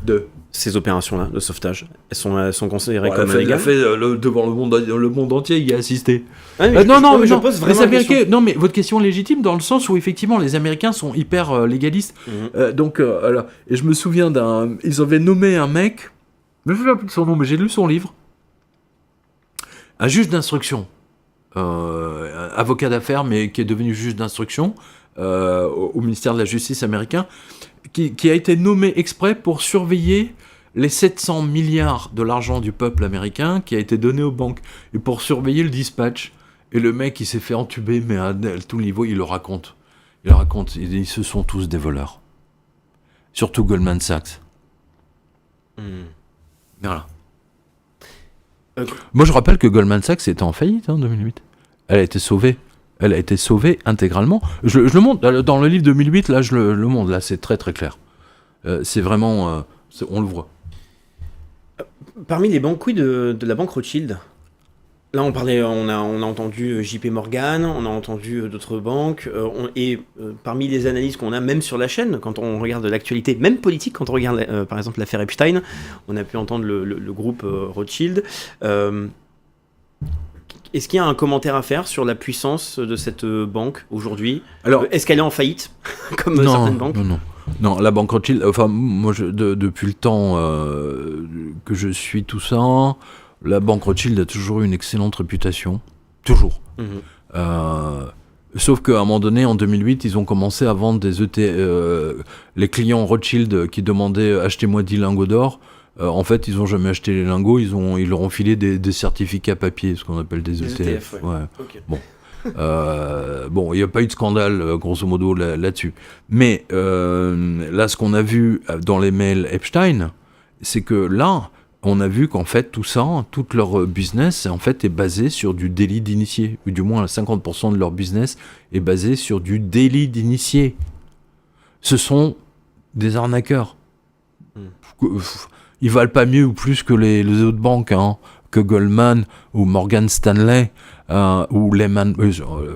De Ces opérations-là de sauvetage, elles sont considérées Bon, comme il a légales ? fait devant le monde entier, il y a assisté. Ah, mais Non, je pose vraiment mais la question. non, mais votre question est légitime dans le sens où effectivement les Américains sont hyper légalistes. Donc, alors, et je me souviens ils avaient nommé un mec, je me souviens plus de son nom, mais j'ai lu son livre, un juge d'instruction, un avocat d'affaires, mais qui est devenu juge d'instruction au ministère de la Justice américain, qui a été nommé exprès pour surveiller les 700 milliards de l'argent du peuple américain qui a été donné aux banques, et pour surveiller le dispatch. Et le mec, il s'est fait entuber, mais à tout niveau, il le raconte. Il dit, ce sont tous des voleurs. Surtout Goldman Sachs. Voilà. Moi, je rappelle que Goldman Sachs était en faillite en 2008. Elle a été sauvée. Elle a été sauvée intégralement. Je le montre dans le livre 2008, là, je le montre. Là, c'est très très clair. C'est vraiment... on le voit. Parmi les banques, oui, de la banque Rothschild, là on a entendu JP Morgan, on a entendu d'autres banques, parmi les analyses qu'on a même sur la chaîne, quand on regarde l'actualité, même politique, quand on regarde par exemple l'affaire Epstein, on a pu entendre le groupe Rothschild. Est-ce qu'il y a un commentaire à faire sur la puissance de cette banque aujourd'hui ? Alors, est-ce qu'elle est en faillite, comme certaines banques ? Non, la banque Rothschild, enfin, moi, depuis le temps que je suis tout ça, la banque Rothschild a toujours eu une excellente réputation. Toujours. Sauf qu'à un moment donné, en 2008, ils ont commencé à vendre des les clients Rothschild qui demandaient « achetez-moi 10 lingots d'or ». En fait, ils n'ont jamais acheté les lingots, ils leur ont filé des certificats papier, ce qu'on appelle des ETF. Ouais. Okay. Bon, il n'y a pas eu de scandale, grosso modo, là-dessus. Mais là, ce qu'on a vu dans les mails Epstein, c'est que là, on a vu qu'en fait, tout ça, tout leur business, en fait, est basé sur du délit d'initié. Ou du moins, 50% de leur business est basé sur du délit d'initié. Ce sont des arnaqueurs. Ils valent pas mieux ou plus que les autres banques, hein, que Goldman ou Morgan Stanley ou Lehman,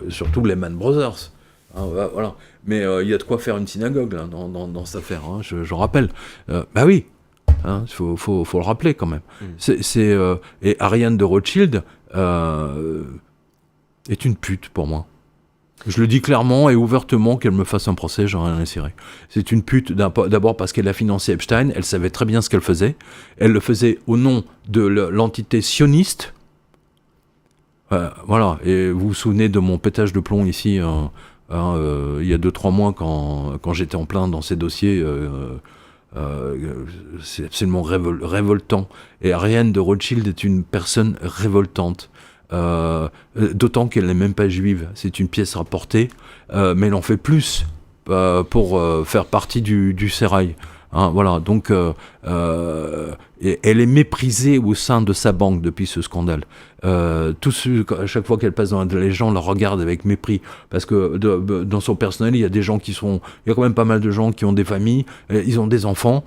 surtout Lehman Brothers. Hein, voilà. Mais il y a de quoi faire une synagogue là, dans cette affaire, hein, je rappelle. Bah oui, hein, faut le rappeler quand même. Et Ariane de Rothschild est une pute pour moi. Je le dis clairement et ouvertement, qu'elle me fasse un procès, j'en ai rien à cirer. C'est une pute d'abord parce qu'elle a financé Epstein, elle savait très bien ce qu'elle faisait. Elle le faisait au nom de l'entité sioniste. Voilà, et vous vous souvenez de mon pétage de plomb ici, il y a 2-3 mois quand j'étais en plein dans ces dossiers. C'est absolument révoltant. Et Ariane de Rothschild est une personne révoltante. D'autant qu'elle n'est même pas juive, c'est une pièce rapportée, mais elle en fait plus pour faire partie du sérail. Hein, voilà, donc et elle est méprisée au sein de sa banque depuis ce scandale. À chaque fois qu'elle passe les gens la regardent avec mépris, parce que dans son personnel, il y a des gens il y a quand même pas mal de gens qui ont des familles, ils ont des enfants,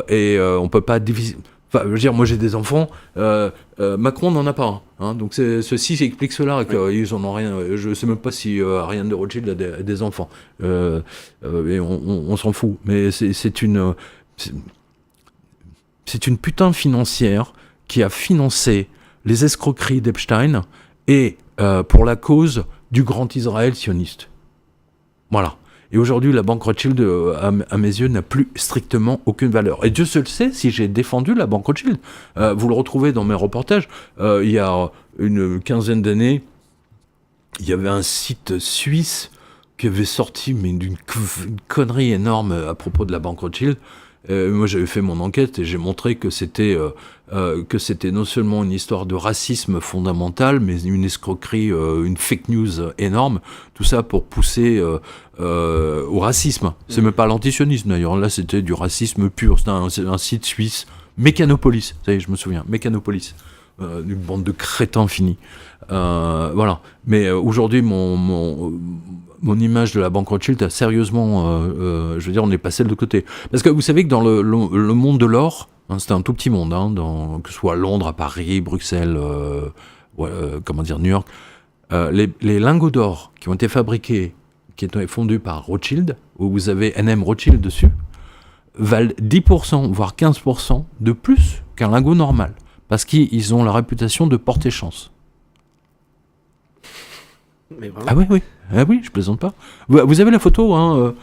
et on peut pas diviser. Enfin, je veux dire, moi j'ai des enfants, Macron n'en a pas. Hein, donc ceci explique cela, qu'ils en ont rien. Je sais même pas si Ariane de Rothschild a des enfants. Et on s'en fout. Mais c'est une putain financière qui a financé les escroqueries d'Epstein et pour la cause du grand Israël sioniste. Voilà. Et aujourd'hui, la banque Rothschild, à mes yeux, n'a plus strictement aucune valeur. Et Dieu seul sait si j'ai défendu la banque Rothschild. Vous le retrouvez dans mes reportages. Il y a une quinzaine d'années, il y avait un site suisse qui avait sorti d'une connerie énorme à propos de la banque Rothschild. Moi, j'avais fait mon enquête et j'ai montré que c'était non seulement une histoire de racisme fondamental, mais une escroquerie, une fake news énorme. Tout ça pour pousser au racisme. C'est même pas l'antisionisme d'ailleurs. Là, c'était du racisme pur. C'était un site suisse, Mécanopolis. Ça y est, je me souviens, Mécanopolis. Une bande de crétins finis. Voilà. Mais aujourd'hui, mon image de la banque Rothschild a sérieusement, je veux dire, on est passé de l'autre côté. Parce que vous savez que dans le monde de l'or, hein, c'était un tout petit monde, hein, que ce soit à Londres, à Paris, Bruxelles, New York, les lingots d'or qui ont été fabriqués qui est fondue par Rothschild, où vous avez NM Rothschild dessus, valent 10%, voire 15% de plus qu'un lingot normal. Parce qu'ils ont la réputation de porter chance. Mais vraiment. Ah oui, je plaisante pas. Vous avez la photo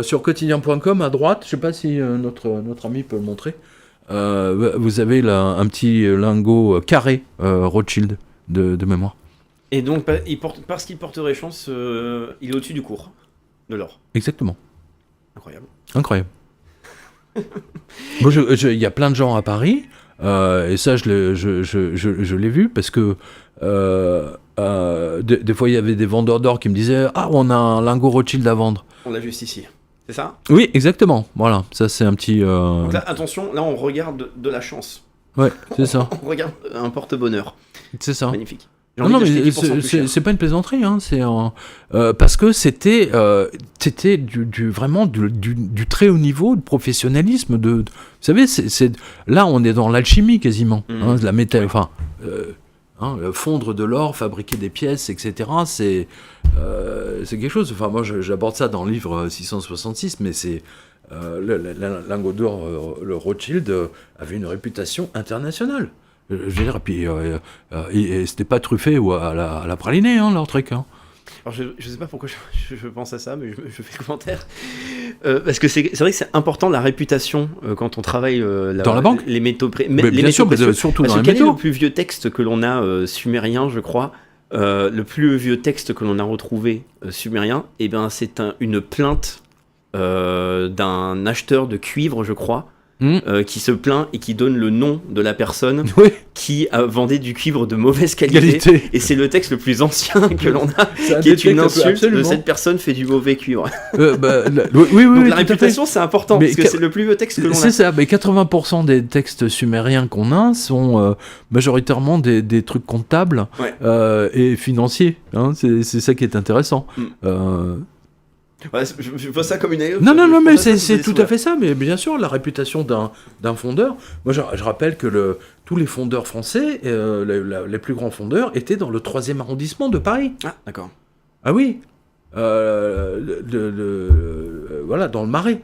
sur quotidien.com à droite, je sais pas si notre ami peut le montrer. Vous avez là un petit lingot carré Rothschild de mémoire. Et donc, parce qu'il porterait chance, il est au-dessus du cours de l'or. Exactement. Incroyable. Bon, il y a plein de gens à Paris, et ça je l'ai vu, parce que des fois il y avait des vendeurs d'or qui me disaient « Ah, on a un lingot Rothschild à vendre ». On l'a juste ici. C'est ça ? Oui, exactement. Voilà, ça c'est un petit... Donc là, attention, là on regarde de la chance. Ouais, c'est ça. On regarde un porte-bonheur. C'est ça. Magnifique. Non, mais c'est pas une plaisanterie, hein, parce que c'était vraiment du très haut niveau de professionnalisme. Vous savez, là on est dans l'alchimie quasiment, hein, de la métal, enfin, fondre de l'or, fabriquer des pièces, etc. C'est quelque chose. Enfin, moi j'aborde ça dans le livre 666, mais c'est le lingot d'or, le Rothschild avait une réputation internationale. Je veux dire, et c'était pas truffé ou à la pralinée, hein, leur truc. Hein. Alors je sais pas pourquoi je pense à ça, mais je fais le commentaire. Parce que c'est vrai que c'est important la réputation quand on travaille dans la banque. Les métaux bien sûr, mais surtout dans les métaux. Quel est le plus vieux texte que l'on a sumérien, je crois le plus vieux texte que l'on a retrouvé sumérien, eh ben, c'est une plainte d'un acheteur de cuivre, je crois. Qui se plaint et qui donne le nom de la personne qui vendait du cuivre de mauvaise qualité. Et c'est le texte le plus ancien que l'on a, qui est une insulte de cette personne fait du mauvais cuivre. Oui, donc la réputation, c'est important, parce que c'est le plus vieux texte que l'on a. C'est ça, mais 80% des textes sumériens qu'on a sont majoritairement des trucs comptables et financiers. Hein, c'est ça qui est intéressant. Ouais, je vois ça comme une anecdote. Non, mais c'est tout à fait ça. Mais bien sûr, la réputation d'un fondeur. Moi, je rappelle que tous les fondeurs français, les plus grands fondeurs, étaient dans le 3e arrondissement de Paris. Ah, d'accord. Ah oui. Voilà, dans le Marais.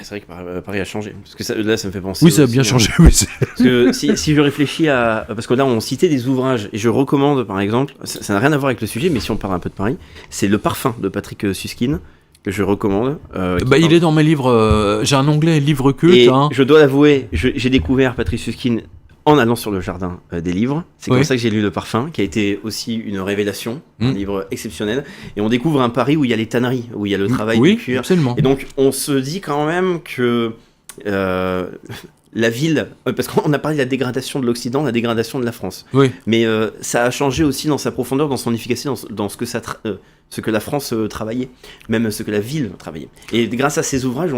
C'est vrai que Paris a changé. Parce que là, ça me fait penser. Oui, ça a bien changé. Oui, parce que si je réfléchis à. Parce que là, on citait des ouvrages. Et je recommande, par exemple. Ça n'a rien à voir avec le sujet, mais si on parle un peu de Paris. C'est Le Parfum de Patrick Suskind, que je recommande. Il est dans mes livres. J'ai un onglet livres cultes. Et je dois l'avouer, j'ai découvert Patrick Suskind en allant sur le jardin des livres. C'est comme ça que j'ai lu Le Parfum, qui a été aussi une révélation, un livre exceptionnel. Et on découvre un Paris où il y a les tanneries, où il y a le travail du cuir. Absolument. Et donc, on se dit quand même que la ville... parce qu'on a parlé de la dégradation de l'Occident, la dégradation de la France. Oui. Mais ça a changé aussi dans sa profondeur, dans son efficacité, dans ce que la France travaillait, même ce que la ville travaillait. Et grâce à ces ouvrages,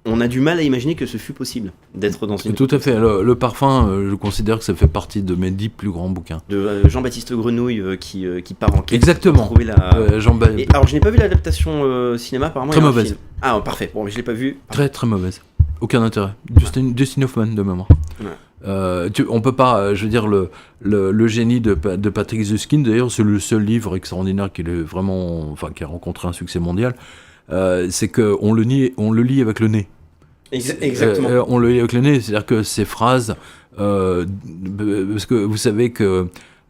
on a du mal à imaginer que ce fut possible d'être dans une... Tout à fait. Le Parfum, je considère que ça fait partie de mes 10 plus grands bouquins. De Jean-Baptiste Grenouille qui part en quête. Exactement. Alors, je n'ai pas vu l'adaptation cinéma, apparemment. Très mauvaise. Ah, parfait. Bon, mais je ne l'ai pas vu. Très, très mauvaise. Aucun intérêt. Dustin Hoffman, de mémoire. Ouais. On peut pas, je veux dire, le génie de Patrick Suskind, d'ailleurs, c'est le seul livre extraordinaire qui a rencontré un succès mondial, c'est qu'on le lit avec le nez. Exactement. On le lit avec le nez, c'est-à-dire que ces phrases, parce que vous savez que,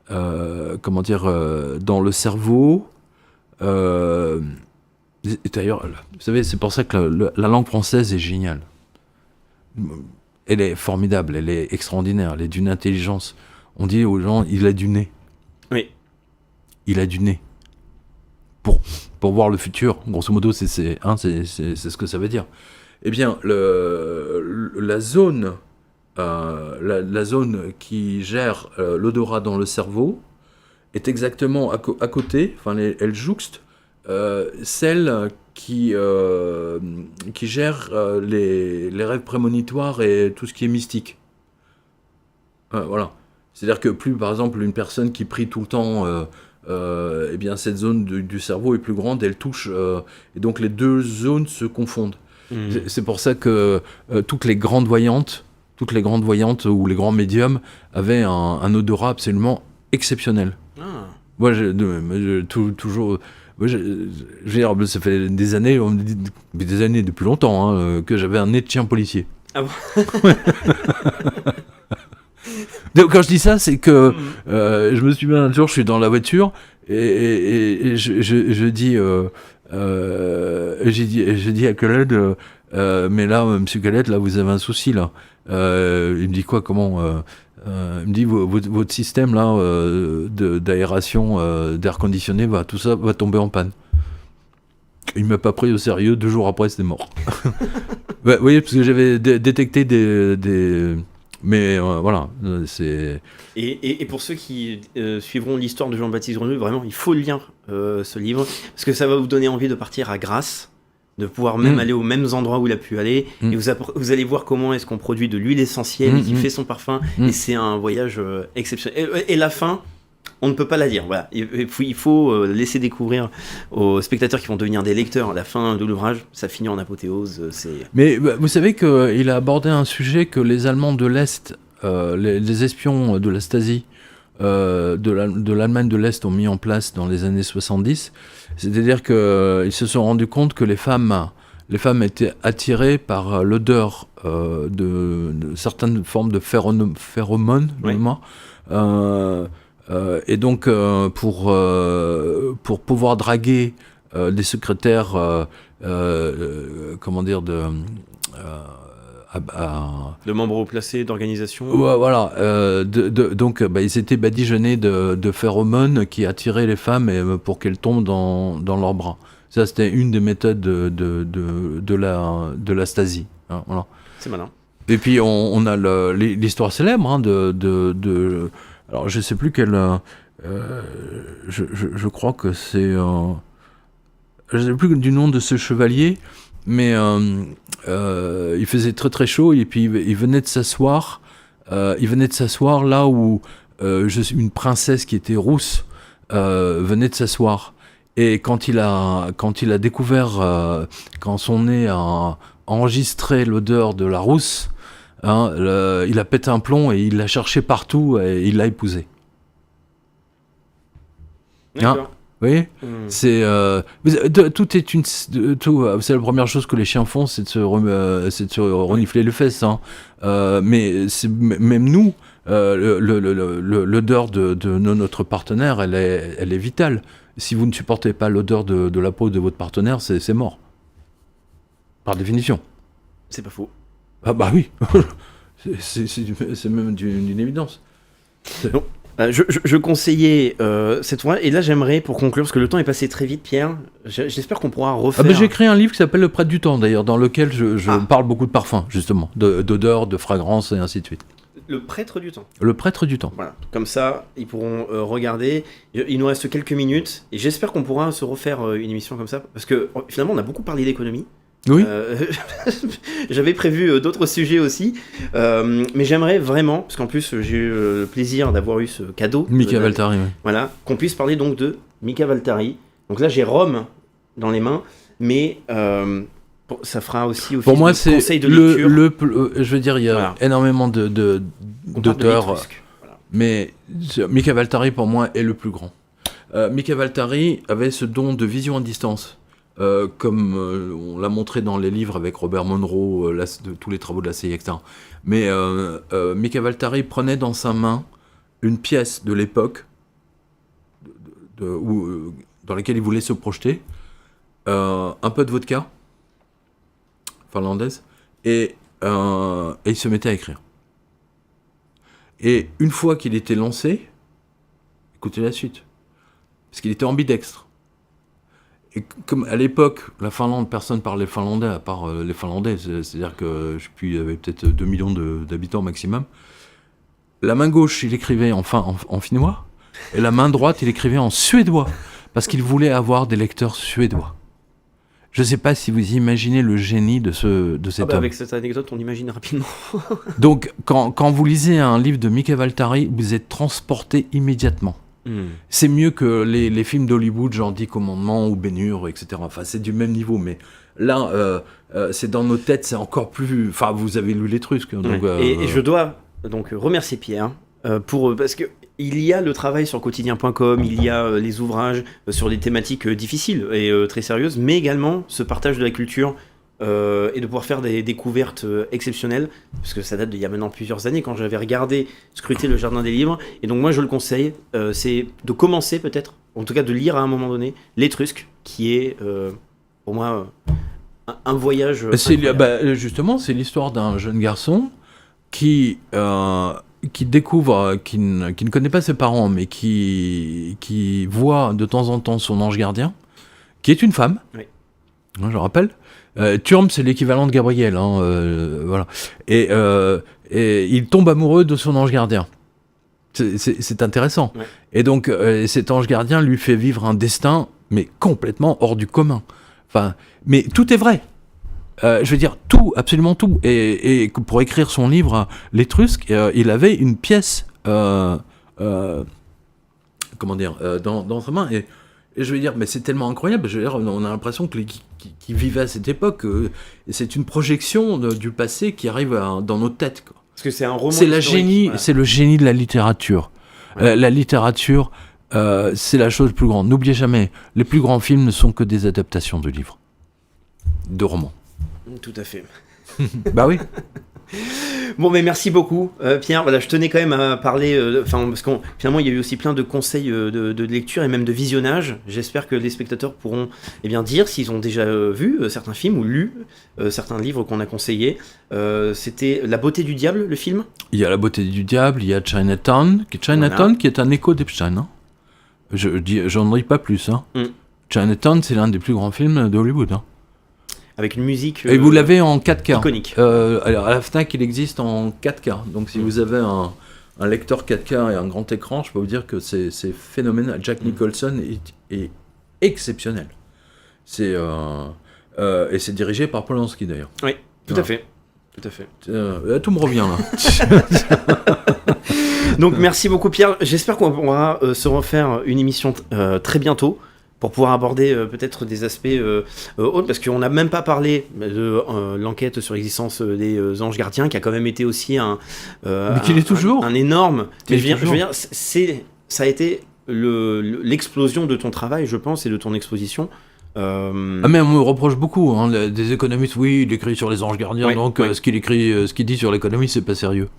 dans le cerveau, d'ailleurs, vous savez, c'est pour ça que la langue française est géniale. Elle est formidable, elle est extraordinaire, elle est d'une intelligence. On dit aux gens, il a du nez. Oui. Il a du nez. Pour voir le futur, grosso modo, c'est ce que ça veut dire. Eh bien, la zone qui gère l'odorat dans le cerveau est exactement à côté, enfin, elle jouxte celle qui gère les rêves prémonitoires et tout ce qui est mystique. Voilà. C'est-à-dire que plus, par exemple, une personne qui prie tout le temps, eh bien, cette zone du cerveau est plus grande, elle touche, et donc les deux zones se confondent. C'est pour ça que toutes les grandes voyantes ou les grands médiums avaient un odorat absolument exceptionnel. Moi, toujours. Moi, je veux dire, ça fait des années, on me dit, des années, depuis longtemps, hein, que j'avais un nez de chien policier. Ah bon? Donc, quand je dis ça, c'est que je me suis mis un jour, je suis dans la voiture et je dis, j'ai dit à Khaled, mais là, monsieur Khaled, là, vous avez un souci là. Il me dit quoi, comment il me dit votre système là d'aération, d'air conditionné, tout ça va tomber en panne. Il m'a pas pris au sérieux. 2 jours après, c'était mort. Vous voyez, parce que j'avais détecté des... Mais voilà, c'est... Et pour ceux qui suivront l'histoire de Jean-Baptiste Grenouille, vraiment, il faut lire ce livre, parce que ça va vous donner envie de partir à Grasse, de pouvoir même aller aux mêmes endroits où il a pu aller, et vous allez voir comment est-ce qu'on produit de l'huile essentielle, qui fait son parfum, et c'est un voyage exceptionnel. Et la fin, on ne peut pas la dire. Voilà. Il faut laisser découvrir aux spectateurs qui vont devenir des lecteurs la fin de l'ouvrage. Ça finit en apothéose. Mais vous savez qu'il a abordé un sujet que les Allemands de l'Est, les espions de la Stasi, de l'Allemagne de l'Est ont mis en place dans les années 70. C'est-à-dire qu'ils se sont rendus compte que les femmes étaient attirées par l'odeur de certaines formes de phéromones, et donc pour pouvoir draguer des secrétaires, comment dire, de membres haut placés d'organisation. Voilà. Donc, ils s'étaient badigeonnés de phéromones qui attiraient les femmes pour qu'elles tombent dans leurs bras. Ça, c'était une des méthodes de la Stasi. Hein, voilà. C'est malin. Et puis, on a l'histoire célèbre de alors, je sais plus quel... je crois que c'est... je sais plus du nom de ce chevalier, mais il faisait très très chaud, et puis il venait de s'asseoir. Là où une princesse qui était rousse venait de s'asseoir. Et quand il a découvert, quand son nez a enregistré l'odeur de la rousse, il a pété un plomb et il l'a cherché partout et il l'a épousée. D'accord. Vous voyez, c'est tout est c'est la première chose que les chiens font, c'est de se renifler les fesses. Mais même nous, l'odeur de notre partenaire, elle est vitale. Si vous ne supportez pas l'odeur de la peau de votre partenaire, c'est mort. Par définition. C'est pas faux. Ah bah oui, c'est même d'une évidence. Non. Je conseillais cette fois, et là j'aimerais, pour conclure, parce que le temps est passé très vite, Pierre, j'espère qu'on pourra refaire... j'ai écrit un livre qui s'appelle Le Prêtre du Temps, d'ailleurs, dans lequel je parle beaucoup de parfums, justement, d'odeurs, de fragrances, et ainsi de suite. Le Prêtre du Temps. Le Prêtre du Temps. Voilà, comme ça, ils pourront regarder. Il nous reste quelques minutes, et j'espère qu'on pourra se refaire une émission comme ça, parce que finalement on a beaucoup parlé d'économie. Oui. J'avais prévu d'autres sujets aussi, mais j'aimerais vraiment, parce qu'en plus j'ai eu le plaisir d'avoir eu ce cadeau. Mika Waltari, oui. Voilà, qu'on puisse parler donc de Mika Waltari. Donc là j'ai Rome dans les mains, mais ça fera aussi pour moi c'est conseil de lecture. Je veux dire, il y a énormément d'auteurs, voilà. Mais Mika Waltari pour moi est le plus grand. Mika Waltari avait ce don de vision à distance. Comme on l'a montré dans les livres avec Robert Monroe, de tous les travaux de la CIA, etc. Mais Mika Waltari prenait dans sa main une pièce de l'époque dans laquelle il voulait se projeter, un peu de vodka finlandaise, et il se mettait à écrire. Et une fois qu'il était lancé, écoutez la suite, parce qu'il était ambidextre. Et comme à l'époque, la Finlande, personne parlait finlandais à part les Finlandais, c'est-à-dire que je sais plus, il y avait peut-être 2 millions d'habitants maximum. La main gauche, il écrivait en finnois, et la main droite, il écrivait en suédois, parce qu'il voulait avoir des lecteurs suédois. Je ne sais pas si vous imaginez le génie de cet homme. Avec cette anecdote, on imagine rapidement. Donc, quand vous lisez un livre de Mika Waltari, vous êtes transporté immédiatement. C'est mieux que les films d'Hollywood, genre 10 Commandements ou Ben-Hur, etc. Enfin, c'est du même niveau, mais là, c'est dans nos têtes, c'est encore plus... Enfin, vous avez lu l'Étrusque. Donc, et je dois donc remercier Pierre, parce que il y a le travail sur quotidien.com, il y a les ouvrages sur des thématiques difficiles et très sérieuses, mais également ce partage de la culture et de pouvoir faire des découvertes exceptionnelles, parce que ça date d'il y a maintenant plusieurs années quand j'avais regardé scruter le Jardin des Livres. Et donc moi je le conseille, c'est de commencer peut-être, en tout cas de lire à un moment donné L'Étrusque, qui est pour moi un voyage justement, c'est l'histoire d'un jeune garçon qui découvre, qui ne connaît pas ses parents, mais qui voit de temps en temps son ange gardien, qui est une femme, oui. Je rappelle. Turm, c'est l'équivalent de Gabriel, voilà. Et il tombe amoureux de son ange gardien. C'est intéressant. Ouais. Et donc, cet ange gardien lui fait vivre un destin, mais complètement hors du commun. Enfin, mais tout est vrai. Je veux dire, tout, absolument tout. Et pour écrire son livre, L'Étrusque, il avait une pièce, dans sa main. Et je veux dire, mais c'est tellement incroyable. Je veux dire, on a l'impression qu'il vivait à cette époque. C'est une projection du passé qui arrive dans nos têtes, quoi. Parce que c'est un roman. C'est le génie de la littérature. Ouais. La littérature, c'est la chose plus grande. N'oubliez jamais, les plus grands films ne sont que des adaptations de livres, de romans. Tout à fait. Bah oui. Bon, mais merci beaucoup, Pierre. Voilà, je tenais quand même à parler, parce que finalement, il y a eu aussi plein de conseils de lecture et même de visionnage. J'espère que les spectateurs pourront dire s'ils ont déjà vu certains films ou lu certains livres qu'on a conseillés. C'était La beauté du diable, le film. Il y a La beauté du diable, il y a Chinatown, qui est un écho d'Epstein. Hein. J'en dis pas plus. Hein. Chinatown, c'est l'un des plus grands films de Hollywood. Hein. Avec une musique et vous l'avez en 4K. Iconique. Alors à la FNAC, il existe en 4K. Donc si vous avez un lecteur 4K et un grand écran, je peux vous dire que c'est phénoménal. Jack Nicholson est exceptionnel. Et c'est dirigé par Polanski d'ailleurs. Oui, tout à fait. Tout à fait. Tout me revient là. Donc merci beaucoup Pierre. J'espère qu'on pourra se refaire une émission très bientôt, pour pouvoir aborder peut-être des aspects autres, parce qu'on n'a même pas parlé de l'enquête sur l'existence des anges gardiens, qui a quand même été aussi un énorme... Mais je veux dire, ça a été l'explosion de ton travail, je pense, et de ton exposition. Mais on me reproche beaucoup, des économistes, oui, il écrit sur les anges gardiens, donc ce qu'il dit sur l'économie, c'est pas sérieux.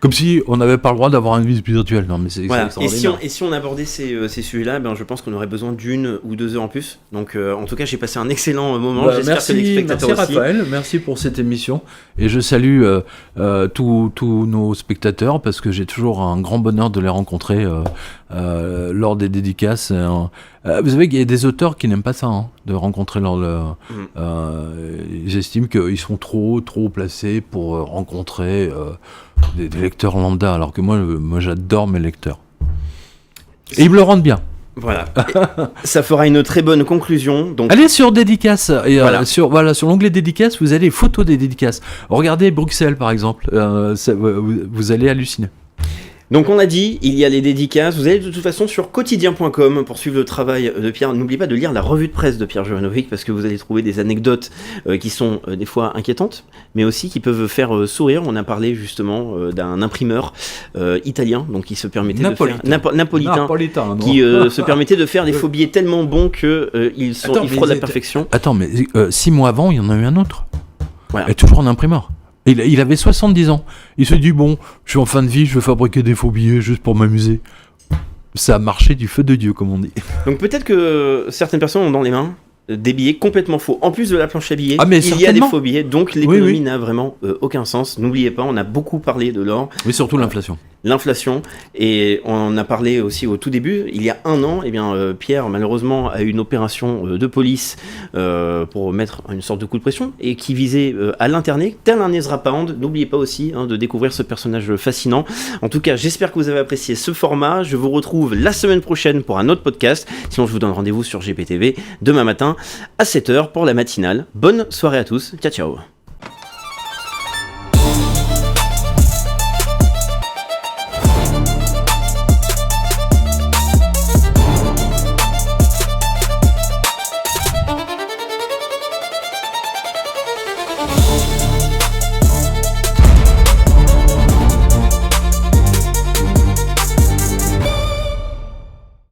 Comme si on n'avait pas le droit d'avoir une vie spirituelle. Non, mais c'est extraordinaire. Et si on abordait ces sujets-là, je pense qu'on aurait besoin d'1 ou 2 heures en plus. Donc, en tout cas, j'ai passé un excellent moment. J'espère que les spectateurs aussi. Merci Raphaël, merci pour cette émission. Et je salue tous nos spectateurs, parce que j'ai toujours un grand bonheur de les rencontrer lors des dédicaces. Vous savez qu'il y a des auteurs qui n'aiment pas ça, de rencontrer ils estiment qu'ils sont trop placés pour rencontrer des lecteurs lambda, alors que moi j'adore mes lecteurs. Et ils me le rendent bien. Voilà. Ça fera une très bonne conclusion. Donc... Allez sur dédicaces, et sur l'onglet dédicaces, vous avez les photos des dédicaces. Regardez Bruxelles par exemple, vous allez halluciner. Donc on a dit, il y a les dédicaces, vous allez de toute façon sur quotidien.com pour suivre le travail de Pierre. N'oubliez pas de lire la revue de presse de Pierre Jovanovic, parce que vous allez trouver des anecdotes qui sont des fois inquiétantes, mais aussi qui peuvent faire sourire. On a parlé justement d'un imprimeur italien, donc qui se permettait napolitain, qui se permettait de faire des faux billets tellement bons qu'ils fraudent la perfection. Attends, mais 6 mois avant, il y en a eu un autre. Voilà. Et toujours un imprimeur. Il avait 70 ans. Il se dit, bon, je suis en fin de vie, je vais fabriquer des faux billets juste pour m'amuser. Ça a marché du feu de Dieu, comme on dit. Donc peut-être que certaines personnes ont dans les mains des billets complètement faux. En plus de la planche à billets, il y a des faux billets, donc l'économie n'a vraiment aucun sens. N'oubliez pas, on a beaucoup parlé de l'or. Oui, surtout l'inflation. L'inflation, et on a parlé aussi au tout début, il y a 1 an, Pierre malheureusement a eu une opération de police pour mettre une sorte de coup de pression, et qui visait à l'interner, tel un Ezra Pound. N'oubliez pas aussi de découvrir ce personnage fascinant. En tout cas, j'espère que vous avez apprécié ce format. Je vous retrouve la semaine prochaine pour un autre podcast, sinon je vous donne rendez-vous sur GPTV demain matin à 7h pour la matinale. Bonne soirée à tous, ciao ciao.